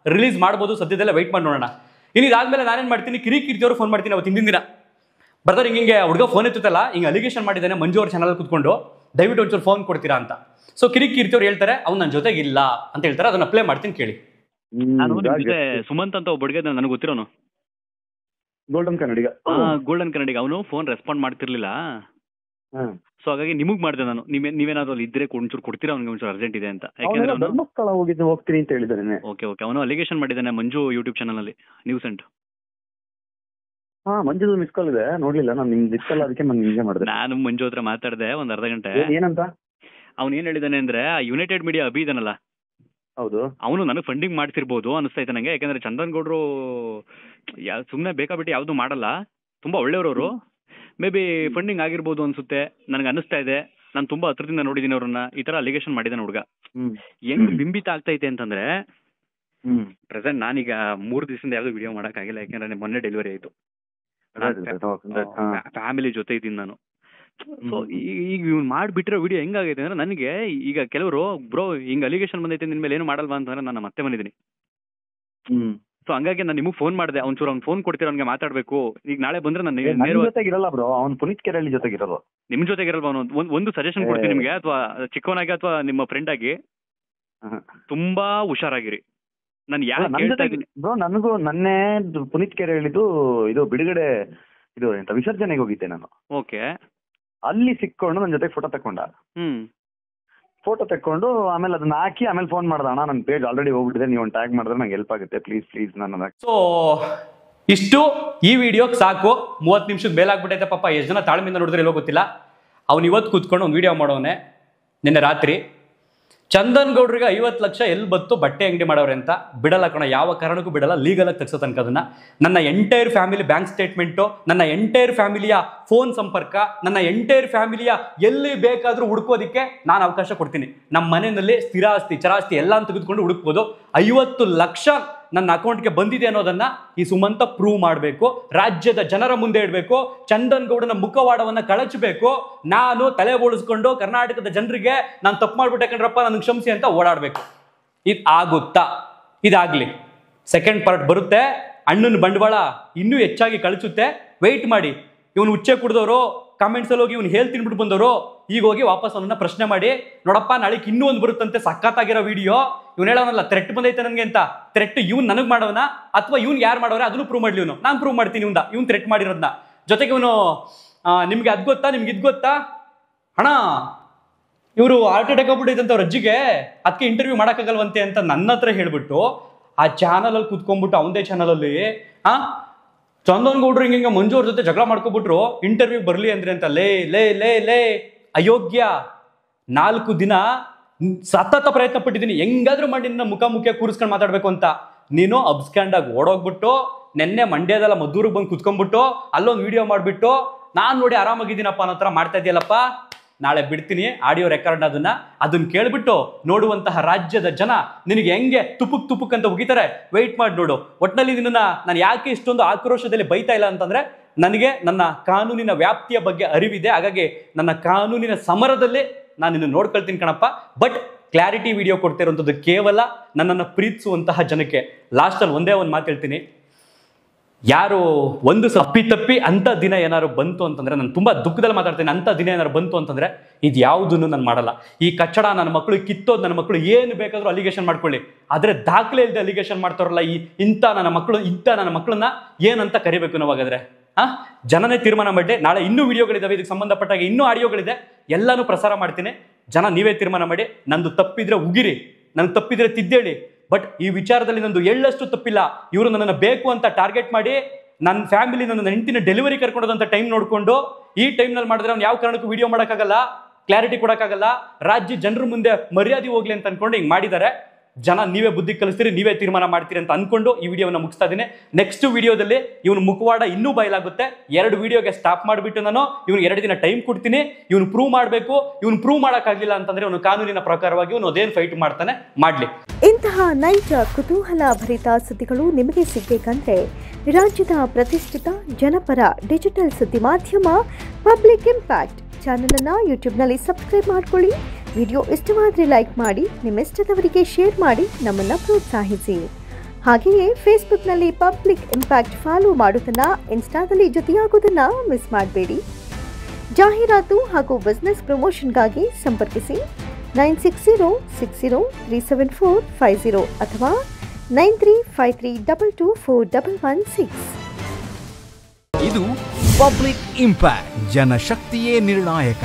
ರಿಲೀಸ್ ಮಾಡ್ಬೋದು, ಸದ್ಯದಲ್ಲೇ ವೆಯ್ಟ್ ಮಾಡಿ ನೋಡೋಣ. ಇನ್ನು ಇದಾದ್ಮೇಲೆ ನಾನೇನು ಮಾಡ್ತೀನಿ, ಕಿರಿಕಿರ್ತಿ ಅವ್ರು ಫೋನ್ ಮಾಡ್ತೀನಿ ಅವತ್ತು ಹಿಂದಿನ ದಿನ. ಬ್ರದರ್ ಹಿಂಗೆ ಹುಡುಗ ಫೋನ್ ಎತ್ತುತ್ತಲ್ಲ, ಹಿಂಗೆ ಅಲಿಗೇಷನ್ ಮಾಡಿದ್ದಾನೆ ಮಂಜು ಅವ್ರ ಚಾನಲ್ ಕೂತ್ಕೊಂಡು, ದಯವಿಟ್ಟು ಒಂಚೂರು ಫೋನ್ ಕೊಡ್ತೀರಾ ಅಂತ. ಸೊ ಕಿರಿಕಿರ್ತಿ ಅವ್ರು ಹೇಳ್ತಾರೆ ಅವ್ನು ನನ್ನ ಜೊತೆಗೆ ಇಲ್ಲ ಅಂತ ಹೇಳ್ತಾರೆ. ಅದನ್ನ ಅಪ್ಲೈ ಮಾಡ್ತೀನಿ ಕೇಳಿ. ನಾನು ನಿಮ್ ಜೊತೆ ಸುಮಂತ್ ಅಂತ ಒಬ್ಬ ಹುಡುಗ ನನಗೆ ಗೊತ್ತಿರೋನು, ಗೋಲ್ಡನ್ ಕನ್ನಡಿಗ. ಗೋಲ್ಡನ್ ಕನ್ನಡಿಗ. ಅವನು ಫೋನ್ ರೆಸ್ಪಾಂಡ್ ಮಾಡ್ತಿರ್ಲಿಲ್ಲ. ಸೊ ಹಾಗಾಗಿ ನಿಮಗ್ ಮಾಡಿದೆ ನಾನು. ನೀವೇನಾದ್ರು ಅಲ್ಲಿ ಇದ್ರೆ ಒಂಚೂರು ಕೊಡ್ತೀರಾ ಅವ್ನಿಗೆ, ಒಂಚೂರು ಅರ್ಜೆಂಟ್ ಇದೆ ಅಂತ. ಯಾಕಂದ್ರೆ ಧರ್ಮಸ್ಥಳ ಹೋಗ್ತೀನಿ ಅಂತ ಹೇಳಿದಾನೆ. ಓಕೆ ಅವನು ಅಲಿಗೇಷನ್ ಮಾಡಿದ್ದಾನೆ ಮಂಜು ಯೂಟ್ಯೂಬ್ ಚಾನಲ್ ಅಲ್ಲಿ, news and. Manju miss call ಇದೆ, ನೋಡ್ಲಿಲ್ಲ ನಾನು. ನಿಮ್ ಮಿಸ್ ಕಾಲ್ ಅದಕ್ಕೆ ನಾನು ನಿಮ್ಗೆ ಮಾಡಿದೆ. ನಾನು ಮಂಜು ಹತ್ರ ಮಾತಾಡಿದೆ ಒಂದ್ ಅರ್ಧ ಗಂಟೆ. ಏನಂತ? ಅವ್ನು ಏನ್ ಹೇಳಿದಾನೆ ಅಂದ್ರೆ, ಯುನೈಟೆಡ್ ಮೀಡಿಯಾ ಅಭಿ ಇದಾನಲ್ಲ, ಹೌದು, ಅವನು ನನಗೆ ಫಂಡಿಂಗ್ ಮಾಡ್ತಿರ್ಬೋದು ಅನಿಸ್ತೈತೆ ನಂಗೆ. ಯಾಕಂದ್ರೆ ಚಂದನ್ ಗೌಡ್ರು ಸುಮ್ಮನೆ ಬೇಕಾಬಿಟ್ಟು ಯಾವ್ದು ಮಾಡಲ್ಲ, ತುಂಬಾ ಒಳ್ಳೆಯವರು. ಮೇ ಬಿ ಫಂಡಿಂಗ್ ಆಗಿರ್ಬೋದು ಅನ್ಸುತ್ತೆ, ನನಗೆ ಅನಿಸ್ತಾ ಇದೆ. ನಾನು ತುಂಬಾ ಹತ್ರದಿಂದ ನೋಡಿದೀನಿ ಅವ್ರನ್ನ. ಈ ತರ ಅಲಿಗೇಷನ್ ಮಾಡಿದಾನೆ ಹುಡುಗ. ಹೆಂಗ್ ಬಿಂಬಿತ ಆಗ್ತೈತೆ ಅಂತಂದ್ರೆ, ಪ್ರೆಸೆಂಟ್ ನಾನೀಗ 3 ದಿವಸದಿಂದ ಯಾವ್ದು ವಿಡಿಯೋ ಮಾಡಕ್ ಆಗಿಲ್ಲ, ಯಾಕಂದ್ರೆ ಮೊನ್ನೆ ಡೆಲಿವರಿ ಆಯ್ತು. ಫ್ಯಾಮಿಲಿ ಜೊತೆ ಇದ್ದೀನಿ ನಾನು. ಸೊ ಈಗ ಇವ್ನು ಮಾಡ್ಬಿಟ್ಟಿರೋ ವಿಡಿಯೋ ಹೆಂಗಾಗೈತೆ ಅಂದ್ರೆ, ನನಗೆ ಈಗ ಕೆಲವರು ಬ್ರೋ ಹಿಂಗ್ ಅಲಿಗೇಷನ್ ಬಂದೈತೆ ನಿನ್ ಮೇಲೆ ಏನು ಮಾಡಲ್ವಾ ಅಂತಂದ್ರೆ, ನಾನು ಮತ್ತೆ ಬಂದಿದ್ದೀನಿ. ಸೊ ಹಂಗಾಗಿ ನಾನು ನಿಮಗೆ ಫೋನ್ ಮಾಡಿದೆ, ಅವ್ನು ಫೋನ್ ಕೊಡ್ತೀರ ಅವ್ನಿಗೆ ಮಾತಾಡ್ಬೇಕು. ಈಗ ನಾಳೆ ಬಂದ್ರೆ ನಾನು ಜೊತೆಗಿರಲ್ಲ ಬ್ರೋ, ಅವ್ನು ಪುನೀತ್ ಕೆರೆಹಳ್ಳಿ ಜೊತೆಗಿರೋದು. ನಿಮ್ ಜೊತೆಗಿರಲ್ವಾ? ಒಂದು ಸಜೆಷನ್ ಕೊಡ್ತೀನಿ ನಿಮ್ಗೆ, ಅಥವಾ ಚಿಕ್ಕವನಾಗಿ ಅಥವಾ ನಿಮ್ಮ ಫ್ರೆಂಡ್ ಆಗಿ, ತುಂಬಾ ಹುಷಾರಾಗಿರಿ. ನಾನು ಯಾಕೆ ಹೇಳ್ತಾ ಇದ್ದೀನಿ ಬ್ರೋ, ನನಗೂ ನನ್ನೇ ಪುನೀತ್ ಕೆರೆಹಳ್ಳಿದು ಇದು ಬಿಡುಗಡೆ, ಇದು ಎಂತ ವಿಸರ್ಜನೆಗೆ ಹೋಗಿದ್ದೆ ನಾನು. ಓಕೆ. ಅಲ್ಲಿ ಸಿಕ್ಕೊಂಡು ನನ್ನ ಜೊತೆ ಫೋಟೋ ತಕೊಂಡ. ಫೋಟೋ ತೆಕ್ಕೊಂಡು ಆಮೇಲೆ ಅದನ್ನ ಹಾಕಿ ಆಮೇಲೆ ಫೋನ್ ಮಾಡ್ದ, ಅಣ್ಣ ನನ್ನ ಪೇಜ್ ಆಲ್ರೆಡಿ ಹೋಗ್ಬಿಟ್ಟಿದೆ, ನೀವು ಒಂದು ಟ್ಯಾಗ್ ಮಾಡಿದ್ರೆ ನಂಗೆ ಹೆಲ್ಪ್ ಆಗುತ್ತೆ, ಪ್ಲೀಸ್ ನನ್ನ. ಸೊ ಇಷ್ಟು ಈ ವಿಡಿಯೋಗೆ ಸಾಕು. 30 ನಿಮಿಷದ ಮೇಲಾಗ್ಬಿಟ್ಟೈತೆ. ಪಾಪ ಎಷ್ಟು ಜನ ತಾಳ್ಮೆಯಿಂದ ನೋಡಿದ್ರೆ ಎಲ್ಲೋ ಗೊತ್ತಿಲ್ಲ. ಅವ್ನು ಇವತ್ತು ಕೂತ್ಕೊಂಡು ಒಂದು ವಿಡಿಯೋ ಮಾಡೋನೆ. ನಿನ್ನೆ ರಾತ್ರಿ ಚಂದನ್ ಗೌಡ್ರಿಗೆ 50 ಲಕ್ಷ ಎಲ್ಲಿ ಬತ್ತು ಬಟ್ಟೆ ಅಂಗಡಿ ಮಾಡೋರೆ ಅಂತ. ಬಿಡಲ್ಲ ಕಣ, ಯಾವ ಕಾರಣಕ್ಕೂ ಬಿಡಲ್ಲ. ಲೀಗಲಾಗಿ ತೆಗ್ಸೋ ತನಕ ಅದನ್ನ. ನನ್ನ ಎಂಟೈರ್ ಫ್ಯಾಮಿಲಿ ಬ್ಯಾಂಕ್ ಸ್ಟೇಟ್ಮೆಂಟು, ನನ್ನ ಎಂಟೈರ್ ಫ್ಯಾಮಿಲಿಯ ಫೋನ್ ಸಂಪರ್ಕ, ನನ್ನ ಎಂಟೈರ್ ಫ್ಯಾಮಿಲಿಯ ಎಲ್ಲಿ ಬೇಕಾದರೂ ಹುಡುಕೋದಕ್ಕೆ ನಾನು ಅವಕಾಶ ಕೊಡ್ತೀನಿ. ನಮ್ಮ ಮನೆಯಲ್ಲಿ ಸ್ಥಿರ ಆಸ್ತಿ ಚರಾಸ್ತಿ ಎಲ್ಲ ತೆಗೆದುಕೊಂಡು ಹುಡುಕ್ಬೋದು. 50 ಲಕ್ಷ ನನ್ನ ಅಕೌಂಟ್ಗೆ ಬಂದಿದೆ ಅನ್ನೋದನ್ನ ಈ ಸುಮಂತ ಪ್ರೂವ್ ಮಾಡಬೇಕು. ರಾಜ್ಯದ ಜನರ ಮುಂದೆ ಇಡಬೇಕು. ಚಂದನ್ ಗೌಡನ ಮುಖವಾಡವನ್ನ ಕಳಚಬೇಕು. ನಾನು ತಲೆ ಬೋಳಿಸ್ಕೊಂಡು ಕರ್ನಾಟಕದ ಜನರಿಗೆ ನಾನು ತಪ್ಪು ಮಾಡ್ಬಿಟ್ಟೆ ಕಣ್ರಪ್ಪ ನನಗೆ ಕ್ಷಮಿಸಿ ಅಂತ ಓಡಾಡಬೇಕು. ಇದು ಆಗುತ್ತಾ? ಇದಾಗ್ಲಿ. ಸೆಕೆಂಡ್ ಪಾರ್ಟ್ ಬರುತ್ತೆ. ಅಣ್ಣನ ಬಂಡವಾಳ ಇನ್ನೂ ಹೆಚ್ಚಾಗಿ ಕಳಿಸುತ್ತೆ. ವೆಯ್ಟ್ ಮಾಡಿ. ಇವನು ಹುಚ್ಚೆ ಕುಡಿದವರು ಕಾಮೆಂಟ್ಸಲ್ಲಿ ಹೋಗಿ ಇವ್ನು ಹೇಳ್ತಿನ್ಬಿಟ್ಟು ಬಂದವರು ಈಗ ಹೋಗಿ ವಾಪಸ್ ಅವನನ್ನ ಪ್ರಶ್ನೆ ಮಾಡಿ, ನೋಡಪ್ಪ ನಾಳೆಗೆ ಇನ್ನೂ ಒಂದು ಬರುತ್ತಂತೆ ಸಖತ್ತಾಗಿರೋ ವಿಡಿಯೋ. ಇವ್ನು ಹೇಳೋನಲ್ಲ ಥ್ರೆಟ್ ಬಂದೈತೆ ನನಗೆ ಅಂತ. ಥ್ರೆಟ್ ಇವ್ನು ನನಗೆ ಮಾಡೋನ ಅಥವಾ ಇವ್ನು ಯಾರು ಮಾಡೋರೆ ಅದನ್ನು ಪ್ರೂವ್ ಮಾಡಲಿ. ಇವನು ನಾನು ಪ್ರೂವ್ ಮಾಡ್ತೀನಿ ಇವ್ನು ಥ್ರೆಟ್ ಮಾಡಿರೋದನ್ನ. ಜೊತೆಗೆ ಇವನು ನಿಮ್ಗೆ ಅದು ಗೊತ್ತಾ, ನಿಮ್ಗೆ ಇದು ಗೊತ್ತಾ ಅಣ್ಣ, ಇವರು ಹಾರ್ಟ್ ಅಟ್ಯಾಕ್ ಆಗ್ಬಿಟ್ಟೈತೆ ಅವ್ರ ಅಜ್ಜಿಗೆ, ಅದಕ್ಕೆ ಇಂಟರ್ವ್ಯೂ ಮಾಡೋಕ್ಕಾಗಲ್ವಂತೆ ಅಂತ ನನ್ನ ಹತ್ರ ಹೇಳ್ಬಿಟ್ಟು ಆ ಚಾನಲಲ್ಲಿ ಕೂತ್ಕೊಂಡ್ಬಿಟ್ಟು ಅವನದೇ ಚಾನಲಲ್ಲಿ ಚಂದನ್ ಗೌಡ್ರು ಹಿಂಗೆ ಮಂಜು ಅವ್ರ ಜೊತೆ ಜಗಳ ಮಾಡ್ಕೊಬಿಟ್ರು ಇಂಟರ್ವ್ಯೂ ಬರಲಿ ಅಂದ್ರೆ ಅಂತ. ಲೇ ಲೇ ಲೇ ಲೇ ಅಯೋಗ್ಯ, 4 ದಿನ ಸತತ ಪ್ರಯತ್ನ ಪಟ್ಟಿದ್ದೀನಿ ಹೆಂಗಾದ್ರೂ ಮಾಡಿ ನಿನ್ನ ಮುಖಾಮುಖಿಯಾಗಿ ಕೂರಿಸ್ಕೊಂಡು ಮಾತಾಡ್ಬೇಕು ಅಂತ. ನೀನು ಅಬ್ಸ್ಕ್ಯಾಂಡಾಗಿ ಓಡೋಗ್ಬಿಟ್ಟು ನೆನ್ನೆ ಮಂಡ್ಯದಲ್ಲ ಮದ್ದೂರಿಗೆ ಬಂದು ಕುತ್ಕೊಂಡ್ಬಿಟ್ಟು ಅಲ್ಲೊಂದು ವಿಡಿಯೋ ಮಾಡಿಬಿಟ್ಟು ನಾನು ನೋಡಿ ಆರಾಮಾಗಿದ್ದೀನಪ್ಪ ಅನ್ನೋ ಥರ ಮಾಡ್ತಾ ಇದೆಯಲ್ಲಪ್ಪ. ನಾಳೆ ಬಿಡ್ತೀನಿ ಆಡಿಯೋ ರೆಕಾರ್ಡ್. ಅದನ್ನ ಕೇಳ್ಬಿಟ್ಟು ನೋಡುವಂತಹ ರಾಜ್ಯದ ಜನ ನಿನಗೆ ಹೆಂಗೆ ತುಪುಕ್ ಅಂತ ಉಗಿತಾರೆ. ವೆಯ್ಟ್ ಮಾಡಿ ನೋಡು. ಒಟ್ಟಿನಲ್ಲಿ ನಿನ್ನ ನಾನು ಯಾಕೆ ಇಷ್ಟೊಂದು ಆಕ್ರೋಶದಲ್ಲಿ ಬೈತಾ ಇಲ್ಲ ಅಂತಂದ್ರೆ, ನನಗೆ ನನ್ನ ಕಾನೂನಿನ ವ್ಯಾಪ್ತಿಯ ಬಗ್ಗೆ ಅರಿವಿದೆ. ಹಾಗಾಗಿ ನನ್ನ ಕಾನೂನಿನ ಸಮರದಲ್ಲಿ ನಾನು ನಿನ್ನ ನೋಡ್ಕೊಳ್ತೀನಿ ಕಣಪ್ಪ. ಬಟ್ ಕ್ಲಾರಿಟಿ ವಿಡಿಯೋ ಕೊಡ್ತಿರೋಂಥದ್ದು ಕೇವಲ ನನ್ನನ್ನು ಪ್ರೀತಿಸುವಂತಹ ಜನಕ್ಕೆ. ಲಾಸ್ಟಲ್ಲಿ ಒಂದೇ ಒಂದು ಮಾತು ಹೇಳ್ತೀನಿ. ಯಾರು ಒಂದು ತಪ್ಪಿ ಅಂಥ ದಿನ ಏನಾದ್ರು ಬಂತು ಅಂತಂದ್ರೆ, ನಾನು ತುಂಬ ದುಃಖದಲ್ಲಿ ಮಾತಾಡ್ತೀನಿ, ಅಂಥ ದಿನ ಏನಾದ್ರು ಬಂತು ಅಂತಂದ್ರೆ ಇದು ಯಾವುದನ್ನು ನಾನು ಮಾಡಲ್ಲ. ಈ ಕಚ್ಚಡ ನನ್ನ ಮಕ್ಕಳು ಕಿತ್ತೋದು, ನನ್ನ ಮಕ್ಕಳು ಏನು ಬೇಕಾದರೂ ಅಲಿಗೇಷನ್ ಮಾಡ್ಕೊಳ್ಳಿ, ಆದರೆ ದಾಖಲೆ ಇಲ್ಲದೆ ಅಲಿಗೇಷನ್ ಮಾಡ್ತಾರಲ್ಲ ಇಂಥ ನನ್ನ ಮಕ್ಕಳನ್ನ ಏನಂತ ಕರಿಬೇಕು ನಾವು? ಹಾಗಾದ್ರೆ ಜನನೇ ತೀರ್ಮಾನ ಮಾಡಿ. ನಾಳೆ ಇನ್ನೂ ವಿಡಿಯೋಗಳಿದಾವೆ ಇದಕ್ಕೆ ಸಂಬಂಧಪಟ್ಟಾಗ, ಇನ್ನೂ ಆಡಿಯೋಗಳಿದೆ, ಎಲ್ಲಾನು ಪ್ರಸಾರ ಮಾಡ್ತೀನಿ. ಜನ ನೀವೇ ತೀರ್ಮಾನ ಮಾಡಿ. ನಂದು ತಪ್ಪಿದ್ರೆ ಉಗಿರಿ, ನನಗೆ ತಪ್ಪಿದ್ರೆ ತಿದ್ದೇಳಿ. ಬಟ್ ಈ ವಿಚಾರದಲ್ಲಿ ನಂದು ಎಳ್ಳಷ್ಟು ತಪ್ಪಿಲ್ಲ. ಇವರು ನನ್ನನ್ನು ಬೇಕು ಅಂತ ಟಾರ್ಗೆಟ್ ಮಾಡಿ ನನ್ನ ಫ್ಯಾಮಿಲಿ, ನನ್ನ ಹೆಂಡತಿನ ಡೆಲಿವರಿ ಕರ್ಕೊಂಡೋದಂತ ಟೈಮ್ ನೋಡಿಕೊಂಡು ಈ ಟೈಮ್ನಲ್ಲಿ ಮಾಡಿದ್ರೆ ಅವ್ನು ಯಾವ ಕಾರಣಕ್ಕೂ ವಿಡಿಯೋ ಮಾಡೋಕ್ಕಾಗಲ್ಲ, ಕ್ಲಾರಿಟಿ ಕೊಡೋಕ್ಕಾಗಲ್ಲ, ರಾಜ್ಯ ಜನರ ಮುಂದೆ ಮರ್ಯಾದೆ ಹೋಗ್ಲಿ ಅಂತ ಅನ್ಕೊಂಡು ಹಿಂಗೆ ಮಾಡಿದ್ದಾರೆ. ಜನ ನೀವೇ ಬುದ್ಧಿ ಕಲಿಸ್ತೀರಿ, ನೀವೇ ತೀರ್ಮಾನ ಮಾಡ್ತೀರಿ ಅಂತ ಅನ್ಕೊಂಡು ಈ ವಿಡಿಯೋನ ಮುಗಿಸ್ತಾ ಇದ್ದೀನಿ. ನೆಕ್ಸ್ಟ್ ವಿಡಿಯೋದಲ್ಲಿ ಇವನು ಮುಖವಾಡ ಇನ್ನೂ ಬಯಲಾಗುತ್ತೆ. 2 ವಿಡಿಯೋಗೆ ಸ್ಟಾಪ್ ಮಾಡಿಬಿಟ್ಟು ನಾನು ಇವನು 2 ದಿನ ಟೈಮ್ ಕೊಡ್ತೀನಿ. ಇವನು ಪ್ರೂವ್ ಮಾಡಬೇಕು. ಇವನು ಪ್ರೂವ್ ಮಾಡೋಕ್ಕಾಗಲಿಲ್ಲ ಅಂತಂದ್ರೆ ಇವನು ಕಾನೂನಿನ ಪ್ರಕಾರವಾಗಿ ಇವನು ಅದೇನು ಫೈಟ್ ಮಾಡ್ತಾನೆ ಮಾಡಲಿ. ಇಂತಹ ನೈಜ ಕುತೂಹಲ ಭರಿತ ಸುದ್ದಿಗಳು ನಿಮಗೆ ಸಿಗಬೇಕಂದ್ರೆ ರಾಜ್ಯದ ಪ್ರತಿಷ್ಠಿತ ಜನಪರ ಡಿಜಿಟಲ್ ಸುದ್ದಿ ಮಾಧ್ಯಮ ಪಬ್ಲಿಕ್ ಇಂಪ್ಯಾಕ್ಟ್ ಚಾನಲನ್ನು ಯೂಟ್ಯೂಬ್ನಲ್ಲಿ ಸಬ್ಸ್ಕ್ರೈಬ್ ಮಾಡ್ಕೊಳ್ಳಿ. ವಿಡಿಯೋ ಇಷ್ಟವಾದರೆ ಲೈಕ್ ಮಾಡಿ, ನಿಮ್ಮ ಇಷ್ಟದವರಿಗೆ ಶೇರ್ ಮಾಡಿ ನಮ್ಮನ್ನು ಪ್ರೋತ್ಸಾಹಿಸಿ. ಹಾಗೆಯೇ ಫೇಸ್ಬುಕ್ನಲ್ಲಿ ಪಬ್ಲಿಕ್ ಇಂಪ್ಯಾಕ್ಟ್ ಫಾಲೋ ಮಾಡೋದನ್ನ, ಇನ್ಸ್ಟಾದಲ್ಲಿ ಜೊತೆಯಾಗೋದನ್ನ ಮಿಸ್ ಮಾಡಬೇಡಿ. ಜಾಹೀರಾತು ಹಾಗೂ ಬಿಸ್ನೆಸ್ ಪ್ರಮೋಷನ್ಗಾಗಿ ಸಂಪರ್ಕಿಸಿ 9606037450 ಅಥವಾ 9353224116. ಇದು ಪಬ್ಲಿಕ್ ಇಂಪ್ಯಾಕ್ಟ್, ಜನಶಕ್ತಿಯೇ ನಿರ್ಣಾಯಕ.